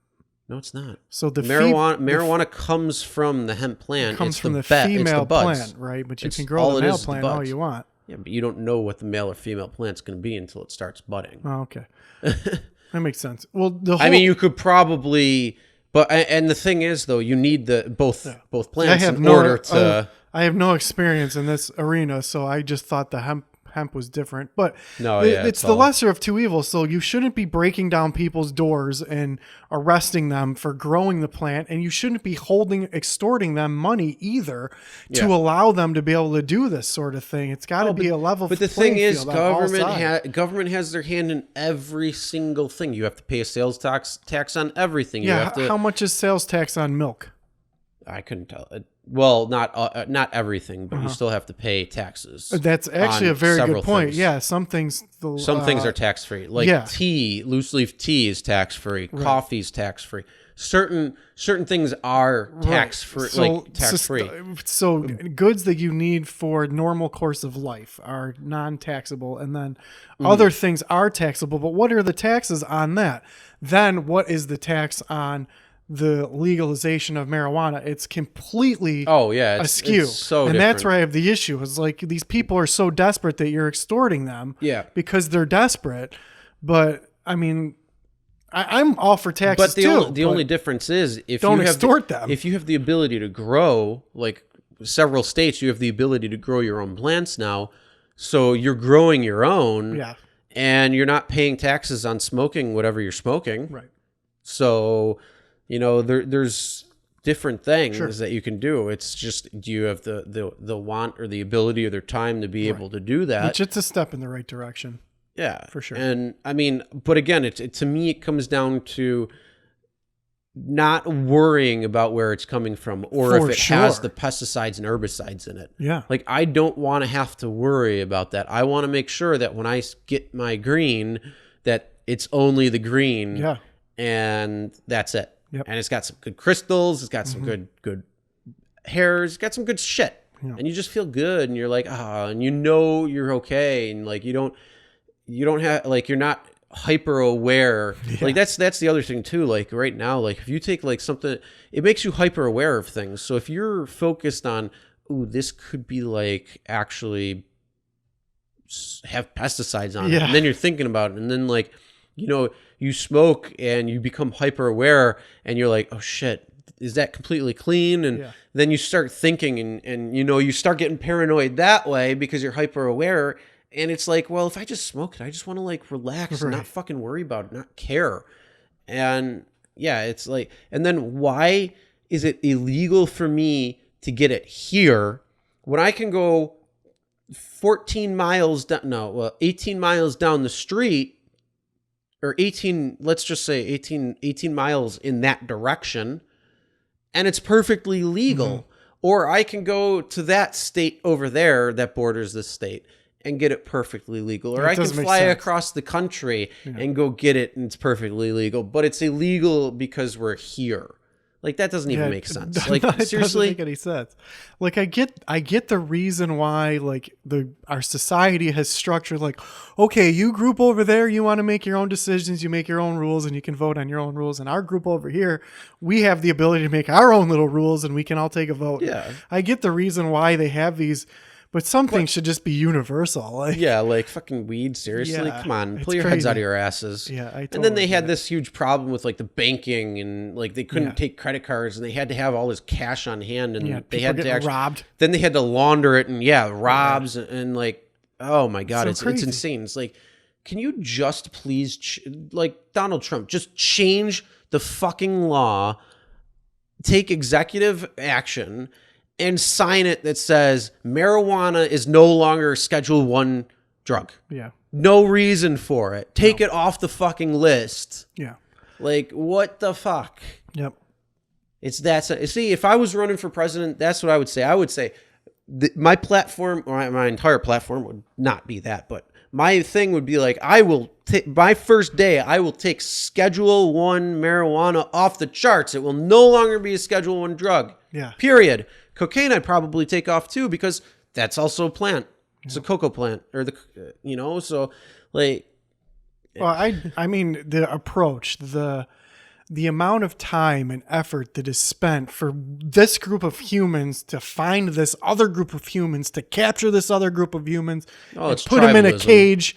No, it's not. So the marijuana comes from the hemp plant. Comes from the female female plant, right? But you can grow the male plant all you want. Yeah, but you don't know what the male or female plant's going to be until it starts budding. Oh, okay. That makes sense. Well, I mean, you could probably, but and the thing is, though, you need both plants in order to. I have no experience in this arena, so I just thought the hemp was different, but no, it's the lesser of two evils. So you shouldn't be breaking down people's doors and arresting them for growing the plant, and you shouldn't be extorting them money either to allow them to be able to do this sort of thing. It's got to be a level. But the thing is, government has their hand in every single thing. You have to pay a sales tax on everything. Yeah, how much is sales tax on milk? I couldn't tell. Well, not everything, but you still have to pay taxes. That's actually a very good point. Things. Yeah, some things are tax free. Like tea, loose leaf tea is tax free. Right. Coffee's tax free. Certain things are tax free. So goods that you need for normal course of life are non-taxable, and then other things are taxable. But what are the taxes on that? Then what is the tax on the legalization of marijuana? It's completely askew. It's so and different. That's where I have the issue. Is like, these people are so desperate that you're extorting them because they're desperate. But I mean, I'm all for taxes but the only difference is, if don't you have extort them. If you have the ability to grow, like several states, you have the ability to grow your own plants now. So you're growing your own, and you're not paying taxes on smoking whatever you're smoking. Right. So, there's different things that you can do. It's just, do you have the want or the ability or the time to be able to do that? Which, it's a step in the right direction. Yeah, for sure. And I mean, but again, to me, it comes down to not worrying about where it's coming from, or if it has the pesticides and herbicides in it. Yeah. Like, I don't want to have to worry about that. I want to make sure that when I get my green, that it's only the green. Yeah. And that's it. Yep. And it's got some good crystals. It's got some good hairs. It's got some good shit. Yeah. And you just feel good, and you're like, and you're okay. And like, you don't have, like, you're not hyper aware. Yeah. Like, that's the other thing too. Like, right now, like, if you take like something, it makes you hyper aware of things. So if you're focused on, this could be like actually have pesticides on it, and then you're thinking about it, and then like, you smoke and you become hyper aware, and you're like, oh shit, is that completely clean? And then you start thinking, and you start getting paranoid that way because you're hyper aware. And it's like, well, if I just smoke it, I just want to like relax and not fucking worry about it, not care. And it's like, and then why is it illegal for me to get it here when I can go 18 miles down the street, or 18, let's just say 18 miles in that direction, and it's perfectly legal. Mm-hmm. Or I can go to that state over there that borders this state and get it perfectly legal. Or I can fly across the country and go get it, and it's perfectly legal. But it's illegal because we're here. Like, that doesn't even make sense. Like, it seriously, doesn't make any sense. Like, I get the reason why, like, our society has structured, like, okay, you group over there, you want to make your own decisions, you make your own rules, and you can vote on your own rules. And our group over here, we have the ability to make our own little rules, and we can all take a vote. Yeah, I get the reason why they have these. But some things should just be universal. Like, like fucking weed. Seriously, come on, pull your heads out of your asses. Yeah, and then they had this huge problem with like the banking, and like they couldn't take credit cards, and they had to have all this cash on hand, and they had to robbed. Then they had to launder it, and robs, and like, oh my god, it's insane. It's like, can you just please, like Donald Trump, just change the fucking law, take executive action, and sign it that says marijuana is no longer Schedule 1 drug. Yeah. No reason for it. Take it off the fucking list. Yeah. Like, what the fuck? Yep. It's that. See, if I was running for president, that's what I would say. I would say my platform, or my entire platform, would not be that. But my thing would be like, I will take my first day. I will take Schedule 1 marijuana off the charts. It will no longer be a Schedule 1 drug. Yeah. Period. Cocaine, I'd probably take off too, because that's also a plant. It's a cocoa plant, or so like. Well, I mean, the approach, the amount of time and effort that is spent for this group of humans to find this other group of humans, to capture this other group of humans, and put them in a cage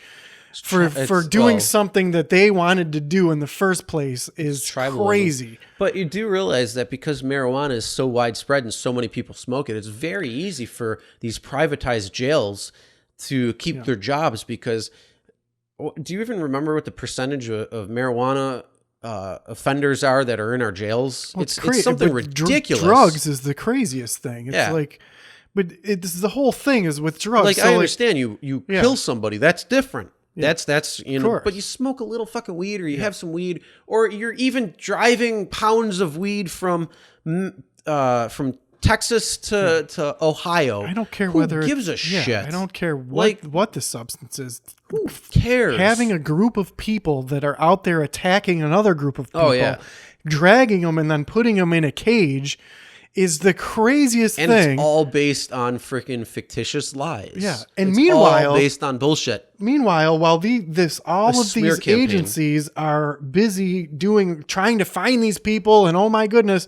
for doing something that they wanted to do in the first place is crazy. But you do realize that because marijuana is so widespread and so many people smoke it, it's very easy for these privatized jails to keep their jobs, because do you even remember what the percentage of marijuana offenders are that are in our jails? Well, it's something ridiculous. Drugs is the craziest thing. It's like, but it's the whole thing is with drugs. Like, so I understand you kill somebody. That's different. Yeah. That's but you smoke a little fucking weed, or you have some weed, or you're even driving pounds of weed from Texas to Ohio. I don't care Who whether gives a shit. I don't care what the substance is. Who cares? Having a group of people that are out there attacking another group of people, dragging them and then putting them in a cage is the craziest thing. And it's all based on freaking fictitious lies. Yeah. And it's meanwhile, all based on bullshit. Meanwhile, while all of these campaign. agencies are busy trying to find these people, and oh my goodness,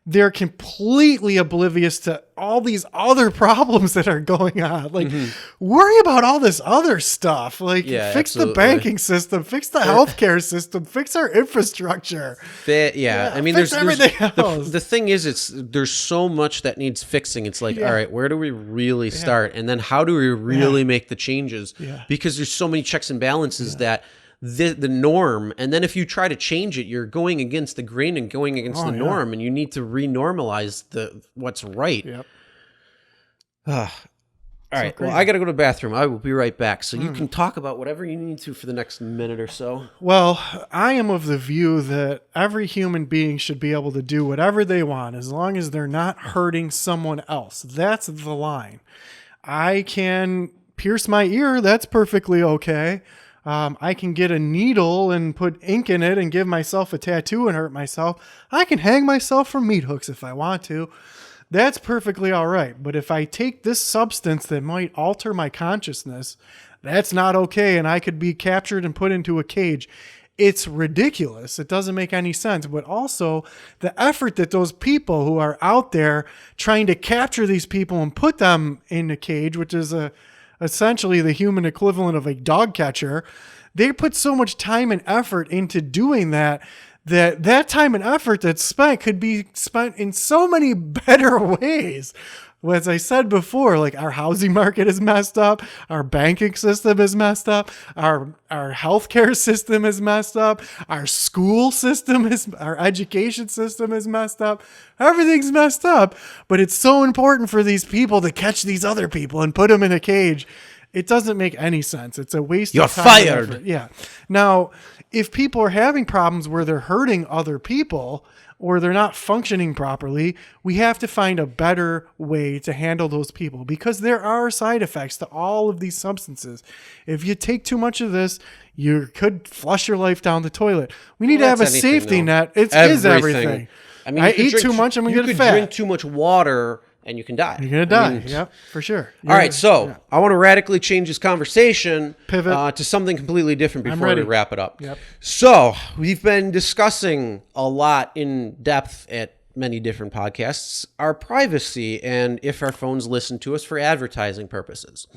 they're completely oblivious to all these other problems that are going on. Like, worry about all this other stuff. Like, fix the banking system, fix the healthcare system, fix our infrastructure. I mean, there's everything else. The thing is, there's so much that needs fixing. It's like, all right, where do we really start? And then how do we really make the changes? Yeah. Because there's so many checks and balances that the norm, and then if you try to change it, you're going against the grain and going against the norm, and you need to renormalize what's right. Yep. All right. Well, I got to go to the bathroom. I will be right back. So you can talk about whatever you need to for the next minute or so. Well, I am of the view that every human being should be able to do whatever they want as long as they're not hurting someone else. That's the line. I can pierce my ear. That's perfectly okay. I can get a needle and put ink in it and give myself a tattoo and hurt myself. I can hang myself from meat hooks if I want to. That's perfectly all right. But if I take this substance that might alter my consciousness, that's not okay. And I could be captured and put into a cage. It's ridiculous. It doesn't make any sense. But also the effort that those people who are out there trying to capture these people and put them in a cage, which is essentially the human equivalent of a dog catcher, they put so much time and effort into doing that time and effort that's spent could be spent in so many better ways. As I said before, like, our housing market is messed up, our banking system is messed up, our healthcare system is messed up, our our education system is messed up. Everything's messed up, but it's so important for these people to catch these other people and put them in a cage. It doesn't make any sense. It's a waste of time. You're fired. Yeah. Now, if people are having problems where they're hurting other people or they're not functioning properly, we have to find a better way to handle those people, because there are side effects to all of these substances. If you take too much of this, you could flush your life down the toilet. We need to have a safety net. It is everything. I mean, I eat too much, I'm going to get fat. You could drink too much water and you can die. You're going to die. Yep, for sure. All right, so I want to radically change this conversation, pivot to something completely different before we wrap it up. Yep. So we've been discussing a lot in depth at many different podcasts, our privacy and if our phones listen to us for advertising purposes.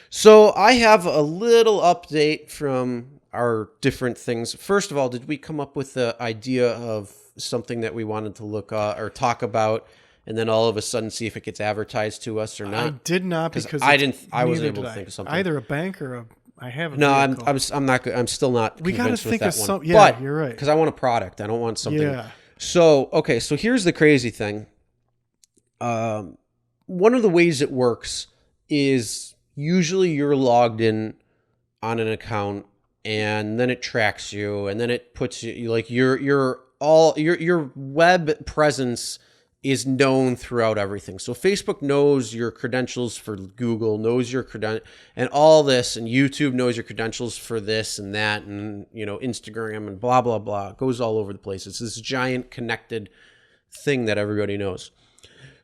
So I have a little update from our different things. First of all, did we come up with the idea of something that we wanted to look or talk about, and then all of a sudden see if it gets advertised to us or not? I did not, because I wasn't able to think of something. Either a bank or I have a no. vehicle. I'm not good. I'm still not. We got to think of some. Yeah, but, you're right. Because I want a product. I don't want something. Yeah. So okay. So here's the crazy thing. One of the ways it works is usually you're logged in on an account, and then it tracks you, and then it puts you like your web presence is known throughout everything. So Facebook knows your credentials for Google, knows your and all this, and YouTube knows your credentials for this and that, and Instagram and blah blah blah. It goes all over the place. It's this giant connected thing that everybody knows.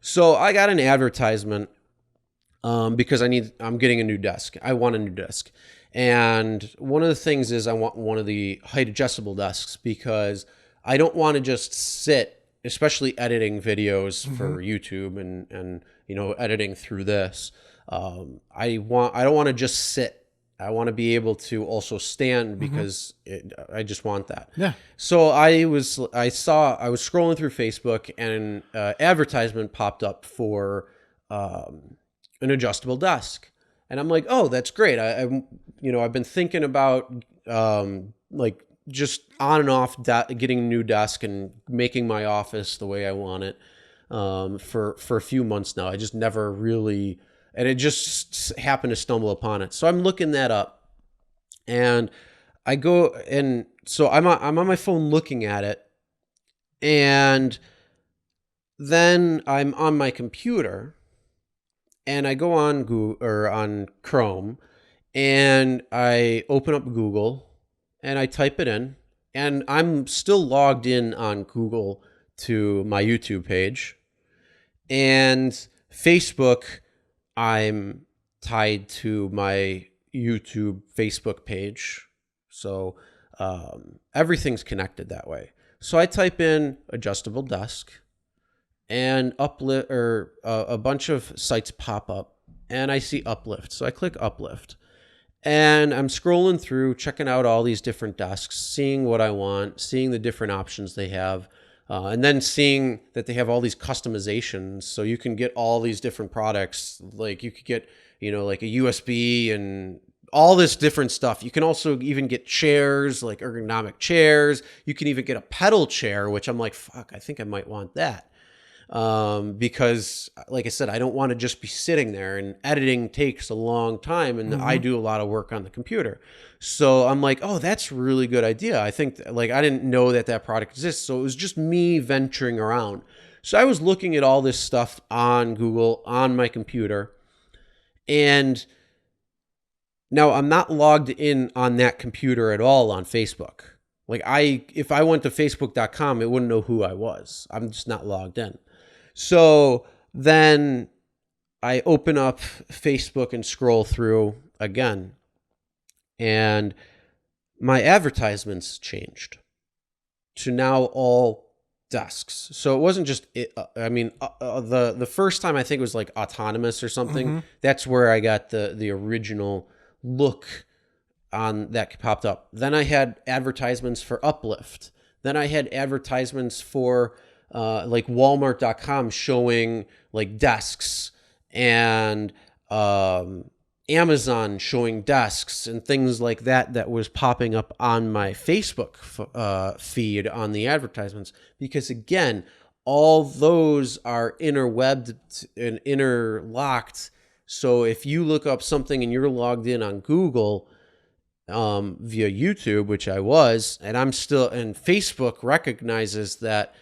So I got an advertisement because I'm getting a new desk. I want a new desk. And one of the things is I want one of the height adjustable desks because I don't want to just sit, especially editing videos for YouTube and editing through this. I don't want to just sit. I want to be able to also stand because I just want that. Yeah. So I was scrolling through Facebook and an advertisement popped up for an adjustable desk. And I'm like, oh, that's great. I've been thinking about like just on and off getting a new desk and making my office the way I want it for a few months now. I just never really, and it just happened to stumble upon it. So I'm looking that up, and I go, and so I'm on my phone looking at it, and then I'm on my computer. And I go on Google or on Chrome, and I open up Google, and I type it in, and I'm still logged in on Google to my YouTube page, and Facebook, I'm tied to my YouTube Facebook page, so everything's connected that way. So I type in adjustable desk. And Uplift or a bunch of sites pop up, and I see Uplift. So I click Uplift, and I'm scrolling through, checking out all these different desks, seeing what I want, seeing the different options they have, and then seeing that they have all these customizations. So you can get all these different products. Like you could get, like a USB and all this different stuff. You can also even get chairs, like ergonomic chairs. You can even get a pedal chair, which I'm like, fuck, I think I might want that. Because like I said, I don't want to just be sitting there, and editing takes a long time, and I do a lot of work on the computer. So I'm like, oh, that's a really good idea. I think I didn't know that product exists. So it was just me venturing around. So I was looking at all this stuff on Google on my computer, and now I'm not logged in on that computer at all on Facebook. Like if I went to facebook.com, it wouldn't know who I was. I'm just not logged in. So then I open up Facebook and scroll through again, and my advertisements changed to now all desks. So it wasn't just the first time I think it was like autonomous or something. That's where I got the original look on that popped up. Then I had advertisements for Uplift. Then I had advertisements for like Walmart.com showing like desks, and Amazon showing desks and things like that was popping up on my Facebook feed on the advertisements. Because again, all those are interwebbed and interlocked. So if you look up something and you're logged in on Google via YouTube, which I was, and I'm still, and Facebook recognizes that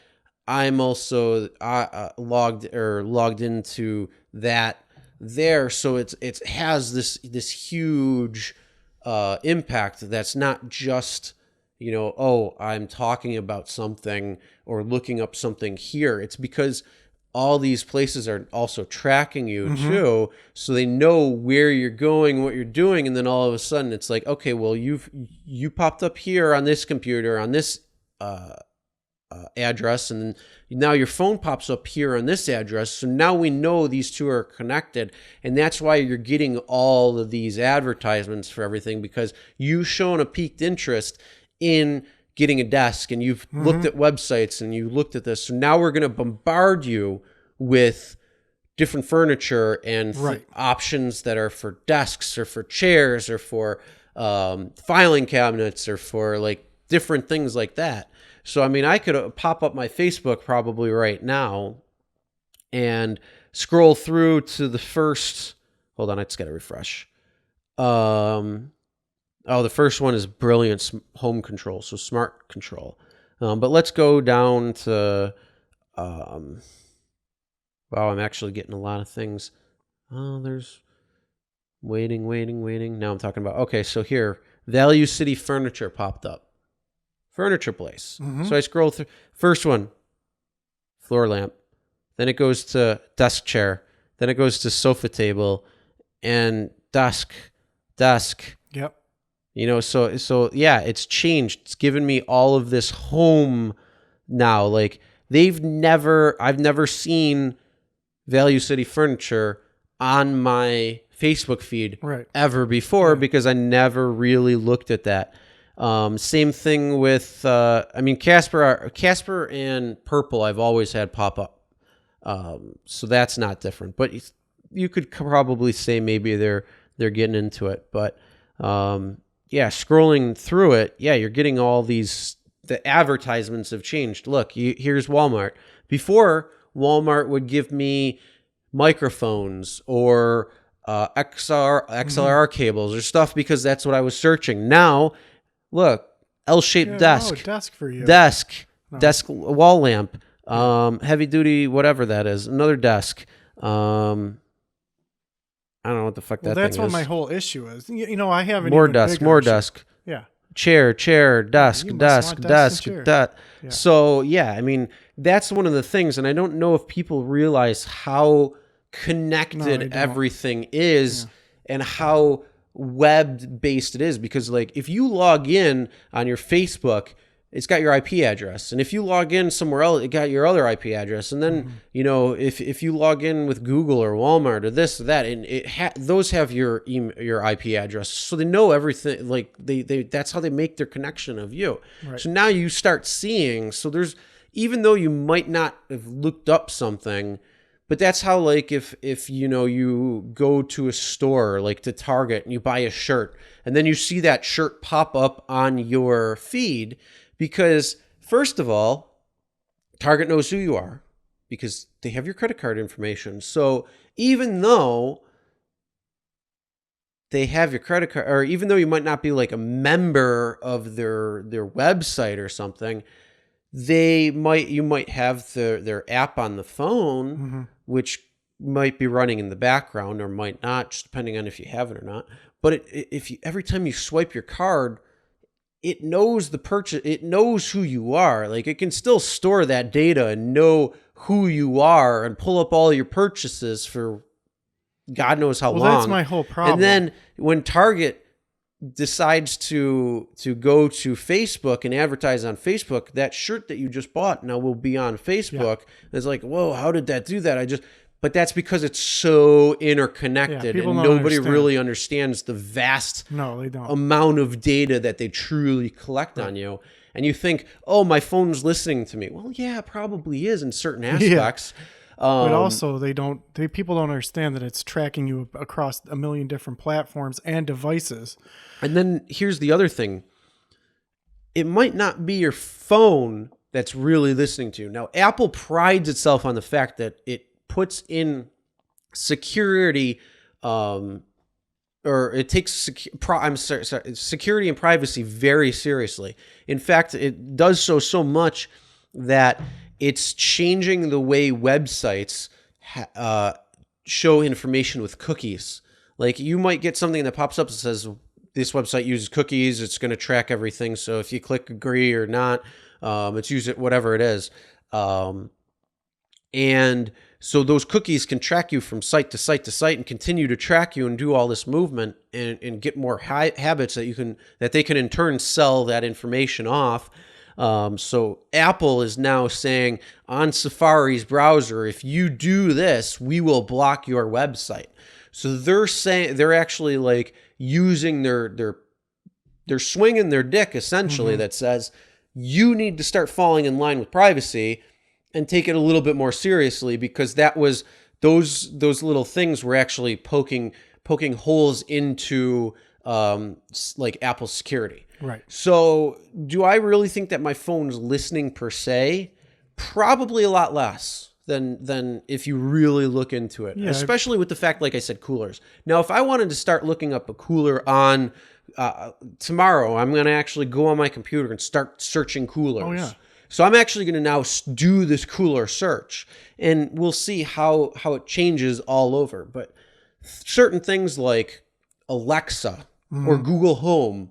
I'm also logged into that there, so it has this huge impact. That's not just oh, I'm talking about something or looking up something here. It's because all these places are also tracking you too, so they know where you're going, what you're doing, and then all of a sudden it's like, okay, well you popped up here on this computer on this address, and now your phone pops up here on this address. So now we know these two are connected, and that's why you're getting all of these advertisements for everything, because you've shown a piqued interest in getting a desk, and you've looked at websites, and you looked at this. So now we're going to bombard you with different furniture and options that are for desks or for chairs or for filing cabinets or for like different things like that. So, I mean, I could pop up my Facebook probably right now and scroll through to the first, hold on, I just got to refresh. Oh, the first one is brilliant home control, so smart control. But let's go down to, wow, I'm actually getting a lot of things. Oh, there's waiting. Now I'm talking about, okay, so here, Value City Furniture popped up. Furniture place. So I scroll through. First one, floor lamp. Then it goes to desk chair. Then it goes to sofa table and desk. Yep. You know, so yeah, it's changed. It's given me all of this home now. Like I've never seen Value City Furniture on my Facebook feed ever before because I never really looked at that. Same thing with, Casper and Purple I've always had pop up. So that's not different, but you could probably say maybe they're getting into it, but, scrolling through it, you're getting all the advertisements have changed. Look, here's Walmart. Before, Walmart would give me microphones or XLR cables or stuff because that's what I was searching. Now, look, L-shaped desk. Desk for you. Desk wall lamp, heavy duty, whatever that is. Another desk. I don't know what the fuck that thing is. That's what my whole issue is. You know, I haven't more even desk, bigger more issue. desk. Yeah. Chair, desk. Yeah. So, I mean, that's one of the things, and I don't know if people realize how connected everything is and how web-based it is. Because, like, if you log in on your Facebook, it's got your IP address. And if you log in somewhere else, it got your other IP address. And then, you know, if you log in with Google or Walmart or this or that, and those have your IP address. So they know everything. Like they that's how they make their connection of you. Right. So now you start seeing, even though you might not have looked up something, but that's how, like, if you know, you go to a store like to Target and you buy a shirt and then you see that shirt pop up on your feed, because first of all, Target knows who you are because they have your credit card information. So even though they have your credit card, or even though you might not be like a member of their website or something, you might have their app on the phone, which might be running in the background or might not, just depending on if you have it or not. But every time you swipe your card, it knows the purchase. It knows who you are. Like, it can still store that data and know who you are and pull up all your purchases for God knows how long. Well, that's my whole problem. And then when Target decides to go to Facebook and advertise on Facebook, that shirt that you just bought now will be on Facebook. Yeah. It's like, whoa, how did that do that? But that's because it's so interconnected, and nobody really understands the vast amount of data that they truly collect on you. And you think, oh, my phone's listening to me. Well, yeah, it probably is in certain aspects. Yeah. But also, people don't understand that it's tracking you across a million different platforms and devices. And then here's the other thing. It might not be your phone that's really listening to you. Now, Apple prides itself on the fact that it puts in security, or it takes security and privacy very seriously. In fact, it does so much that it's changing the way websites show information with cookies. Like, you might get something that pops up that says, this website uses cookies. It's going to track everything. So if you click agree or not, it's use it, whatever it is. And so those cookies can track you from site to site to site and continue to track you and do all this movement and get more habits that they can in turn sell that information off. So Apple is now saying on Safari's browser, if you do this, we will block your website. So they're actually like using they're swinging their dick essentially that says you need to start falling in line with privacy and take it a little bit more seriously, because that was those little things were actually poking holes into like Apple's security. Right. So do I really think that my phone's listening per se? Probably a lot less than if you really look into it, especially with the fact, like I said, coolers. Now, if I wanted to start looking up a cooler on tomorrow I'm going to actually go on my computer and start searching coolers. Oh, yeah. So I'm actually going to now do this cooler search, and we'll see how it changes all over. But certain things like Alexa or Google Home,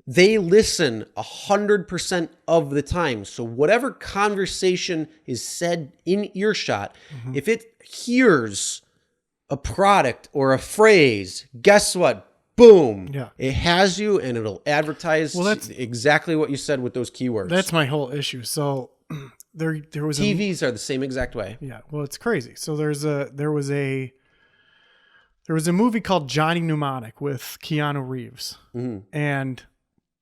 they listen 100% of the time. So whatever conversation is said in earshot, if it hears a product or a phrase, guess what? Boom. Yeah. It has you, and it'll advertise exactly what you said with those keywords. That's my whole issue. So there was TVs are the same exact way. Yeah. Well, it's crazy. So there was a movie called Johnny Mnemonic with Keanu Reeves, and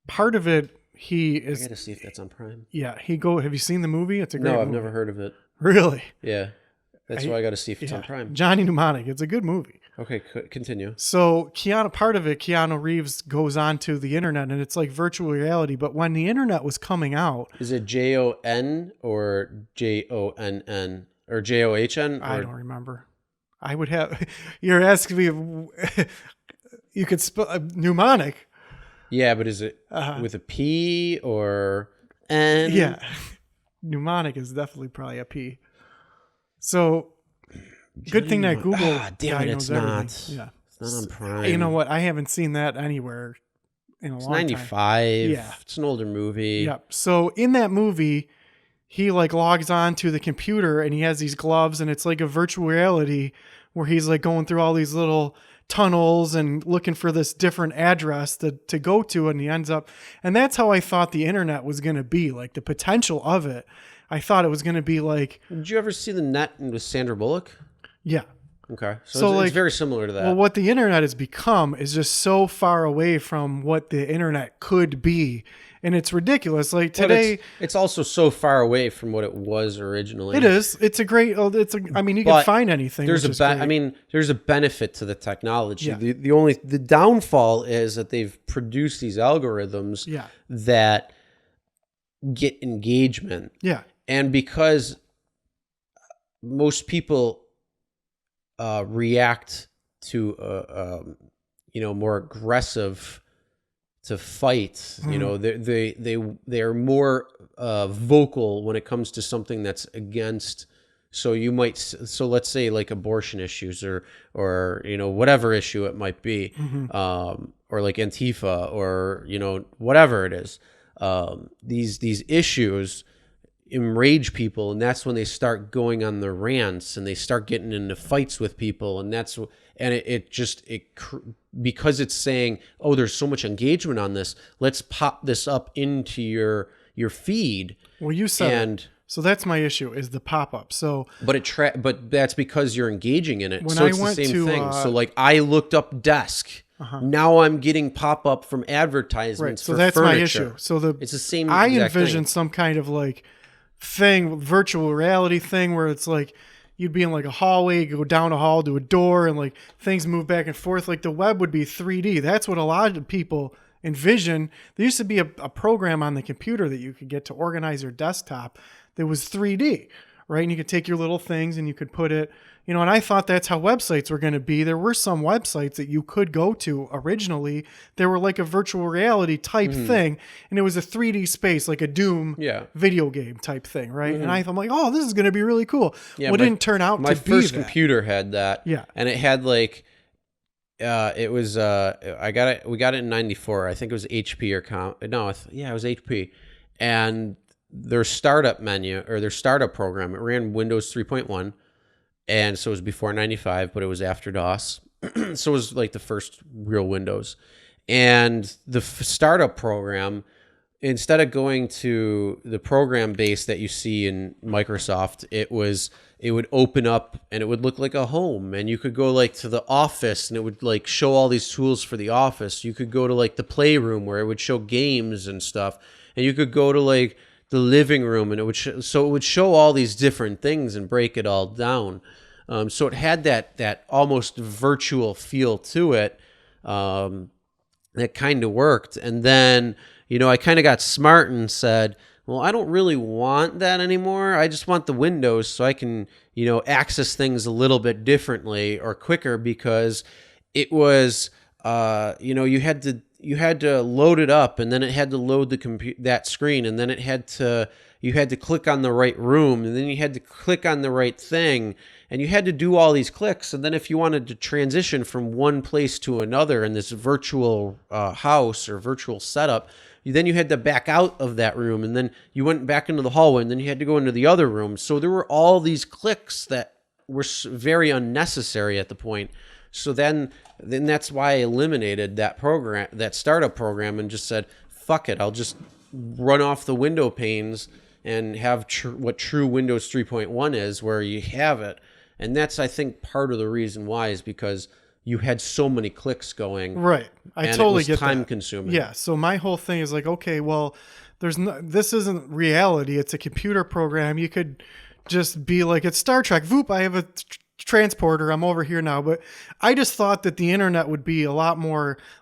part of it I gotta see if that's on Prime. Yeah. Have you seen the movie? It's a great movie. I've never heard of it. Really? Yeah. That's why I got to see if it's on Prime. Johnny Mnemonic. It's a good movie. Okay, continue. So Keanu Reeves goes onto the internet, and it's like virtual reality. But when the internet was coming out, is it JON or JONN or JOHN? I don't remember. I would have. You're asking me if you could spell mnemonic. Yeah, but is it with a P or N? Yeah, mnemonic is definitely probably a P. So, good thing that Google damn it, it's everything. not. Yeah, it's not on Prime. You know what? I haven't seen that anywhere in a long 95. time. Yeah, it's an older movie. Yeah. So in that movie, he like logs on to the computer and he has these gloves, and it's like a virtual reality where he's like going through all these little tunnels and looking for this different address to go to, and he ends up. And that's how I thought the internet was going to be, like the potential of it. I thought it was going to be like... Did you ever see The Net with Sandra Bullock? Yeah. Okay. So it's very similar to that. Well, what the internet has become is just so far away from what the internet could be. And it's ridiculous. Like today... It's also so far away from what it was originally. It is. It's a great... I mean, you can find anything. There's a benefit to the technology. Yeah. The downfall is that they've produced these algorithms that get engagement. Yeah. And because most people react to more aggressive to fight, they are more vocal when it comes to something that's against. So let's say like abortion issues or whatever issue it might be, or like Antifa or whatever it is. These issues enrage people, and that's when they start going on their rants and they start getting into fights with people, and because it's saying, oh, there's so much engagement on this, let's pop this up into your feed. Well, you said so that's my issue is the pop-up. So but that's because you're engaging in it. When so I it's went the same to, thing. So like I looked up desk. Now I'm getting pop-up from advertisements for that's furniture. My issue. So it's the same. I envision some kind of like virtual reality thing where it's like you'd be in like a hallway, you go down a hall to a door, and like things move back and forth. Like the web would be 3D. That's what a lot of people envision. There used to be a program on the computer that you could get to organize your desktop that was 3D, right? And you could take your little things and you could put it, and I thought that's how websites were going to be. There were some websites that you could go to originally. They were like a virtual reality type thing, and it was a 3D space, like a Doom video game type thing, right? And I'm like, oh, this is going to be really cool. Yeah, well, it didn't turn out to be that. My first computer had that. Yeah. And it had like, it was, we got it in 94. I think it was HP it was HP. And their startup menu or their startup program, it ran Windows 3.1. And so it was before 95, but it was after DOS. So it was like the first real Windows. And the startup program, instead of going to the program base that you see in Microsoft, it would open up and it would look like a home. And you could go like to the office and it would like show all these tools for the office. You could go to like the playroom where it would show games and stuff. And you could go to like the living room and it would show all these different things and break it all down. So it had that almost virtual feel to it. That kind of worked. And then, I kind of got smart and said, well, I don't really want that anymore. I just want the Windows so I can, access things a little bit differently or quicker, because it was, you had to, you had to load it up, and then it had to load that screen, and then you had to click on the right room, and then you had to click on the right thing, and you had to do all these clicks. And then if you wanted to transition from one place to another in this virtual house or virtual setup, then you had to back out of that room, and then you went back into the hallway, and then you had to go into the other room. So there were all these clicks that were very unnecessary at the point. So then that's why I eliminated that program, that startup program, and just said, fuck it, I'll just run off the window panes and have what true Windows 3.1 is, where you have it. And that's, I think, part of the reason why, is because you had so many clicks going. Right. I totally get that. Time consuming. Yeah. So my whole thing is like, okay, well, this isn't reality. It's a computer program. You could just be like, it's Star Trek. Voop, I have a transporter. I'm over here now. But I just thought that the internet would be a lot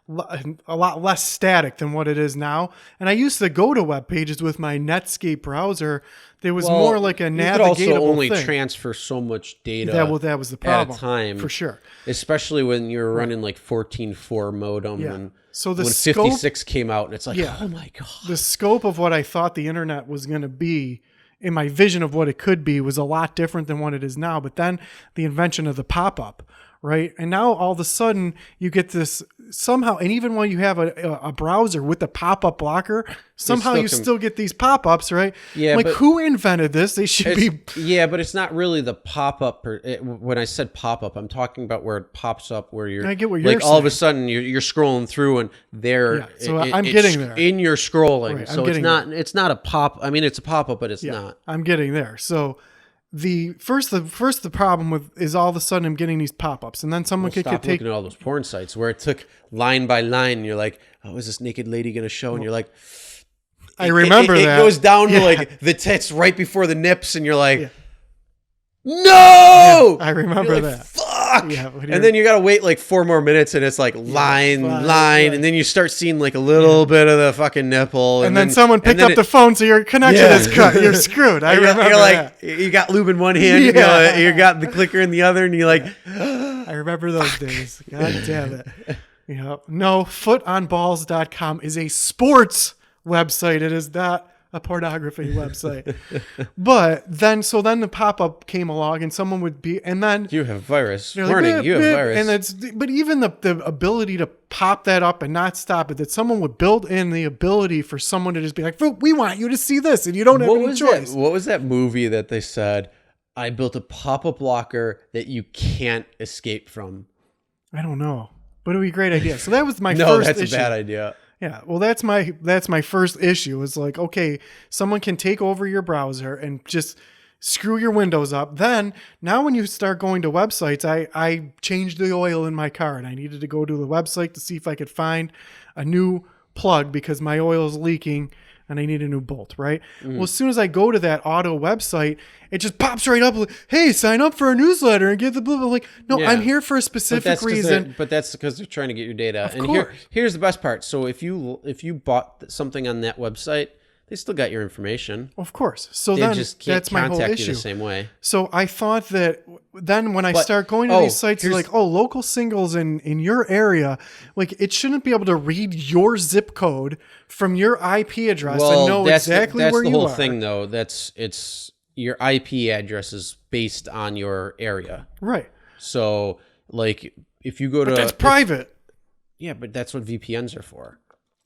less static than what it is now. And I used to go to web pages with my Netscape browser. There was more like a navigatable thing. You could also only transfer so much data that was the problem at a time. For sure. Especially when you're running like 14.4 modem. Yeah. And so when 56 came out, and it's like, oh my God. The scope of what I thought the internet was going to be, in my vision of what it could be, was a lot different than what it is now. But then the invention of the pop-up, right? And now all of a sudden you get this somehow, and even when you have a browser with the pop-up blocker, somehow you still get these pop-ups, right? Yeah, like, who invented this? They should be. Yeah, but it's not really the pop-up. When I said pop-up, I'm talking about where it pops up, where you're, I get what you're saying. All of a sudden you're scrolling through, and I'm getting there. In your scrolling. Right, so it's not a pop. I mean, it's a pop-up, but it's not. I'm getting there. So the problem is all of a sudden I'm getting these pop-ups, and then someone could stop looking at all those porn sites where it took line by line, and you're like, oh, is this naked lady going to show? And you're like, I remember that. It goes down to like the tits right before the nips, and you're like, no! I remember that. Fuck! Yeah, and then you got to wait like 4 more minutes, and it's like line, and then you start seeing like a little bit of the fucking nipple. And then someone picked up the phone, so your connection is cut. You're screwed. I remember you're like, you got lube in one hand, you got the clicker in the other, and you're like... I remember those days. God damn it. No, footonballs.com is a sports website. It is not a pornography website. But then the pop-up came along, and someone would be, and then you have virus warning, you have virus. But even the ability to pop that up and not stop it, that someone would build in the ability for someone to just be like, we want you to see this, and you don't have any choice. What was that movie that they said, I built a pop-up blocker that you can't escape from? I don't know, but it would be a great idea. So that was my no, first that's issue. A bad idea. Yeah, well, that's my first issue. Is like, okay, someone can take over your browser and just screw your windows up. Then now when you start going to websites, I changed the oil in my car, and I needed to go to the website to see if I could find a new plug because my oil is leaking and I need a new bolt, right? Well, as soon as I go to that auto website, it just pops right up like, hey, sign up for a newsletter and get the blah, blah. Like, no, I'm here for a specific reason. But that's because they're trying to get your data. Of course. Here's the best part. So if you bought something on that website, they still got your information. Of course. So they then just can't that's my whole contact issue. You the same way. So I thought that then when I start going to these sites, it's like, local singles in your area, like it shouldn't be able to read your zip code from your IP address and know exactly where you are. That's the whole thing, though. It's your IP address is based on your area. Right. So like if you go to... that's private. Yeah, but that's what VPNs are for.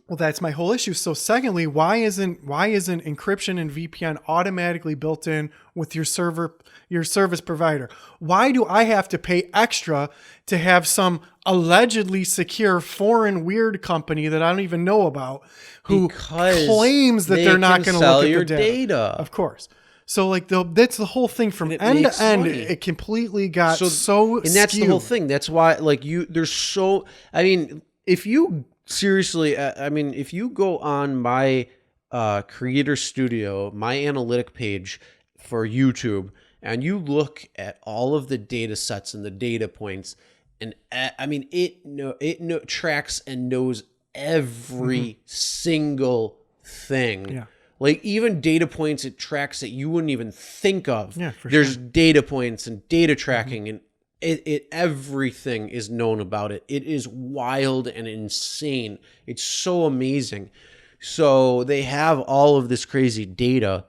Well, that's my whole issue. So secondly, why isn't encryption and VPN automatically built in with your service provider? Why do I have to pay extra to have some allegedly secure foreign weird company that I don't even know about who claims that they're not going to look at the data? Of course. So like that's the whole thing from end to end. It completely got so and that's skewed. The whole thing. That's why like if you seriously, if you go on my Creator Studio, my analytic page for YouTube, and you look at all of the data sets and the data points, and it tracks and knows every single thing. Yeah. Like even data points it tracks that you wouldn't even think of. Yeah, for There's data points and data tracking and everything is known about it. It is wild and insane. It's so amazing. So they have all of this crazy data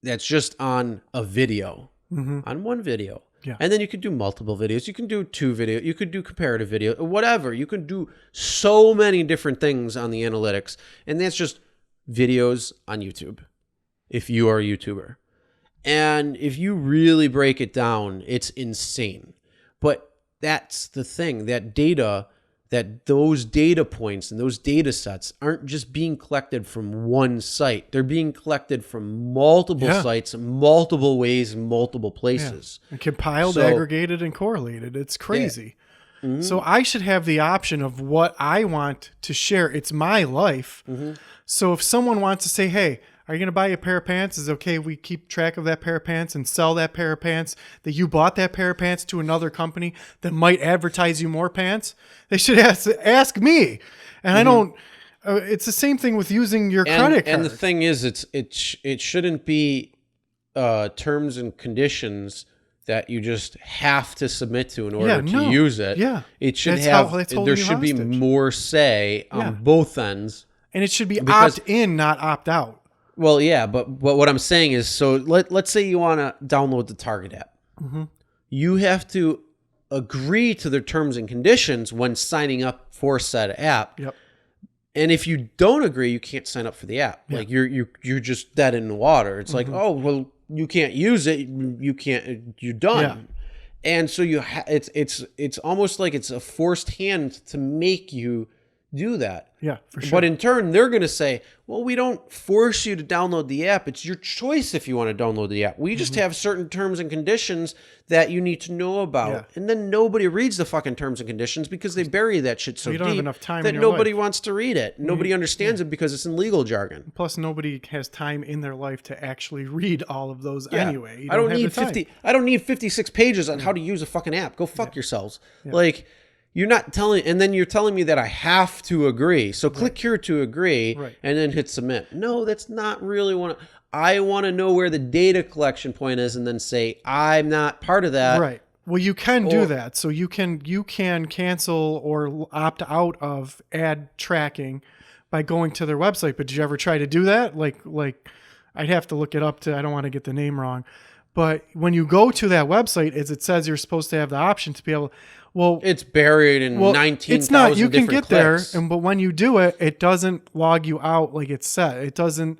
that's just on a video, on one video. Yeah. And then you could do multiple videos. You can do 2 videos. You could do comparative video, whatever. You can do so many different things on the analytics. And that's just videos on YouTube if you are a YouTuber. And if you really break it down, it's insane. But that's the thing, that data, that those data points and those data sets aren't just being collected from one site. They're being collected from multiple sites, multiple ways, multiple places. And compiled, aggregated, and correlated. It's crazy. Yeah. So I should have the option of what I want to share. It's my life. So if someone wants to say, hey, are you going to buy a pair of pants? Is it okay if we keep track of that pair of pants and sell that pair of pants, that you bought that pair of pants to another company that might advertise you more pants? They should ask me. And I don't, it's the same thing with using your credit card. And the thing is, it shouldn't be terms and conditions that you just have to submit to in order to use it. Yeah. It should there should be more say on both ends. And it should be opt-in, not opt-out. Well, yeah, but what I'm saying is, so let's say you want to download the Target app. You have to agree to their terms and conditions when signing up for said app. Yep. And if you don't agree, you can't sign up for the app. Like you're just dead in the water. It's like, oh, well, you can't use it. You can't. You're done. Yeah. And so it's almost like it's a forced hand to make you do that. Yeah, for sure. But in turn, they're going to say, well, we don't force you to download the app. It's your choice if you want to download the app. We just have certain terms and conditions that you need to know about. Yeah. And then nobody reads the fucking terms and conditions because they bury that shit so you don't deep have enough time that in nobody life. wants to read it. Nobody understands it because it's in legal jargon. Plus, nobody has time in their life to actually read all of those anyway. I don't need 50. I don't need 56 pages on how to use a fucking app. Go fuck yourselves. Yeah. Like, you're not telling, and then you're telling me that I have to agree. So click here to agree, and then hit submit. No, that's not really what I want to know where the data collection point is, and then say I'm not part of that. Right. Well, you can do that. So you can cancel or opt out of ad tracking by going to their website. But did you ever try to do that? Like I'd have to look it up I don't want to get the name wrong. But when you go to that website, as it says, you're supposed to have the option to be able. Well, it's buried in 19,000 it's not. You can get clicks. there, but when you do it, it doesn't log you out like it's set. It doesn't.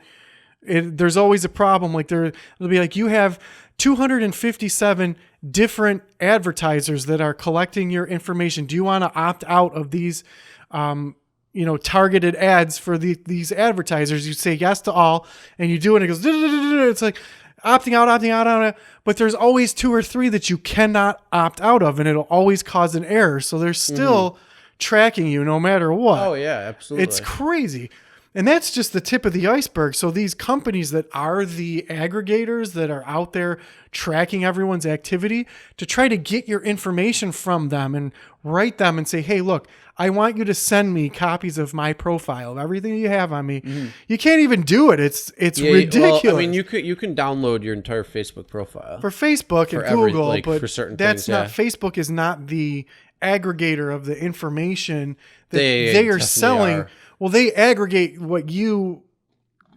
There's always a problem. Like it'll be like you have 257 different advertisers that are collecting your information. Do you want to opt out of these, targeted ads for these advertisers? You say yes to all, and you do it, and it goes. It's like opting out. But there's always 2 or 3 that you cannot opt out of, and it'll always cause an error. So they're still tracking you no matter what. Oh, yeah, absolutely. It's crazy. And that's just the tip of the iceberg. So these companies that are the aggregators that are out there tracking everyone's activity, to try to get your information from them and write them and say, hey, look, I want you to send me copies of my profile, of everything you have on me. You can't even do it. It's ridiculous. Well, I mean, you can download your entire Facebook profile for Facebook and Google, but for certain that's things, not Facebook is not the aggregator of the information that they are selling. Are. Well, they aggregate what you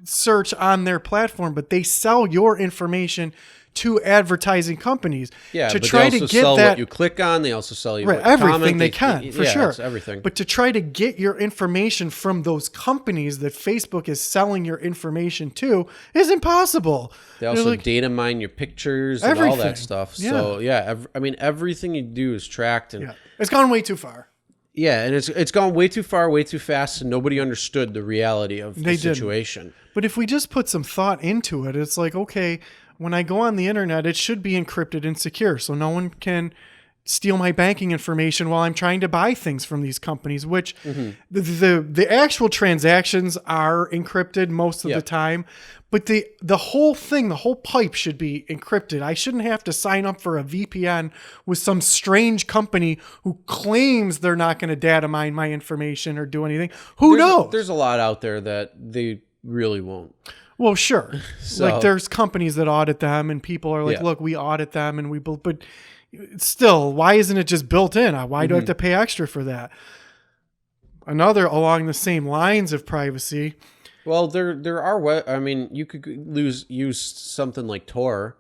search on their platform, but they sell your information to advertising companies. Yeah, to but try they also to get sell that, what you click on. They also sell you what everything comment, they can, for sure. It's everything. But to try to get your information from those companies that Facebook is selling your information to is impossible. They also data mine your pictures and all that stuff. Yeah. So everything you do is tracked, and it's gone way too far. Yeah, and it's gone way too far, way too fast, and nobody understood the reality of the situation. But if we just put some thought into it, it's like, okay, when I go on the internet, it should be encrypted and secure, so no one can steal my banking information while I'm trying to buy things from these companies, which the actual transactions are encrypted most of the time, but the whole thing, the whole pipe should be encrypted. I shouldn't have to sign up for a VPN with some strange company who claims they're not going to data mine my information or do anything. Who knows? There's a lot out there that they really won't. Well, sure. Like there's companies that audit them and people are like, look, we audit them and but Still, why isn't it just built in? Why do I have to pay extra for that? Another along the same lines of privacy. Well, there are I mean, you could use something like Tor,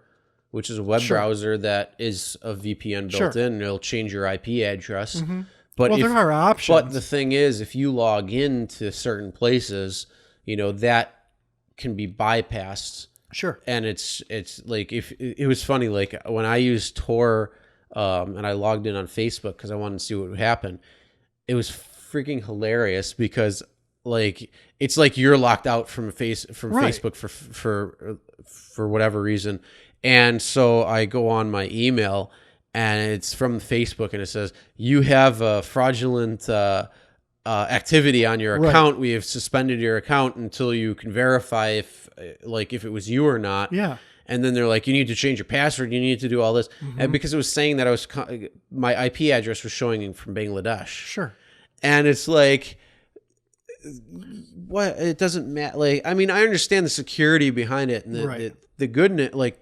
which is a web browser that is a VPN built in, and it'll change your IP address. But there are options. But the thing is, if you log into certain places, that can be bypassed. Sure. And it's like, if it was funny, like when I used Tor, and I logged in on Facebook because I wanted to see what would happen, it was freaking hilarious because like it's like you're locked out from Facebook for whatever reason. And so I go on my email and it's from Facebook and it says, you have a fraudulent activity on your account. We have suspended your account until you can verify if it was you or not. Yeah. And then they're like, you need to change your password. You need to do all this. And because it was saying that my IP address was showing from Bangladesh. Sure. And it's like, what? It doesn't matter. Like, I mean, I understand the security behind it and the goodness. Like,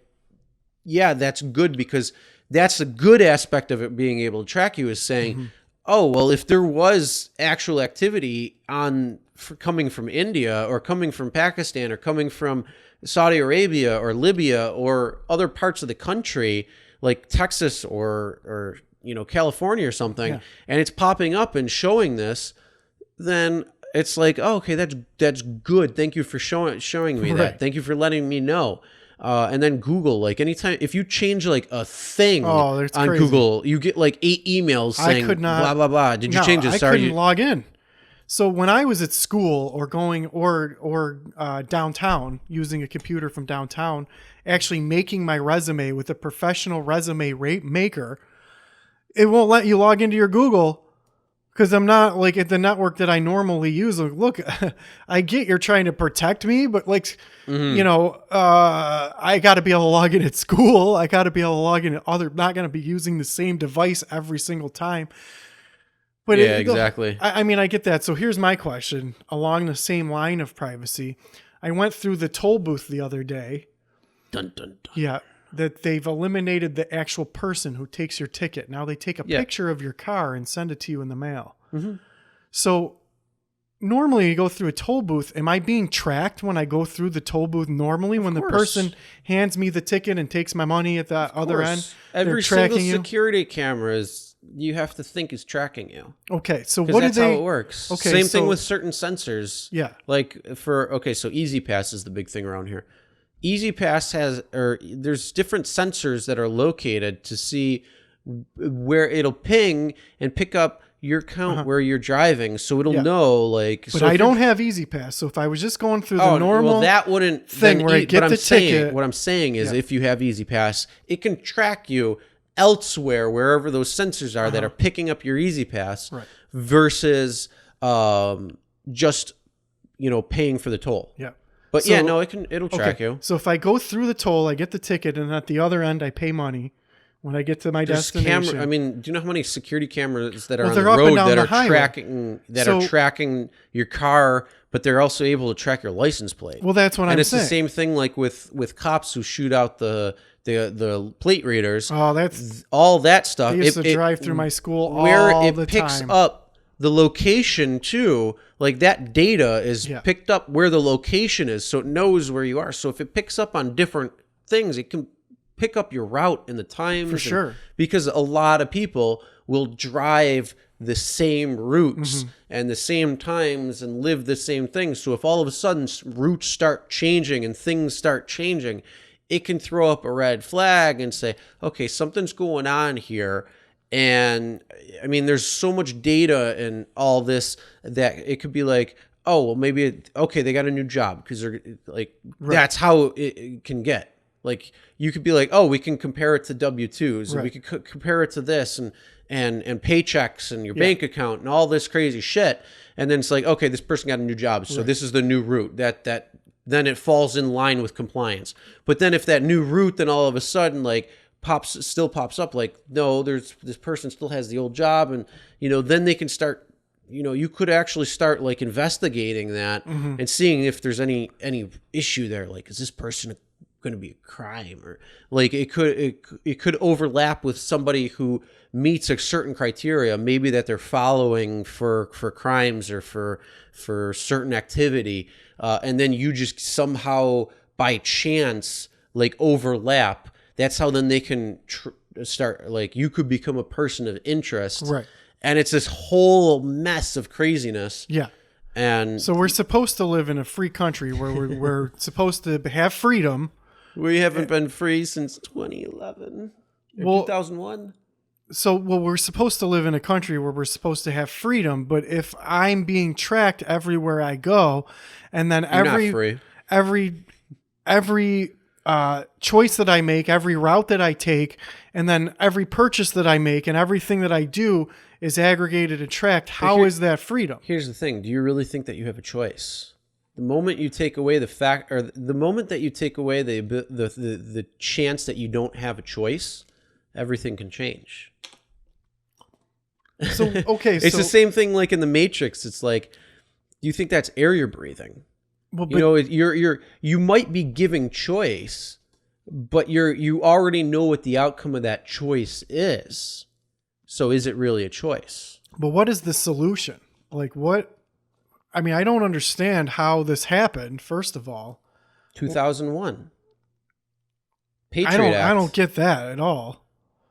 yeah, that's good because that's a good aspect of it being able to track you is saying, oh, well, if there was actual activity coming from India or coming from Pakistan or coming from Saudi Arabia or Libya or other parts of the country, like Texas or California or something, and it's popping up and showing this, then it's like, oh, okay, that's good. Thank you for showing me that. Thank you for letting me know. And then Google, like anytime, if you change like a thing on crazy. Google, you get like 8 emails saying blah, blah, blah. Did you change it? Sorry. I couldn't log in. So when I was at school or going or downtown, using a computer from downtown, actually making my resume with a professional resume maker, it won't let you log into your Google because I'm not like at the network that I normally use. Like, look, I get you're trying to protect me, but like, I got to be able to log in at school. I got to be able to log in at not going to be using the same device every single time. But yeah, exactly. I mean, I get that. So here's my question along the same line of privacy. I went through the toll booth the other day. Dun, dun, dun. Yeah. That they've eliminated the actual person who takes your ticket. Now they take a picture of your car and send it to you in the mail. So normally you go through a toll booth. Am I being tracked when I go through the toll booth normally when the person hands me the ticket and takes my money at the other end? Every single security camera you have to think is tracking you. Okay, so that's how it works. Okay, same thing with certain sensors. Yeah. Like so Easy Pass is the big thing around here. Easy Pass there's different sensors that are located to see where it'll ping and pick up your count where you're driving, so it'll know like. But I don't have Easy Pass, so if I was just going through the normal, that wouldn't thing where I get the ticket. What I'm saying is, if you have Easy Pass, it can track you elsewhere, wherever those sensors are that are picking up your Easy Pass, versus just paying for the toll. Yeah. But it'll track you. So if I go through the toll, I get the ticket, and at the other end, I pay money when I get to my destination. Do you know how many security cameras that are on the road that are tracking your car, but they're also able to track your license plate? Well, that's what I'm saying. And it's the same thing like with cops who shoot out the plate readers. Oh, that's all that stuff. I used to drive through my school where all it the picks time. up the location too. Like that data is picked up where the location is, so it knows where you are. So if it picks up on different things, it can pick up your route and the times. For sure. Because a lot of people will drive the same routes and the same times and live the same things. So if all of a sudden routes start changing and things start changing, it can throw up a red flag and say, okay, something's going on here. And I mean, there's so much data and all this that it could be like, oh, well, maybe, they got a new job because they're like, that's how it can get. Like you could be like, oh, we can compare it to W-2s and we could compare it to this and paychecks and your bank account and all this crazy shit. And then it's like, okay, this person got a new job. So this is the new route that then it falls in line with compliance. But then if that new route, then all of a sudden like still pops up like, no, this person still has the old job. And, then they can start, you could actually start like investigating that and seeing if there's any issue there. Like, is this person going to be a crime, or like it could overlap with somebody who meets a certain criteria, maybe that they're following for crimes or for certain activity, and then you just somehow by chance like overlap. That's how then they can start, like, you could become a person of interest, Right. and it's this whole mess of craziness. Yeah. And So we're supposed to live in a free country where we're supposed to have freedom. we haven't been free since 2011 or 2001. So, we're supposed to live in a country where we're supposed to have freedom, but if I'm being tracked everywhere I go, and then You're not free. every choice that I make, every route that I take, and then every purchase that I make, and everything that I do is aggregated and tracked, how is that freedom? Here's the thing: do you really think that you have a choice? The moment you take away the moment that you take away the chance that you don't have a choice, everything can change. So, okay, it's the same thing like in the Matrix. It's like, do you think that's air you're breathing? Well, You know, you might be giving choice, but you already know what the outcome of that choice is. So is it really a choice? But what is the solution? Like, what? I mean, I don't understand how this happened, first of all. 2001. Patriot Act. I don't get that at all.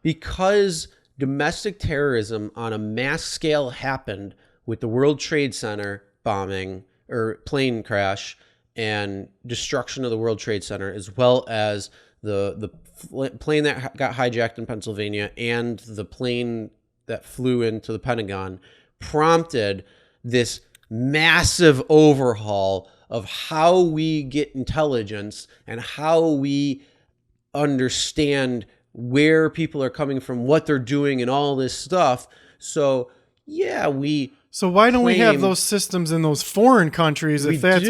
Because domestic terrorism on a mass scale happened with the World Trade Center bombing or plane crash and destruction of the World Trade Center, as well as the plane that got hijacked in Pennsylvania and the plane that flew into the Pentagon, prompted this massive overhaul of how we get intelligence and how we understand where people are coming from, what they're doing, and all this stuff. So yeah, So why don't we have those systems in those foreign countries if that's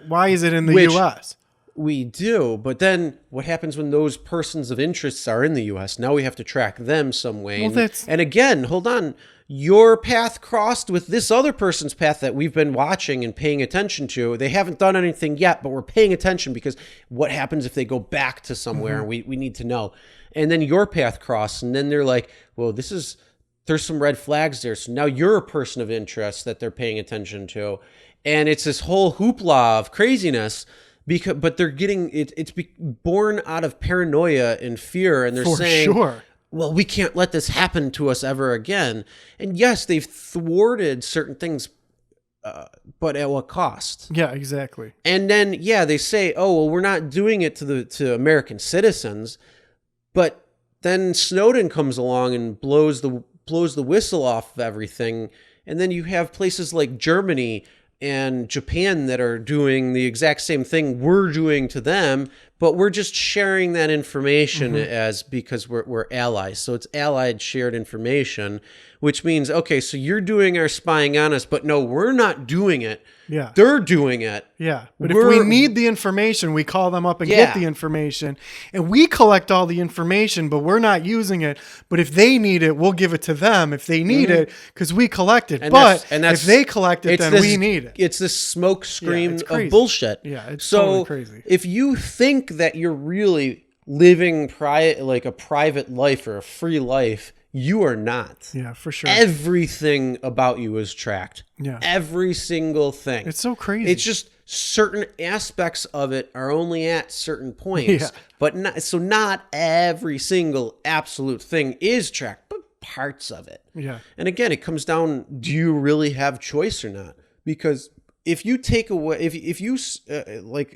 why is it in the US? We do, but then what happens when those persons of interests are in the US? Now we have to track them some way. Well, and again, hold on. Your path crossed with this other person's path that we've been watching and paying attention to. They haven't done anything yet, but we're paying attention because what happens if they go back to somewhere? Mm-hmm. We need to know. And then your path crossed, and then they're like, well, there's some red flags there. So now you're a person of interest that they're paying attention to. And it's this whole hoopla of craziness. But they're getting it's born out of paranoia and fear, and they're saying, sure, well, we can't let this happen to us ever again. And yes, they've thwarted certain things, but at what cost? Yeah, exactly. And then they say, oh, well, we're not doing it to American citizens, but then Snowden comes along and blows the whistle off of everything, and then you have places like Germany and Japan that are doing the exact same thing we're doing to them, but we're just sharing that information because we're allies. So it's allied shared information, which means, okay, so you're doing our spying on us, but no, we're not doing it. Yeah. They're doing it. Yeah. But if we need the information, we call them up and get the information. And we collect all the information, but we're not using it. But if they need it, we'll give it to them if they need it because we collect it. But if they collect it, then we need it. It's this smoke screen of bullshit. Yeah, it's totally crazy. If you think that you're really living like a private life or a free life, you are not. Yeah, for sure. Everything about you is tracked. Yeah. Every single thing. It's so crazy. It's just certain aspects of it are only at certain points. Yeah. But not every single absolute thing is tracked, but parts of it. Yeah. And again, it comes down, do you really have choice or not? Because if you take away, if you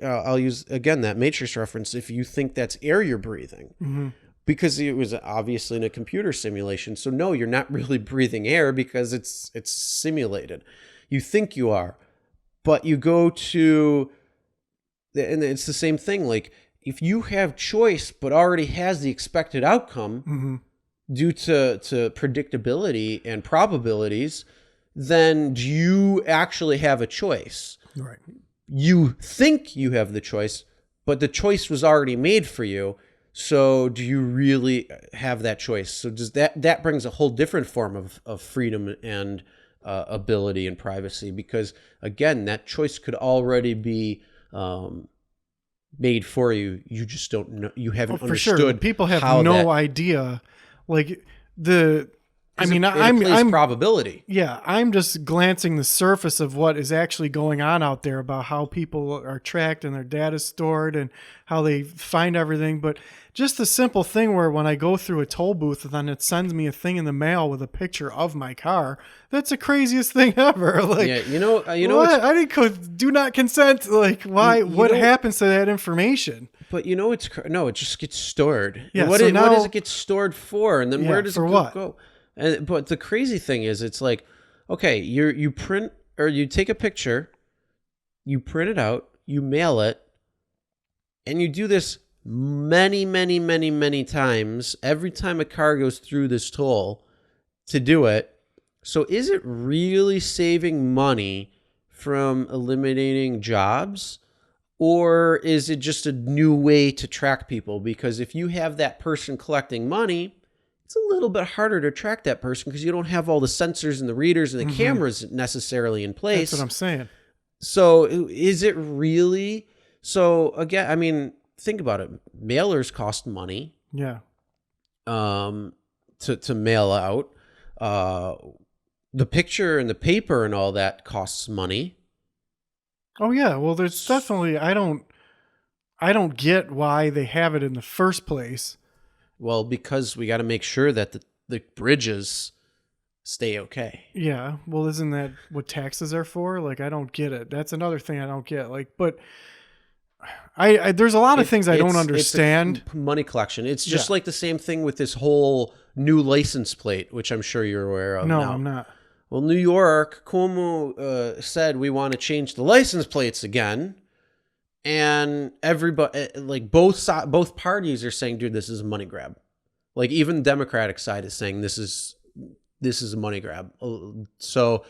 I'll use again that Matrix reference, if you think that's air you're breathing, because it was obviously in a computer simulation. So no, you're not really breathing air because it's simulated. You think you are, but you go to, and it's the same thing. Like if you have choice, but already has the expected outcome due to predictability and probabilities, then do you actually have a choice? Right. You think you have the choice, but the choice was already made for you. So do you really have that choice? So does that brings a whole different form of freedom and ability and privacy, because again, that choice could already be made for you. You just don't know. You haven't For sure. understood. People have how no that, idea. Like the, I mean, it plays I'm probability. yeah, I'm just glancing the surface of what is actually going on out there about how people are tracked and their data stored and how they find everything. But just the simple thing where when I go through a toll booth and then it sends me a thing in the mail with a picture of my car, that's the craziest thing ever. Like, Yeah, you know, what? I didn't do not consent. Like, why? What know, happens to that information? But you know, it just gets stored. Yeah. What So what now, does it get stored for? And then where does it for what? go? And but the crazy thing is, it's like, okay, you print or you take a picture, you print it out, you mail it, and you do this many, many, many, many times. Every time a car goes through this toll to do it. So is it really saving money from eliminating jobs? Or is it just a new way to track people? Because if you have that person collecting money, it's a little bit harder to track that person because you don't have all the sensors and the readers and the cameras necessarily in place. That's what I'm saying. So is it really? So again, I mean, think about it. Mailers cost money. Yeah. To mail out. The picture and the paper and all that costs money. Oh yeah, well there's definitely I don't get why they have it in the first place. Well, because we got to make sure that the bridges stay okay. Yeah, well isn't that what taxes are for? Like I don't get it. That's another thing I don't get. Like but I there's a lot of things I don't understand. It's money collection. It's just like the same thing with this whole new license plate, which I'm sure you're aware of. No, now. I'm not. Well, New York, Cuomo said we want to change the license plates again, and everybody, like both parties, are saying, "Dude, this is a money grab." Like even the Democratic side is saying this is a money grab. So,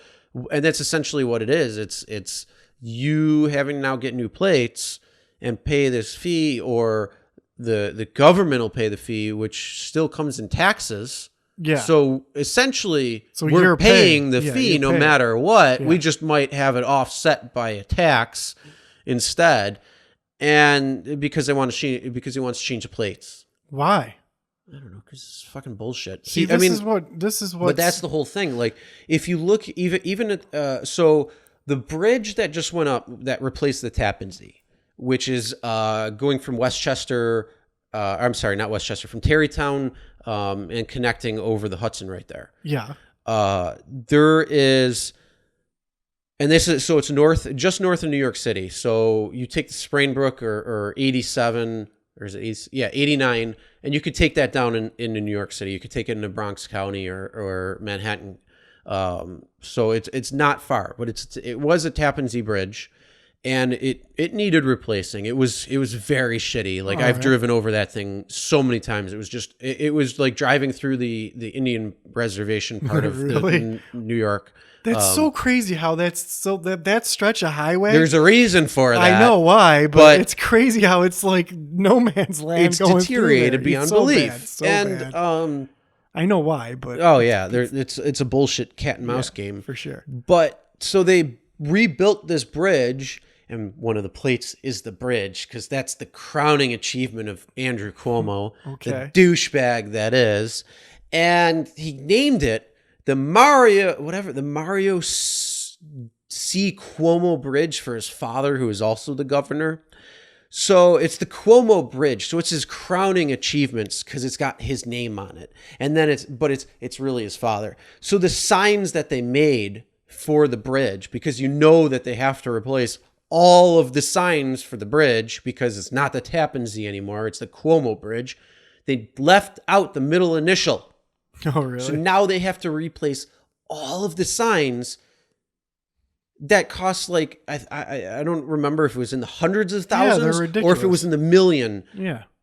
and that's essentially what it is. It's you having to now get new plates and pay this fee, or the government will pay the fee, which still comes in taxes. Yeah. So essentially, so we're paying the fee no matter what. Yeah. We just might have it offset by a tax instead, and because he wants to change the plates. Why? I don't know, because it's fucking bullshit. See, this is what. But that's the whole thing. Like, if you look, even at so the bridge that just went up that replaced the Tappan Zee, which is going from Westchester. I'm sorry, not Westchester, from Tarrytown and connecting over the Hudson right there. Yeah. There is, and this is, so it's just north of New York City. So you take the Sprainbrook or 87, or is it 80, 89, and you could take that down into New York City. You could take it into Bronx County or Manhattan. So it's not far, but it was a Tappan Zee bridge. And it needed replacing. It was very shitty. Like I've driven over that thing so many times. It was just it was like driving through the Indian reservation part of Really? New York. That's so crazy how that stretch of highway. There's a reason for that. I know why, but it's crazy how it's like no man's land. It's going deteriorated through there. beyond So belief. bad, so And bad. I know why, but it's a bullshit cat and mouse game for sure. But so they rebuilt this bridge. And one of the plates is the bridge, because that's the crowning achievement of Andrew Cuomo, the douchebag that is. And he named it the Mario C. Cuomo Bridge for his father, who is also the governor. So it's the Cuomo Bridge. So it's his crowning achievements because it's got his name on it. And then it's really his father. So the signs that they made for the bridge, because you know that they have to replace all of the signs for the bridge because it's not the Tappan Zee anymore. It's the Cuomo Bridge. They left out the middle initial. Oh, really? So now they have to replace all of the signs that cost like, I don't remember if it was in the hundreds of thousands or if it was in the million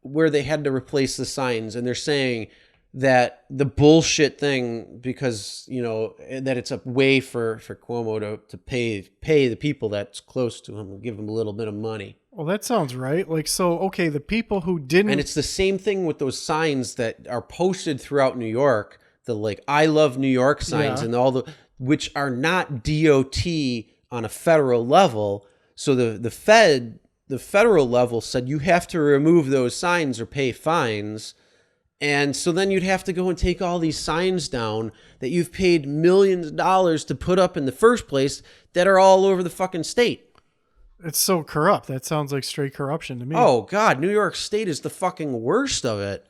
where they had to replace the signs. And they're saying that the bullshit thing, because, you know, that it's a way for Cuomo to pay the people that's close to him and give them a little bit of money. Well, that sounds right. Like, so, okay, the people who didn't... And it's the same thing with those signs that are posted throughout New York, the like, I love New York signs and all the, which are not DOT on a federal level. So the the federal level said you have to remove those signs or pay fines. And so then you'd have to go and take all these signs down that you've paid millions of dollars to put up in the first place that are all over the fucking state. It's so corrupt. That sounds like straight corruption to me. Oh, God. New York State is the fucking worst of it.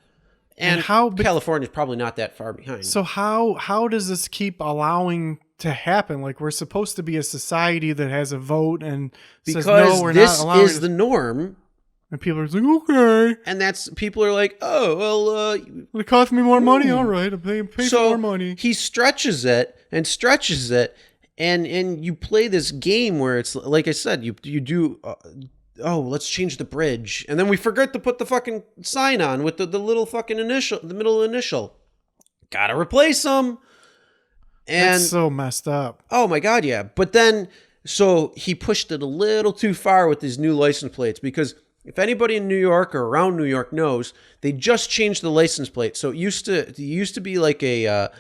And California's probably not that far behind. So how does this keep allowing to happen? Like, we're supposed to be a society that has a vote and because says, no, we're not allowing this is the norm. And people are like, okay. And people are like, oh, well, it cost me more money. All right. I pay for more money. He stretches it and stretches it. And you play this game where it's, like I said, you do, let's change the bridge. And then we forget to put the fucking sign on with the little fucking initial, the middle initial. Gotta replace them. And that's so messed up. Oh my God, yeah. But then, so he pushed it a little too far with these new license plates, because if anybody in New York or around New York knows, they just changed the license plate. So it used to be like the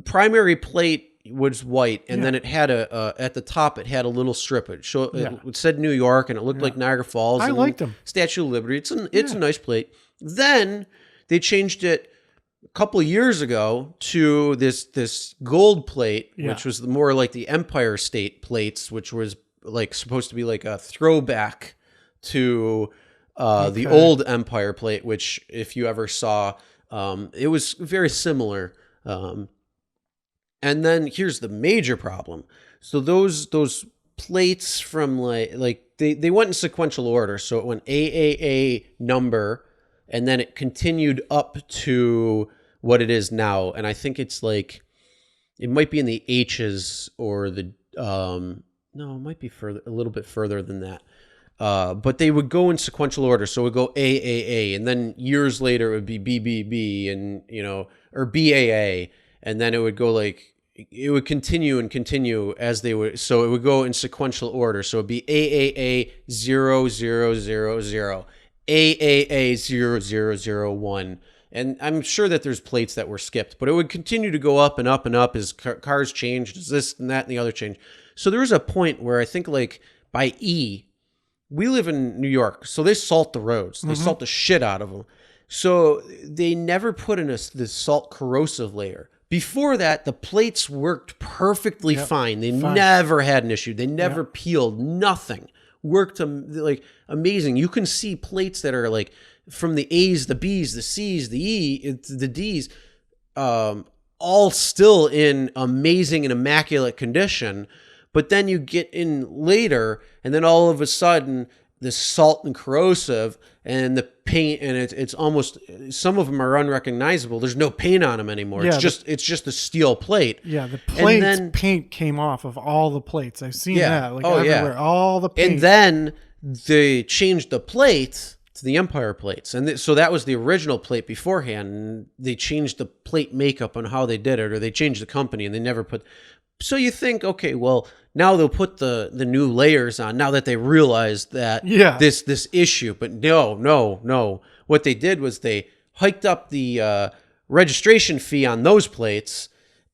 primary plate was white, and then it had at the top it had a little strip. It said New York, and it looked like Niagara Falls. I liked them. Statue of Liberty. It's a nice plate. Then they changed it a couple of years ago to this gold plate, which was more like the Empire State plates, which was like supposed to be like a throwback to the old Empire plate, which if you ever saw, it was very similar. And then here's the major problem. So those plates from like they went in sequential order. So it went AAA number, and then it continued up to what it is now. And I think it's like, it might be in the H's or the, no, it might be a little bit further than that. But they would go in sequential order. So it would go AAA, and then years later it would be BBB, and, or BAA. And then it would go it would continue and continue as they would. So it would go in sequential order. So it'd be AAA 0000, AAA 0001. And I'm sure that there's plates that were skipped, but it would continue to go up and up and up as cars changed, as this and that and the other changed. So there was a point where I think by E, we live in New York, so they salt the roads. They salt the shit out of them. So they never put in this salt corrosive layer. Before that, the plates worked perfectly fine. They never had an issue. They never peeled. Nothing. Worked amazing. You can see plates that are like from the A's, the B's, the C's, the E, the D's, all still in amazing and immaculate condition. But then you get in later, and then all of a sudden, the salt and corrosive and the paint, and it's almost, some of them are unrecognizable. There's no paint on them anymore. Yeah, it's just a steel plate. Yeah, the paint came off of all the plates. I've seen that everywhere. All the paint. And then they changed the plate to the Empire plates, and so that was the original plate beforehand. And they changed the plate makeup on how they did it, or they changed the company, and they never put. So you think, okay, well, now they'll put the new layers on now that they realized that this issue. But no. What they did was they hiked up the registration fee on those plates.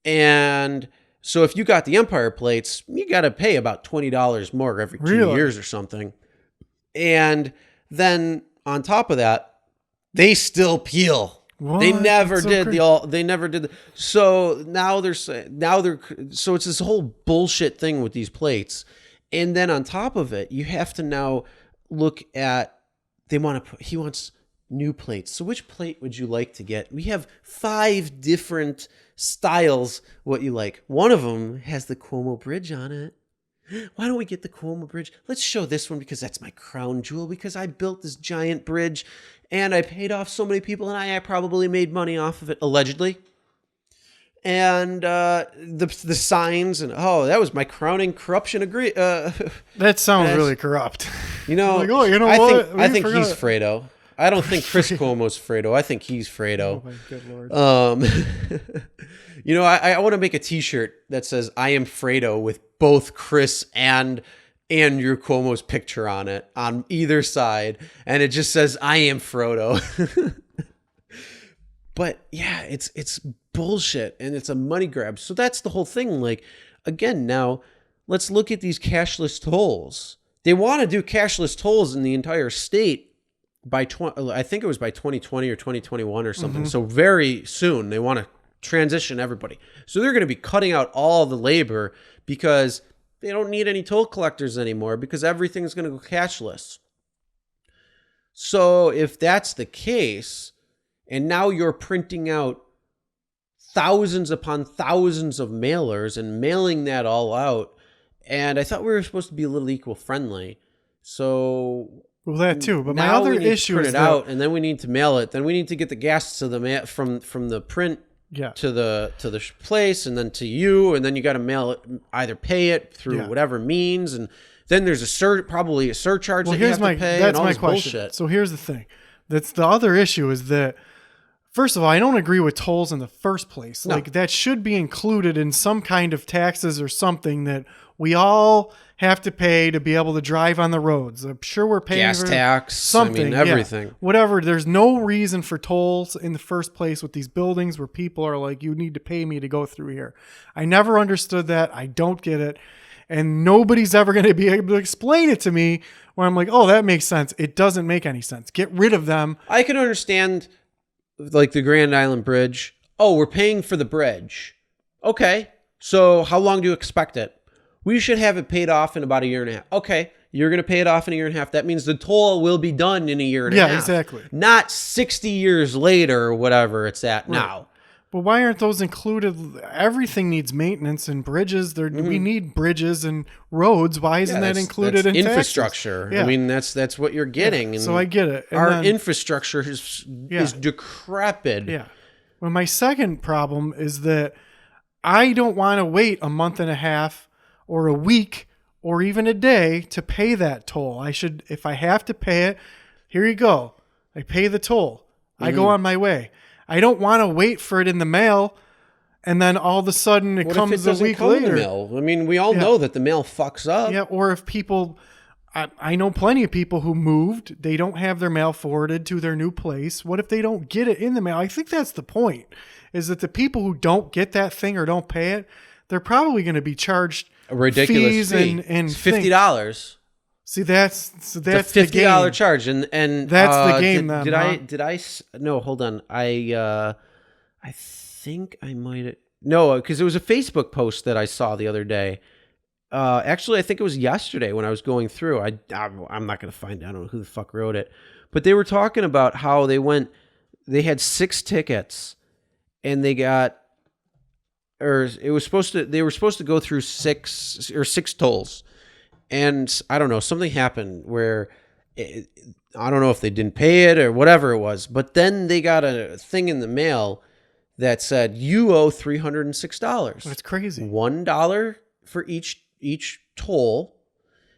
And so if you got the Empire plates, you got to pay about $20 more every 2 years or something. And then on top of that, they still peel. What? They never did they never did. So so it's this whole bullshit thing with these plates. And then on top of it, you have to now look at, he wants new plates. So which plate would you like to get? We have 5 different styles. What you like. One of them has the Cuomo Bridge on it. Why don't we get the Cuomo Bridge? Let's show this one because that's my crown jewel, because I built this giant bridge and I paid off so many people, and I probably made money off of it, allegedly. And the signs, and that was my crowning corruption that sounds really corrupt. I think he's Fredo. I don't think Chris Cuomo's Fredo. I think he's Fredo. Oh my good Lord. I want to make a T-shirt that says "I am Fredo" with both Chris and Andrew Cuomo's picture on it on either side, and it just says "I am Frodo." But yeah, it's bullshit, and it's a money grab. So that's the whole thing. Like, again, now let's look at these cashless tolls. They want to do cashless tolls in the entire state by I think it was by 2020 or 2021 or something. So very soon they want to transition everybody. So they're going to be cutting out all the labor because they don't need any toll collectors anymore because everything's going to go cashless. So if that's the case, and now you're printing out thousands upon thousands of mailers and mailing that all out, and I thought we were supposed to be a little equal-friendly. So well, that too. But my now other we need issue to print is it that, out, and then we need to mail it. Then we need to get the gas to the from the print to the place, and then to you, and then you got to mail it, either pay it through whatever means, and then there's probably a surcharge that you have to pay. That's and all my this question. Bullshit. So here's the thing. That's the other issue is that, first of all, I don't agree with tolls in the first place. No. Like that should be included in some kind of taxes or something that we all have to pay to be able to drive on the roads. I'm sure we're paying Gas for tax, something, everything. Whatever. There's no reason for tolls in the first place with these buildings where people are like, you need to pay me to go through here. I never understood that. I don't get it. And nobody's ever going to be able to explain it to me where I'm like, oh, that makes sense. It doesn't make any sense. Get rid of them. I can understand like the Grand Island Bridge. Oh, we're paying for the bridge. Okay. So how long do you expect it? We should have it paid off in about a year and a half. Okay. You're going to pay it off in a year and a half. That means the toll will be done in a year and a half. Yeah, exactly. Not 60 years later or whatever it's at now. But why aren't those included? Everything needs maintenance and bridges. We need bridges and roads. Why isn't that included in infrastructure? Yeah. I mean, that's what you're getting. Yeah. And so I get it. And our then, infrastructure is decrepit. Yeah. Well, my second problem is that I don't want to wait a month and a half or a week or even a day to pay that toll. I should, if I have to pay it, here you go. I pay the toll. I go on my way. I don't want to wait for it in the mail, and then all of a sudden it comes a week later. In the mail? I mean, we all know that the mail fucks up. Yeah, or if people, I know plenty of people who moved, they don't have their mail forwarded to their new place. What if they don't get it in the mail? I think that's the point, is that the people who don't get that thing or don't pay it, they're probably going to be charged a ridiculous fees fee. and it's $50. See, that's it's a $50 charge, and that's the game. Did I? No, hold on. I think I might. No, because it was a Facebook post that I saw the other day. Actually, I think it was yesterday when I was going through. I'm not going to find. I don't know who the fuck wrote it, but they were talking about how they had 6 tickets, and they got, or they were supposed to go through 6 tolls. And I don't know, something happened where I don't know if they didn't pay it or whatever it was, but then they got a thing in the mail that said you owe $306. That's crazy. $1 for each toll,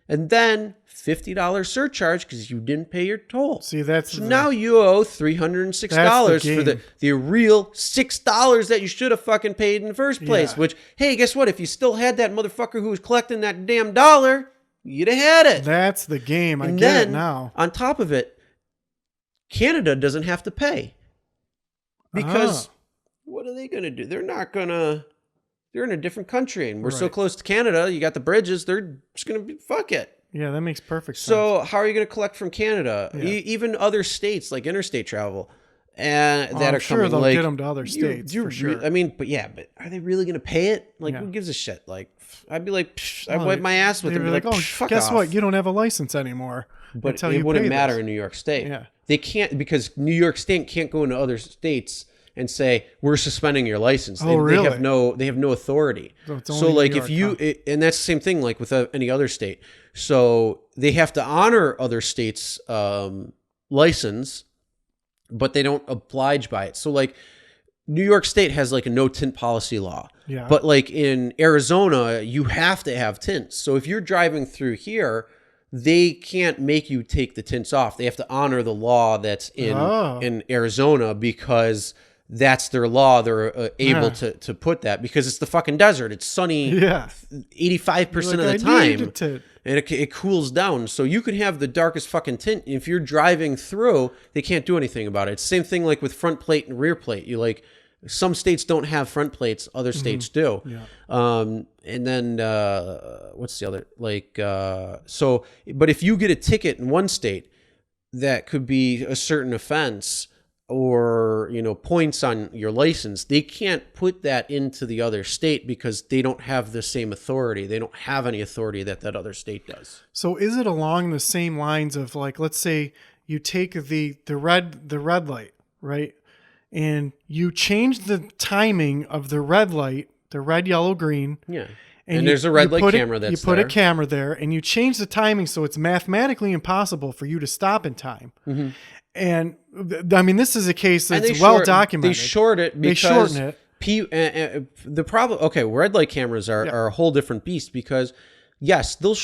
and then $50 surcharge because you didn't pay your toll. See, that's now you owe $306 for the real $6 that you should have fucking paid in the first place. Yeah. Which, hey, guess what? If you still had that motherfucker who was collecting that damn dollar, you'd have had it. That's the game. I and get then, it now. On top of it, Canada doesn't have to pay. Because what are they going to do? They're not going to... They're in a different country, and we're so close to Canada. You got the bridges. They're just going to be... Fuck it. Yeah, that makes perfect sense. So how are you going to collect from Canada? Yeah. Even other states, like interstate travel. That I'm are sure coming, they'll like, get them to other states for sure. I mean, but are they really going to pay it? Like, who gives a shit? Like, I'd be like, I'd wipe my ass with them. Be like, oh, fuck guess off. what? You don't have a license anymore. But it wouldn't matter in New York State. Yeah. They can't, because New York State can't go into other states and say, we're suspending your license. Really? They have no authority. So like if you, and that's the same thing like with any other state. So they have to honor other states' license, but they don't oblige by it. So like New York State has like a no tint policy law. Yeah. But like in Arizona, you have to have tints. So if you're driving through here, they can't make you take the tints off. They have to honor the law that's in Arizona because that's their law. They're able to put that because it's the fucking desert. It's sunny 85% of the time. And it cools down. So you can have the darkest fucking tint. If you're driving through, they can't do anything about it. It's the same thing like with front plate and rear plate. You like, some states don't have front plates, other states do. Yeah. And then what's the other? But if you get a ticket in one state, that could be a certain offense or, points on your license. They can't put that into the other state because they don't have the same authority. They don't have any authority that other state does. So is it along the same lines of, like, let's say you take the red light, right? And you change the timing of the red light, the red, yellow, green. Yeah. And there's a red light camera that's there. You put a camera there, and you change the timing so it's mathematically impossible for you to stop in time. Mm-hmm. And, I mean, this is a case that's well documented. They shorten it because... They shorten it. The problem... Okay, red light cameras are a whole different beast because, yes, they'll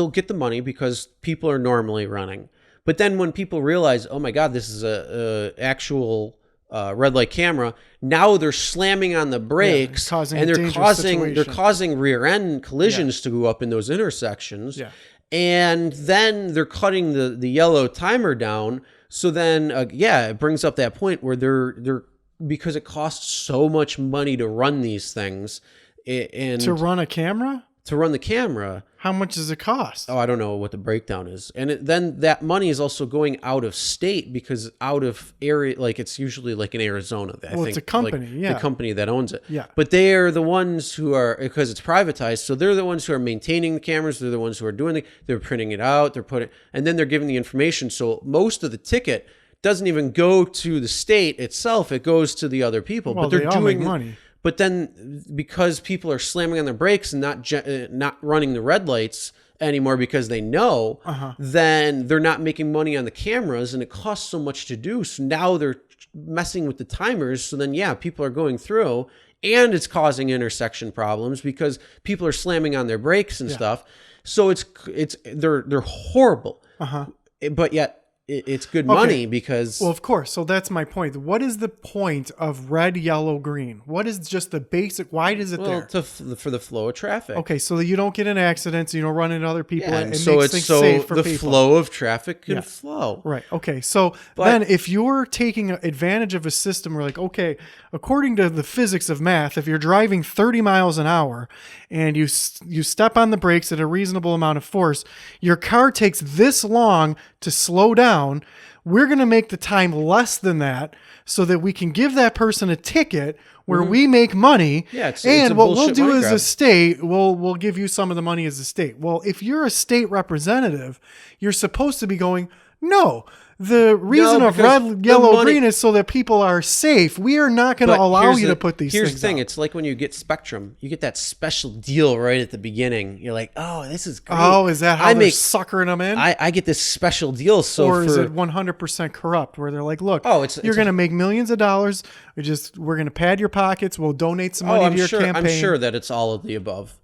get the money because people are normally running. But then when people realize, oh my God, this is a actual red light camera, now they're slamming on the brakes and they're causing rear end collisions to go up in those intersections. Yeah. And then they're cutting the yellow timer down. So then, it brings up that point where they're because it costs so much money to run these things. And to run a camera? To run the camera. How much does it cost? Oh, I don't know what the breakdown is. And then that money is also going out of state because out of area, like it's usually like in Arizona. I think it's a company, the company that owns it. Yeah. But they are the ones who are, because it's privatized, so they're the ones who are maintaining the cameras. They're the ones who are they're printing it out, and then they're giving the information. So most of the ticket doesn't even go to the state itself. It goes to the other people. Well, but they're all doing make money. But then, because people are slamming on their brakes and not running the red lights anymore because they know, then they're not making money on the cameras, and it costs so much to do. So now they're messing with the timers. So then, people are going through, and it's causing intersection problems because people are slamming on their brakes and stuff. So they're horrible. But yet, it's good money because... Well, of course. So that's my point. What is the point of red, yellow, green? What is just the basic... Why is it there? For the flow of traffic. Okay, so that you don't get in accidents, you don't run into other people, and it so makes things safe for people. The flow of traffic can flow. Right. Okay, so then if you're taking advantage of a system where, like, okay, according to the physics of math, if you're driving 30 miles an hour and you step on the brakes at a reasonable amount of force, your car takes this long to slow down. We're going to make the time less than that so that we can give that person a ticket where we make money. Yeah, and what we'll do as a state, we'll give you some of the money as a state. Well, if you're a state representative, you're supposed to be going, no, the reason of red, yellow, green is so that people are safe. We are not going to allow you to put these things Here's the thing. It's like when you get Spectrum. You get that special deal right at the beginning. You're like, oh, this is great. Oh, is that how they're suckering them in? I get this special deal. Or is it 100% corrupt where they're like, look, you're going to make millions of dollars. We're going to pad your pockets. We'll donate some money to your campaign. I'm sure that it's all of the above.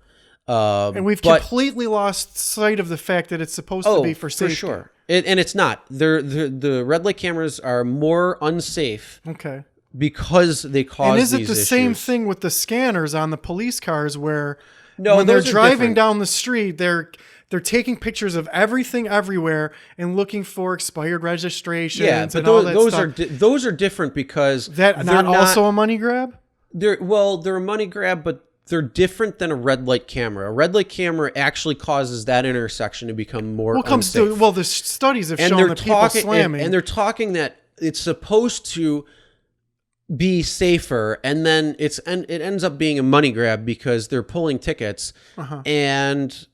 And we've completely lost sight of the fact that it's supposed to be for safety. For sure. And it's not. The red light cameras are more unsafe. Okay. Because they cause these issues. And is it the same thing with the scanners on the police cars where when they're driving down the street, they're taking pictures of everything everywhere and looking for expired registrations and all that stuff. Those are different because they're not also a money grab? They're a money grab, but they're different than a red light camera. A red light camera actually causes that intersection to become more unsafe. The studies have shown that people slamming. And they're talking that it's supposed to be safer, and then it ends up being a money grab because they're pulling tickets and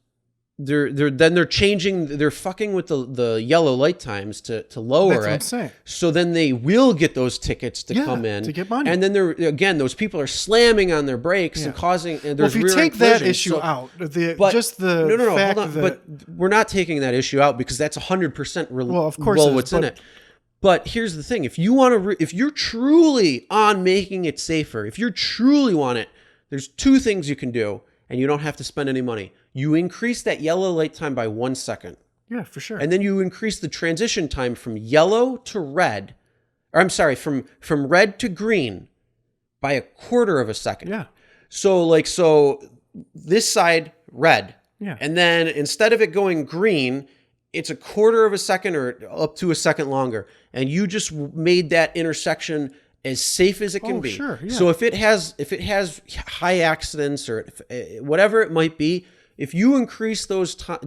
they're changing, they're fucking with the yellow light times to lower That's what I'm saying. So then they will get those tickets to come in to get money. And then those people are slamming on their brakes and causing. And if you take that issue out, but we're not taking that issue out because that's 100% what's in it. But here's the thing: if you want to, if you're truly on making it safer, if you truly want it, there's two things you can do, and you don't have to spend any money. You increase that yellow light time by 1 second. Yeah, for sure. And then you increase the transition time from yellow to red, or I'm sorry, from red to green by 1/4 of a second. Yeah. So this side red. Yeah. And then instead of it going green, it's 1/4 of a second or up to a second longer. And you just made that intersection as safe as it can be. Sure, yeah. So if it has high accidents or whatever it might be, if you increase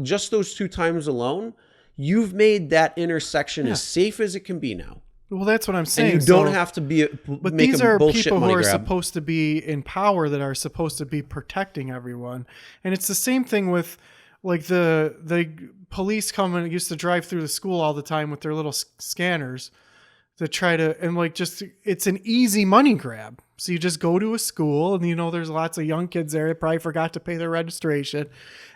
just those 2 times alone, you've made that intersection as safe as it can be now. Well, that's what I'm saying. And you don't have to but make these a are bullshit people who money are grab. supposed to be in power, that are supposed to be protecting everyone. And it's the same thing with like the police come and used to drive through the school all the time with their little scanners to try to, and like, just, it's an easy money grab. So you just go to a school and, there's lots of young kids there that probably forgot to pay their registration.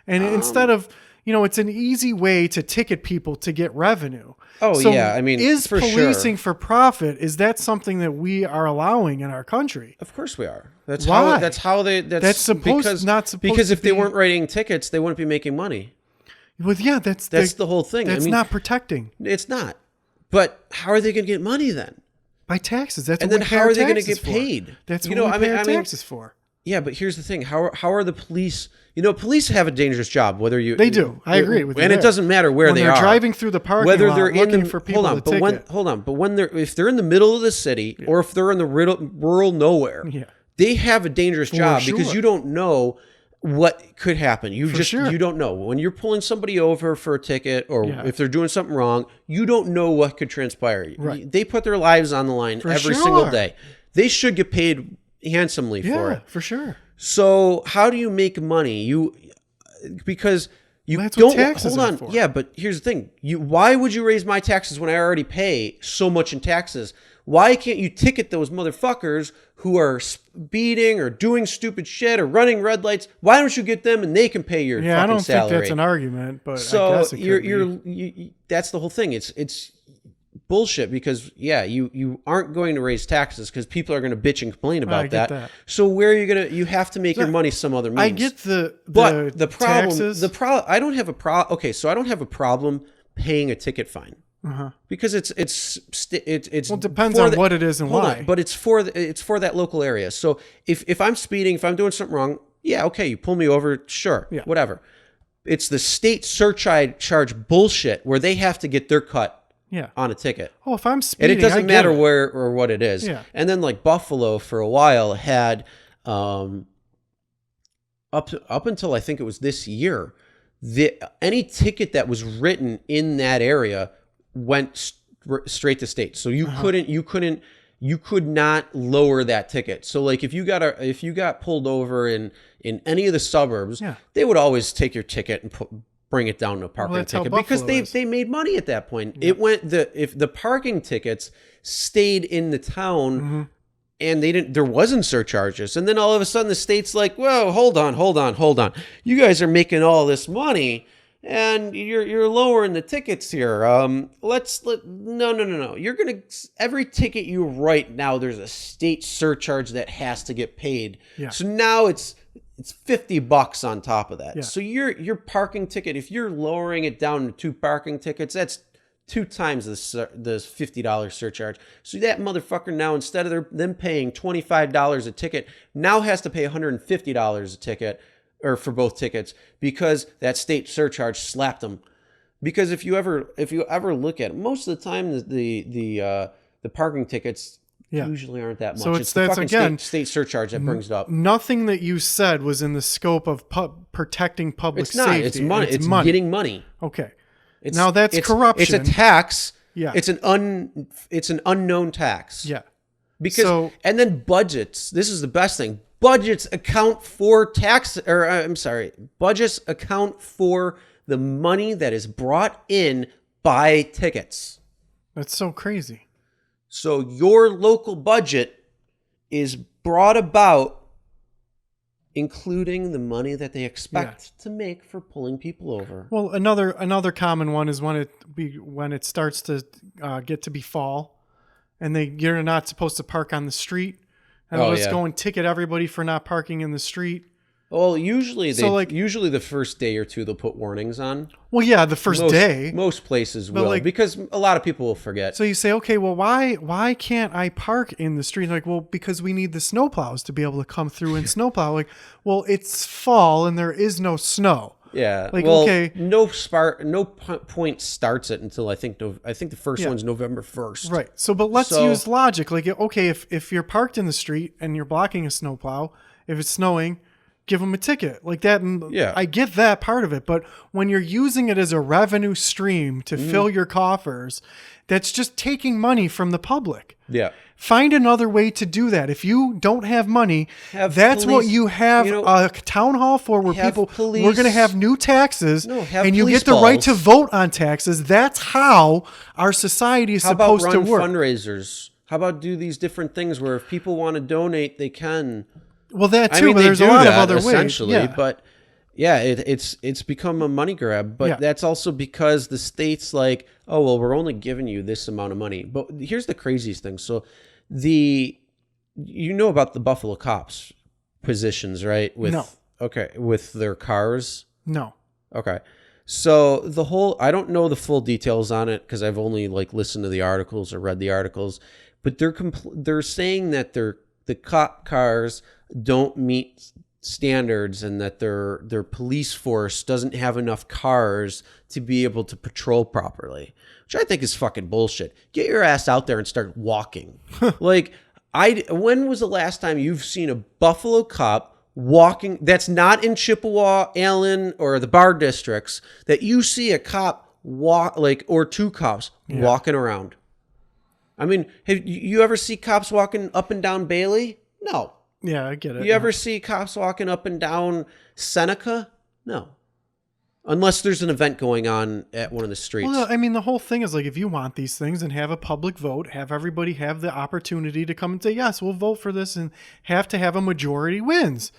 And instead of, it's an easy way to ticket people to get revenue. Oh, so yeah. I mean, is for policing sure. for profit? Is that something that we are allowing in our country? Of course we are. That's Why? That's Not supposed because to if they be- weren't writing tickets, they wouldn't be making money. Well, yeah, that's the whole thing. That's not protecting. It's not. But how are they going to get money then? By taxes. That's And what then we pay how our are they going to taxes get for. paid? That's what we pay our taxes for. Yeah, but here's the thing: how are the police? Police have a dangerous job. They do. I agree with you. And there. it doesn't matter where when they they're are. driving through the parking Whether lot they're looking for people to ticket. Hold on. But if they're in the middle of the city, or if they're in the rural nowhere, they have a dangerous job because you don't know what could happen. You don't know. When you're pulling somebody over for a ticket, or if they're doing something wrong, you don't know what could transpire. Right. They put their lives on the line every single day. They should get paid handsomely for it. For sure. So how do you make money? Because you that's don't what taxes hold on. are for. Yeah, but here's the thing: why would you raise my taxes when I already pay so much in taxes? Why can't you ticket those motherfuckers who are speeding or doing stupid shit or running red lights? Why don't you get them and they can pay your fucking salary? I don't think that's an argument, but so I guess it could be. That's the whole thing. It's bullshit because you aren't going to raise taxes because people are going to bitch and complain about that. So where are you going to? You have to make your money some other means. I get the problem. taxes. I don't have a problem. Okay, so I don't have a problem paying a ticket fine because it depends on what it is and why. But it's for that local area. So if I'm speeding, if I'm doing something wrong, okay, you pull me over, sure, whatever. It's the state surcharge bullshit where they have to get their cut. On a ticket. Oh, if I'm speeding, and it doesn't matter where or what it is. Yeah. And then like Buffalo for a while had up until I think it was this year, any ticket that was written in that area went straight to state. So you could not lower that ticket. So like if you got pulled over in any of the suburbs, they would always take your ticket and bring it down to a parking ticket because they made money at that point. It went if the parking tickets stayed in the town and there wasn't surcharges, and then all of a sudden the state's like, whoa, hold on, you guys are making all this money and you're lowering the tickets here. No. You're gonna every ticket you write now there's a state surcharge that has to get paid. So now it's $50 on top of that. So your parking ticket, if you're lowering it down to 2 parking tickets, that's 2 times the $50 surcharge. So that motherfucker now, instead of them paying $25 a ticket, now has to pay $150 a ticket, or for both tickets, because that state surcharge slapped them. Because if you ever look at it, most of the time the parking tickets usually aren't that much. So it's the fucking state surcharge that brings it up. Nothing that you said was in the scope of protecting public safety. It's money. It's money. Getting money. Okay. Now that's corruption. It's a tax. Yeah. It's an unknown tax. Yeah. And then budgets. This is the best thing. Budgets account for budgets account for the money that is brought in by tickets. That's so crazy. So your local budget is brought about including the money that they expect to make for pulling people over. Well, another common one is when it starts to get to be fall, and you're not supposed to park on the street, and let's go and ticket everybody for not parking in the street. Well, usually the first day or two they'll put warnings on. Well, yeah, the first day. Most places will, because a lot of people will forget. So you say, okay, well, why can't I park in the street? Like, well, because we need the snowplows to be able to come through and snowplow. Like, well, it's fall and there is no snow. Yeah. Like, well, okay. no point starts it until I think the first one's November 1st. Right. So, but let's use logic. Like, okay, if you're parked in the street and you're blocking a snowplow, if it's snowing, give them a ticket like that. And Yeah. I get that part of it. But when you're using it as a revenue stream to fill your coffers, that's just taking money from the public. Yeah. Find another way to do that. If you don't have money, that's police, what you have a town hall for, where people, we're going to have new taxes, and you get the right to vote on taxes. That's how our society is supposed to work. How about run fundraisers? How about do these different things where if people want to donate, they can. Well, that too, I mean, but there's a lot of other essentially, ways. Yeah. But yeah, it's become a money grab. But that's also because the state's like, oh, well, we're only giving you this amount of money. But here's the craziest thing. So you know about the Buffalo cops positions, right? No. Okay. With their cars? No. Okay. So I don't know the full details on it because I've only listened to the articles or read the articles, but they're saying that the cop cars don't meet standards and that their police force doesn't have enough cars to be able to patrol properly, which I think is fucking bullshit. Get your ass out there and start walking. When was the last time you've seen a Buffalo cop walking that's not in Chippewa, Allen, or the bar districts, that you see a cop walk or two cops walking around? I mean, have you ever see cops walking up and down Bailey? No. Yeah, I get it. You ever see cops walking up and down Seneca? No. Unless there's an event going on at one of the streets. Well, I mean, the whole thing is if you want these things and have a public vote, have everybody have the opportunity to come and say, yes, we'll vote for this, and have to have a majority wins.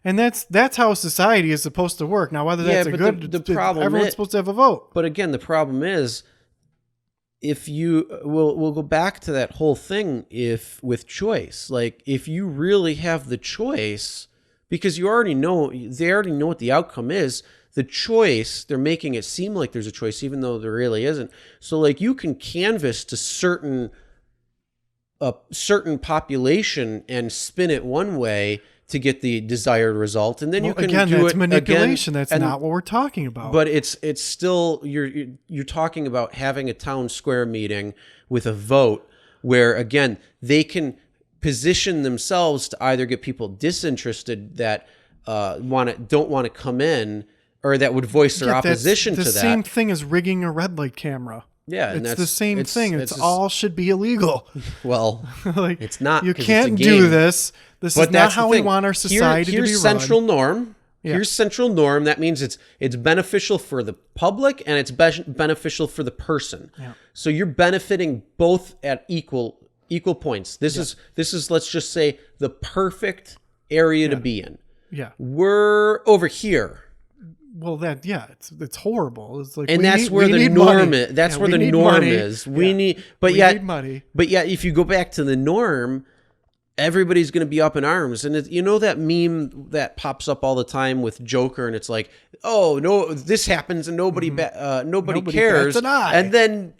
And that's how society is supposed to work. Now, whether that's the problem, everyone's supposed to have a vote. But again, the problem is, if we'll go back to that whole thing with choice. If you really have the choice, because they already know what the outcome is. The choice, they're making it seem like there's a choice, even though there really isn't. So you can canvass to a certain population and spin it one way to get the desired result, and then you can do that's it manipulation. Again, that's not what we're talking about. But it's still you're talking about having a town square meeting with a vote where, again, they can position themselves to either get people disinterested that don't want to come in, or that would voice their opposition to that. The same thing as rigging a red light camera. Yeah, and it's the same thing. It's all should be illegal. Well, it's not. You can't do this. This is not how we want our society to be run. Here's central norm. Yeah. Here's central norm. That means it's beneficial for the public and it's beneficial for the person. Yeah. So you're benefiting both at equal points. This is let's just say the perfect area to be in. Yeah. We're over here. Well, it's horrible. It's and that's where the norm is. That's where the norm is. We need money. But yet, if you go back to the norm, everybody's going to be up in arms. And you know that meme that pops up all the time with Joker, and it's like, oh no, this happens and nobody cares, and then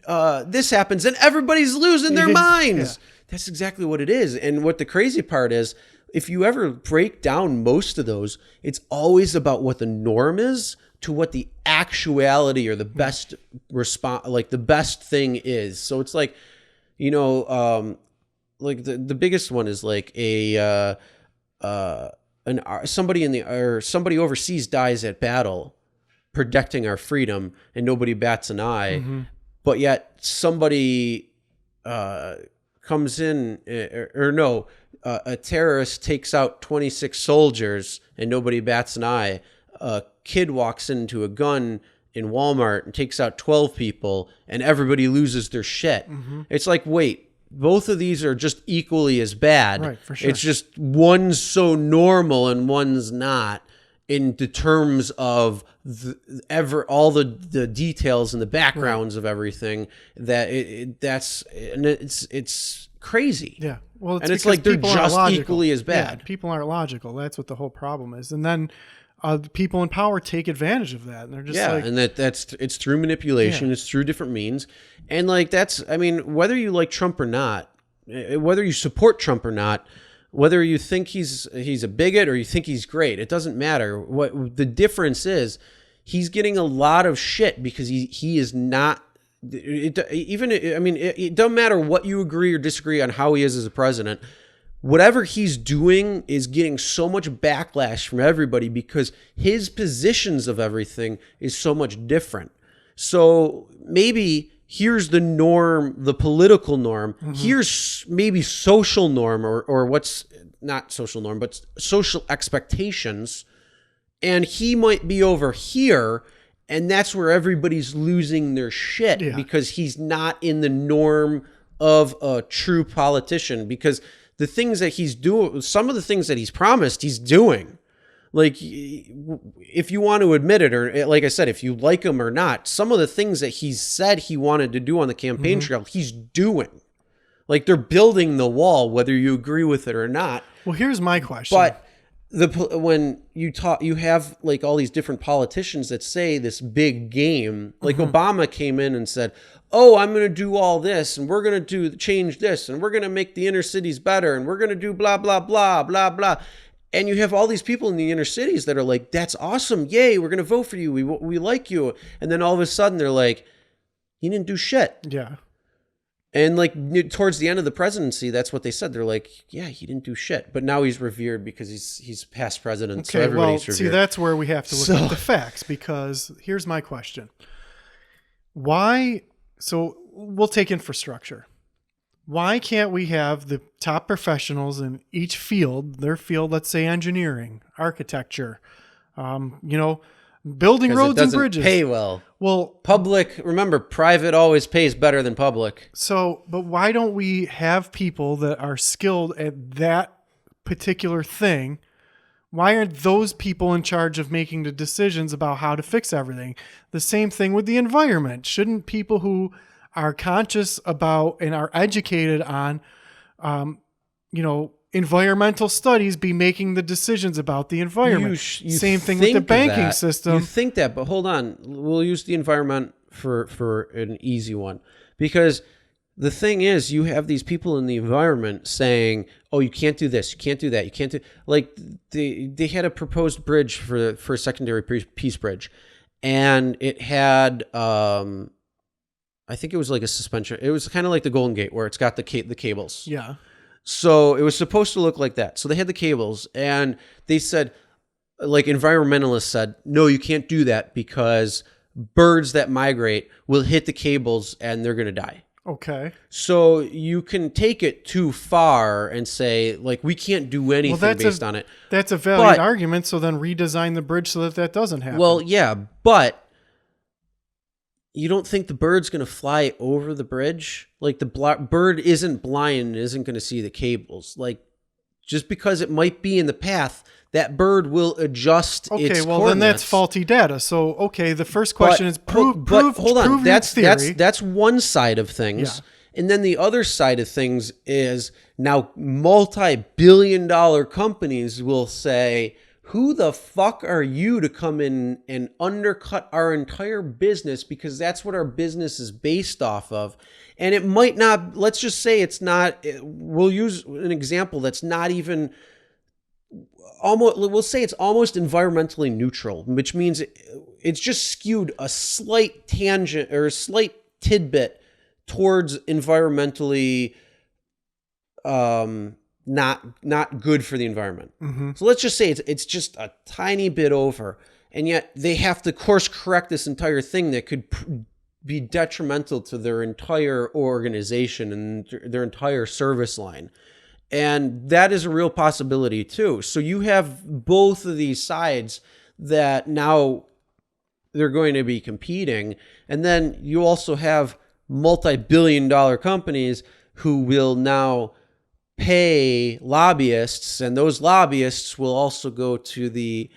this happens and everybody's losing their minds. Yeah. That's exactly what it is. And what the crazy part is, if you ever break down most of those, it's always about what the norm is to what the actuality or the best response, the best thing is. So it's the biggest one is somebody overseas dies at battle protecting our freedom and nobody bats an eye, but yet somebody comes in a terrorist takes out 26 soldiers and nobody bats an eye. A kid walks into a gun in Walmart and takes out 12 people and everybody loses their shit. It's wait, both of these are just equally as bad. Right, for sure. It's just one's so normal and one's not in the terms of all the details and the backgrounds of everything that it's crazy. Yeah. Well, it's they're just equally as bad. Yeah, people aren't logical. That's what the whole problem is. And then people in power take advantage of that. And they're just and it's through manipulation. Yeah. It's through different means. And whether you like Trump or not, whether you support Trump or not, whether you think he's a bigot or you think he's great, it doesn't matter. What the difference is, he's getting a lot of shit because he is not. It doesn't matter what you agree or disagree on how he is as a president. Whatever he's doing is getting so much backlash from everybody because his positions of everything is so much different. So maybe here's the norm, the political norm. Here's maybe social norm or what's not social norm, but social expectations. And he might be over here. And that's where everybody's losing their shit because he's not in the norm of a true politician. Because the things that he's doing, some of the things that he's promised, he's doing. Like, if you want to admit it, or like I said, if you like him or not, some of the things that he's said he wanted to do on the campaign trail, he's doing. Like, they're building the wall, whether you agree with it or not. Well, here's my question. But when you have like all these different politicians that say this big game, like Obama came in and said, "Oh, I'm going to do all this, and we're going to change this, and we're going to make the inner cities better, and we're going to do blah blah blah blah blah." And you have all these people in the inner cities that are like, "That's awesome, yay, we're going to vote for you, we like you," and then all of a sudden they're like, "He didn't do shit." Yeah. And like towards the end of the presidency, that's what they said. They're like, yeah, he didn't do shit. But now he's revered because he's past president. Okay, so everybody's revered. See, that's where we have to look at the facts, because here's my question. Why? So we'll take infrastructure. Why can't we have the top professionals in each field, their field, let's say engineering, architecture, building roads and bridges? Pay well. Well, public, remember, private always pays better than public. So, but why don't we have people that are skilled at that particular thing? Why aren't those people in charge of making the decisions about how to fix everything? The same thing with the environment. Shouldn't people who are conscious about and are educated on, environmental studies be making the decisions about the environment? Same thing with the banking system. You think that, but hold on. We'll use the environment for an easy one. Because the thing is, you have these people in the environment saying, oh, you can't do this, you can't do that, you can't do... Like, they had a proposed bridge for a secondary peace bridge. And it had... I think it was like a suspension. It was kind of like the Golden Gate where it's got the cables. Yeah. So it was supposed to look like that. So they had the cables, and they said, like environmentalists said, no, you can't do that because birds that migrate will hit the cables and they're going to die. Okay. So you can take it too far and say, like, we can't do anything based on it. That's a valid argument. So then redesign the bridge so that doesn't happen. Well, yeah, but you don't think the bird's going to fly over the bridge? Like, the bird isn't blind and isn't going to see the cables. Like, just because it might be in the path, that bird will adjust its coordinates. Okay, well, then that's faulty data. So, okay, the first question is prove hold on. That's one side of things. Yeah. And then the other side of things is now multi-billion-dollar companies will say, who the fuck are you to come in and undercut our entire business, because that's what our business is based off of. And it might not, let's just say it's not, we'll use an example that's not even, we'll say it's almost environmentally neutral, which means it's just skewed a slight tangent or a slight tidbit towards environmentally not good for the environment. Mm-hmm. So let's just say it's just a tiny bit over, and yet they have to course correct this entire thing that could be detrimental to their entire organization and their entire service line. And that is a real possibility too. So you have both of these sides that now they're going to be competing. And then you also have multi-billion-dollar companies who will now pay lobbyists, and those lobbyists will also go to the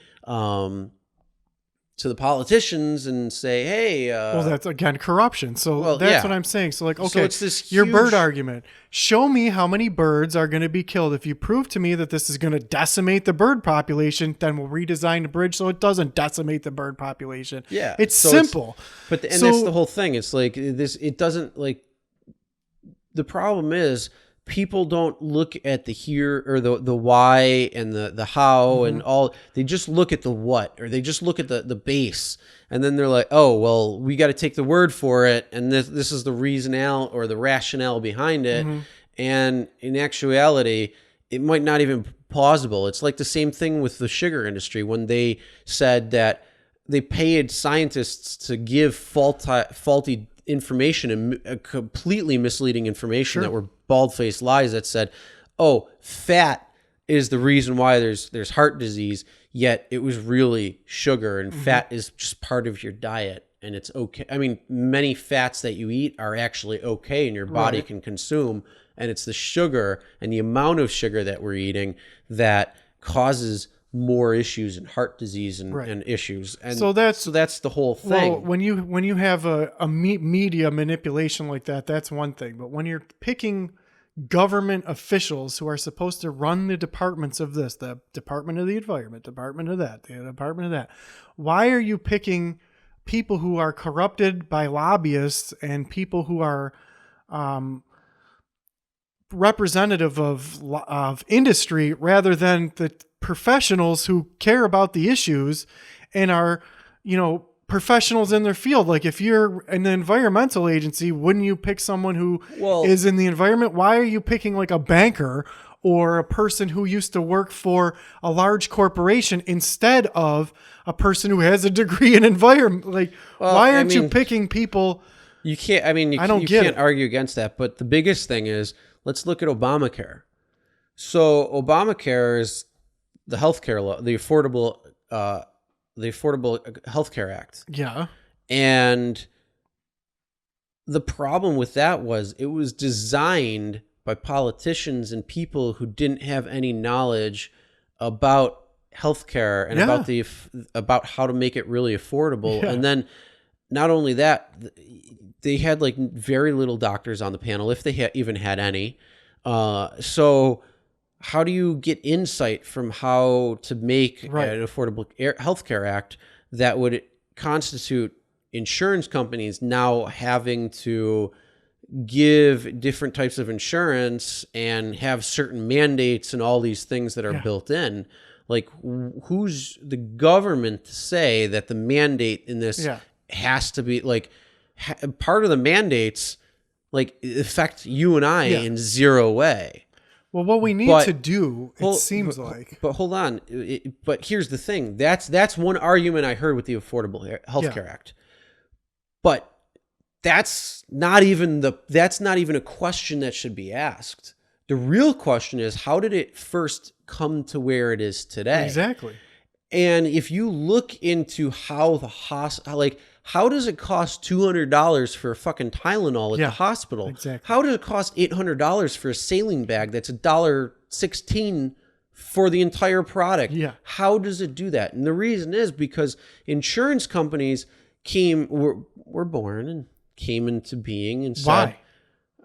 politicians and say, hey, well, that's again corruption. So that's what I'm saying. So, like, okay, so it's this your bird argument. Show me how many birds are going to be killed. If you prove to me that this is going to decimate the bird population, then we'll redesign the bridge so it doesn't decimate the bird population. Yeah, it's simple. That's the whole thing. It's like this. It doesn't, like, the problem is people don't look at the here or the why and the how and all. They just look at the what, or they just look at the base, and then they're like, oh, well, we got to take the word for it, and this is the reasonale or the rationale behind it. And in actuality, it might not even be plausible. It's like the same thing with the sugar industry when they said that they paid scientists to give faulty information and completely misleading information that were bald-faced lies that said, oh, fat is the reason why there's heart disease, yet it was really sugar, and fat is just part of your diet, and it's okay. I mean, many fats that you eat are actually okay and your body can consume, and it's the sugar and the amount of sugar that we're eating that causes more issues and heart disease and issues. And so that's the whole thing. Well, when you have a media manipulation like that, that's one thing. But when you're picking government officials who are supposed to run the departments of this, the Department of the Environment, Department of that, the Department of that, why are you picking people who are corrupted by lobbyists and people who are representative of industry rather than the professionals who care about the issues and are, professionals in their field? Like, if you're in the environmental agency, wouldn't you pick someone who is in the environment? Why are you picking like a banker or a person who used to work for a large corporation instead of a person who has a degree in environment? Like, why aren't you picking people? You can't, you can't argue against that. But the biggest thing is, let's look at Obamacare. So Obamacare is the healthcare law, the Affordable Healthcare Act. Yeah. And the problem with that was it was designed by politicians and people who didn't have any knowledge about healthcare and about how to make it really affordable. And then not only that, they had like very little doctors on the panel, if they even had any. So how do you get insight from how to make an affordable healthcare act that would constitute insurance companies now having to give different types of insurance and have certain mandates and all these things that are built in? Like, who's the government to say that the mandate in this has to be like part of the mandates like affect you and I in zero way? Well, what we need to do, it seems like. But hold on. But here's the thing. That's one argument I heard with the Affordable Healthcare Act. But that's not even a question that should be asked. The real question is, how did it first come to where it is today? Exactly. And if you look into how the hospital, how does it cost $200 for a fucking Tylenol at the hospital? Exactly. How does it cost $800 for a saline bag that's $1.16 for the entire product? Yeah. How does it do that? And the reason is because insurance companies were born and came into being and said, why?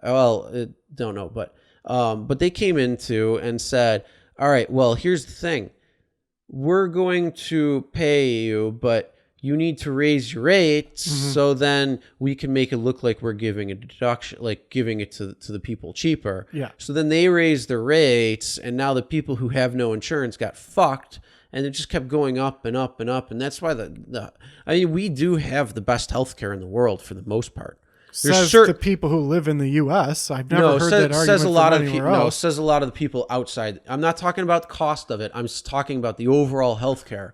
Well, don't know, but they came into and said, all right, well, here's the thing. We're going to pay you, but you need to raise your rates so then we can make it look like we're giving a deduction, like giving it to the people cheaper. Yeah. So then they raised their rates, and now the people who have no insurance got fucked, and it just kept going up and up and up. And that's why we do have the best healthcare in the world for the most part. Says the people who live in the U.S. I've never heard that argument from anywhere else. No, says a lot of the people outside. I'm not talking about the cost of it. I'm just talking about the overall healthcare.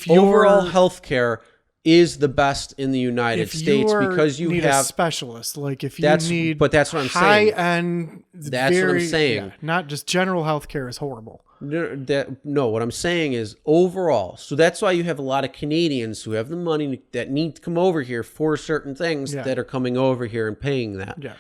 Overall healthcare is the best in the United States because you need have a specialist. Like if you need, but that's what I'm saying. High end. That's what I'm saying. Not just general healthcare is horrible. No, what I'm saying is overall. So that's why you have a lot of Canadians who have the money that need to come over here for certain things that are coming over here and paying that. Yeah.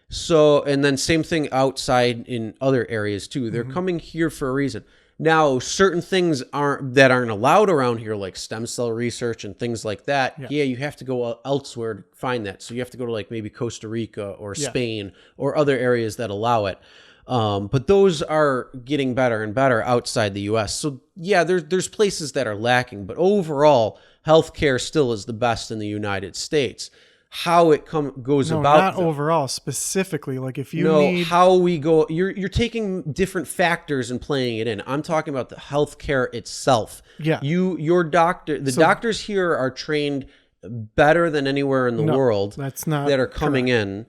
So, and then same thing outside in other areas too. They're coming here for a reason. Now, certain things aren't allowed around here, like stem cell research and things like that. Yeah, you have to go elsewhere to find that. So you have to go to like maybe Costa Rica or Spain or other areas that allow it. But those are getting better and better outside the U.S. So yeah, there's places that are lacking, but overall, healthcare still is the best in the United States. how it goes No, about not them. overall, specifically. Like if you No, need, how we go. You're taking different factors and playing it in. I'm talking about the healthcare itself. yeah, Your doctor, the doctors here are trained better than anywhere in the no, world that's not that are coming correct. in.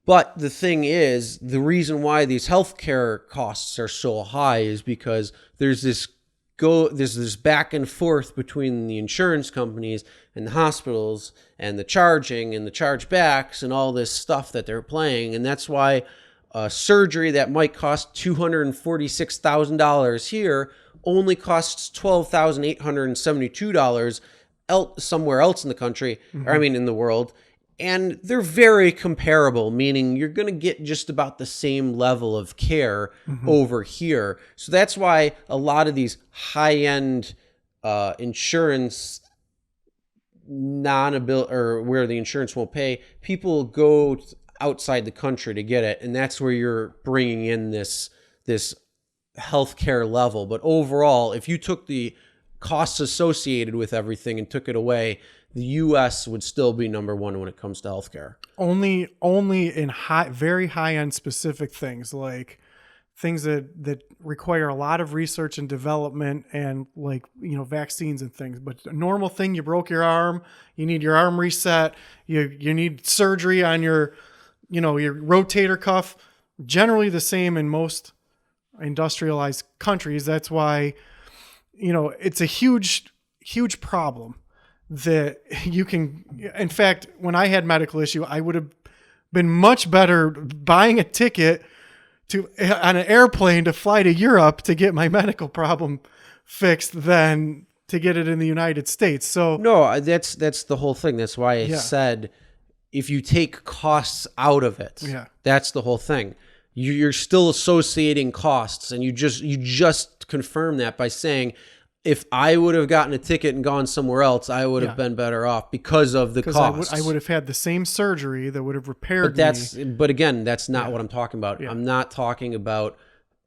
But the thing is, the reason why these healthcare costs are so high is because there's this back and forth between the insurance companies and the hospitals and the charging and the chargebacks and all this stuff that they're playing. And that's why surgery that might cost $246,000 here only costs $12,872 somewhere else in the country, or I mean in the world. And they're very comparable, meaning you're going to get just about the same level of care over here. So that's why a lot of these high-end insurance non-abil or where the insurance won't pay, people go outside the country to get it, and that's where you're bringing in this healthcare level. But overall, if you took the costs associated with everything and took it away, the U.S. would still be number one when it comes to healthcare. Only in very high end specific things, like things that require a lot of research and development, and like, you know, vaccines and things. But a normal thing, you broke your arm, you need your arm reset, you need surgery on your, you know, your rotator cuff. Generally the same in most industrialized countries. That's why, you know, it's a huge problem that you can, in fact, when I had medical issue, I would have been much better buying a ticket on an airplane to fly to Europe to get my medical problem fixed than to get it in the United States. So no, that's the whole thing. That's why I said, if you take costs out of it, that's the whole thing. You're still associating costs, and you just confirm that by saying, if I would have gotten a ticket and gone somewhere else, I would have been better off because of the costs. I would have had the same surgery that would have repaired me. But again, that's not what I'm talking about. I'm not talking about,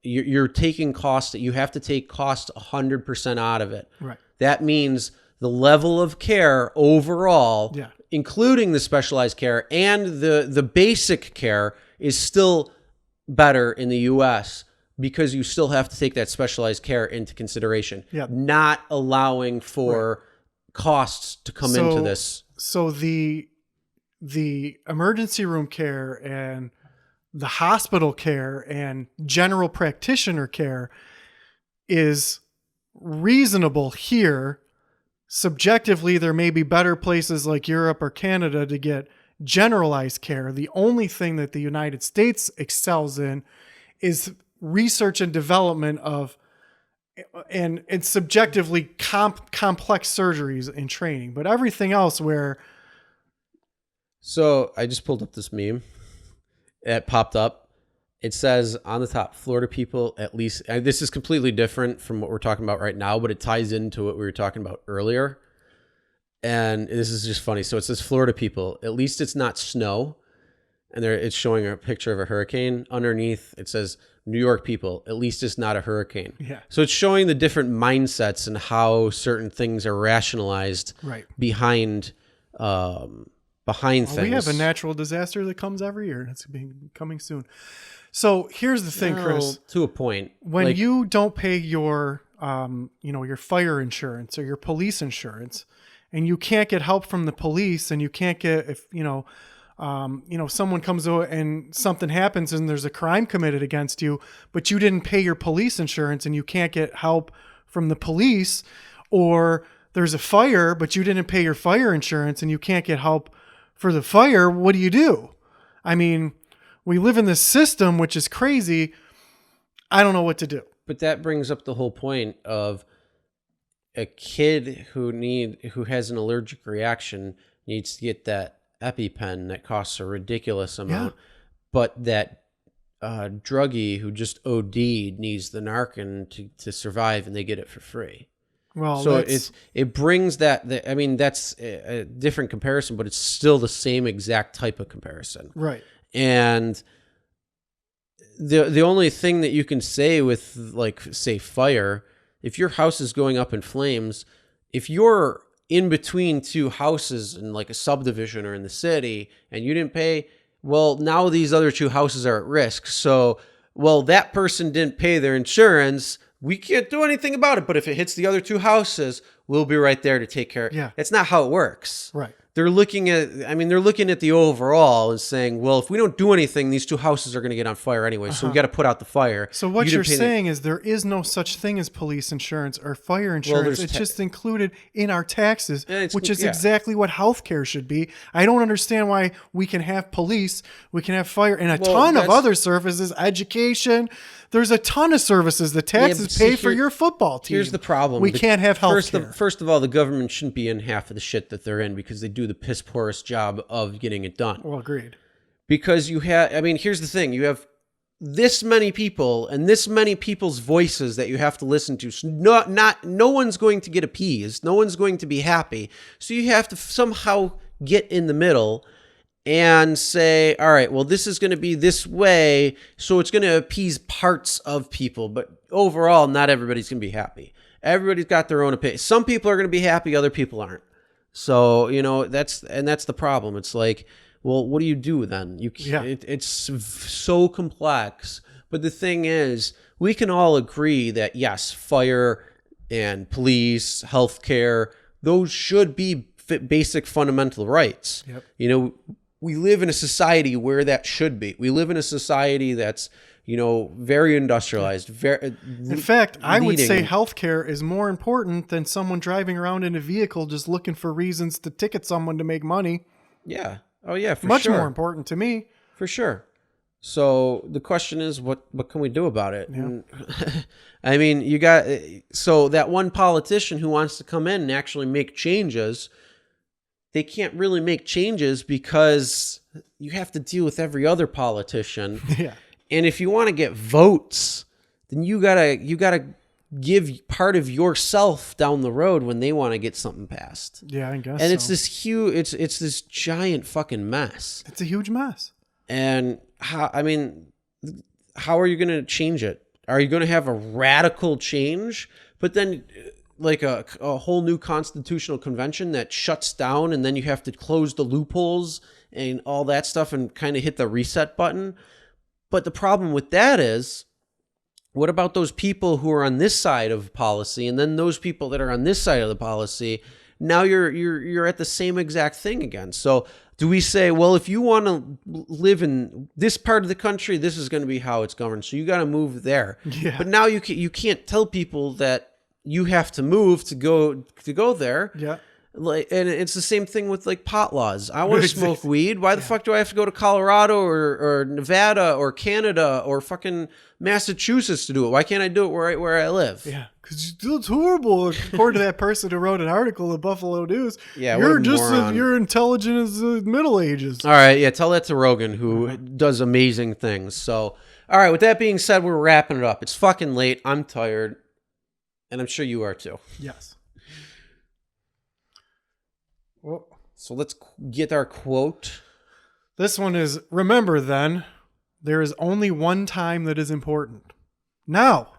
you're taking costs that you have to take costs 100% out of it. Right. That means the level of care overall, including the specialized care and the basic care, is still better in the U.S., because you still have to take that specialized care into consideration, not allowing for costs to come into this. So the emergency room care and the hospital care and general practitioner care is reasonable here. Subjectively, there may be better places like Europe or Canada to get generalized care. The only thing that the United States excels in is research and development of and subjectively complex surgeries and training, but everything else where. So I just pulled up this meme. It popped up. It says on the top, Florida people, at least, and this is completely different from what we're talking about right now, but it ties into what we were talking about earlier. And this is just funny. So it says, Florida people, at least it's not snow. And it's showing a picture of a hurricane. Underneath, it says, New York people, at least it's not a hurricane. Yeah. So it's showing the different mindsets and how certain things are rationalized behind things. We have a natural disaster that comes every year. It's coming soon. So here's the thing, Chris. To a point. When you don't pay your your fire insurance or your police insurance, and you can't get help from the police, and you can't get, if someone comes over and something happens and there's a crime committed against you, but you didn't pay your police insurance and you can't get help from the police, or there's a fire, but you didn't pay your fire insurance and you can't get help for the fire, what do? I mean, we live in this system, which is crazy. I don't know what to do. But that brings up the whole point of a kid who has an allergic reaction needs to get that EpiPen that costs a ridiculous amount, but that druggie who just OD'd needs the Narcan to survive, and they get it for free. Well, so it brings that. I mean, that's a different comparison, but it's still the same exact type of comparison, right? And the only thing that you can say with, like, say, fire, if your house is going up in flames, if you're in between two houses in like a subdivision or in the city and you didn't pay, well, now these other two houses are at risk. So, well, that person didn't pay their insurance. We can't do anything about it. But if it hits the other two houses, we'll be right there to take care of it. Yeah. That's not how it works. Right. They're looking at the overall and saying, well, if we don't do anything, these two houses are going to get on fire anyway. So we got to put out the fire. So what you're saying is there is no such thing as police insurance or fire insurance. It's just included in our taxes, which is exactly what healthcare should be. I don't understand why we can have police, we can have fire, and a ton of other services, education. There's a ton of services. The taxes pay for your football team. Here's the problem. We can't have healthcare. First of all, the government shouldn't be in half of the shit that they're in because they do the piss poorest job of getting it done. Well, agreed. Because here's the thing. You have this many people and this many people's voices that you have to listen to. So no one's going to get appeased. No one's going to be happy. So you have to somehow get in the middle and say, all right, well, this is going to be this way. So it's going to appease parts of people. But overall, not everybody's going to be happy. Everybody's got their own opinion. Some people are going to be happy. Other people aren't. So, that's the problem. It's like, well, what do you do then? It's so complex. But the thing is, we can all agree that, yes, fire and police, healthcare, those should be basic fundamental rights. Yep. We live in a society where that should be. We live in a society that's, very industrialized. In fact, I would say healthcare is more important than someone driving around in a vehicle just looking for reasons to ticket someone to make money. Yeah. Oh, yeah, for Much sure. more important to me. For sure. So the question is, what can we do about it? Yeah. I mean, so that one politician who wants to come in and actually make changes, they can't really make changes because you have to deal with every other politician. Yeah. And if you want to get votes, then you gotta give part of yourself down the road when they want to get something passed. Yeah, I guess. And it's this huge, it's this giant fucking mess. It's a huge mess. And how are you going to change it? Are you going to have a radical change, but then like a whole new constitutional convention that shuts down and then you have to close the loopholes and all that stuff and kind of hit the reset button? But the problem with that is, what about those people who are on this side of policy and then those people that are on this side of the policy? Now you're at the same exact thing again. So do we say, well, if you want to live in this part of the country, this is going to be how it's governed. So you got to move there. Yeah. But now you can't tell people that you have to move to go there. Yeah. And it's the same thing with like pot laws. I want to smoke weed. Why the fuck do I have to go to Colorado or Nevada or Canada or fucking Massachusetts to do it? Why can't I do it right where I live? Yeah, because it's horrible. According to that person who wrote an article in Buffalo News, yeah, you're intelligent as the Middle Ages. All right, yeah, tell that to Rogan, who does amazing things. So, all right, with that being said, we're wrapping it up. It's fucking late. I'm tired, and I'm sure you are too. Yes. Well, so let's get our quote. This one is, remember then, there is only one time that is important. Now.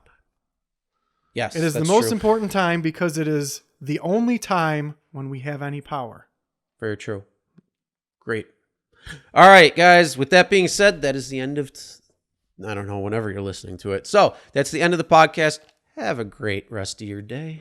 Yes, it is the most important time because it is the only time when we have any power. Very true. Great. All right, guys. With that being said, that is the end of, I don't know, whenever you're listening to it. So that's the end of the podcast. Have a great rest of your day.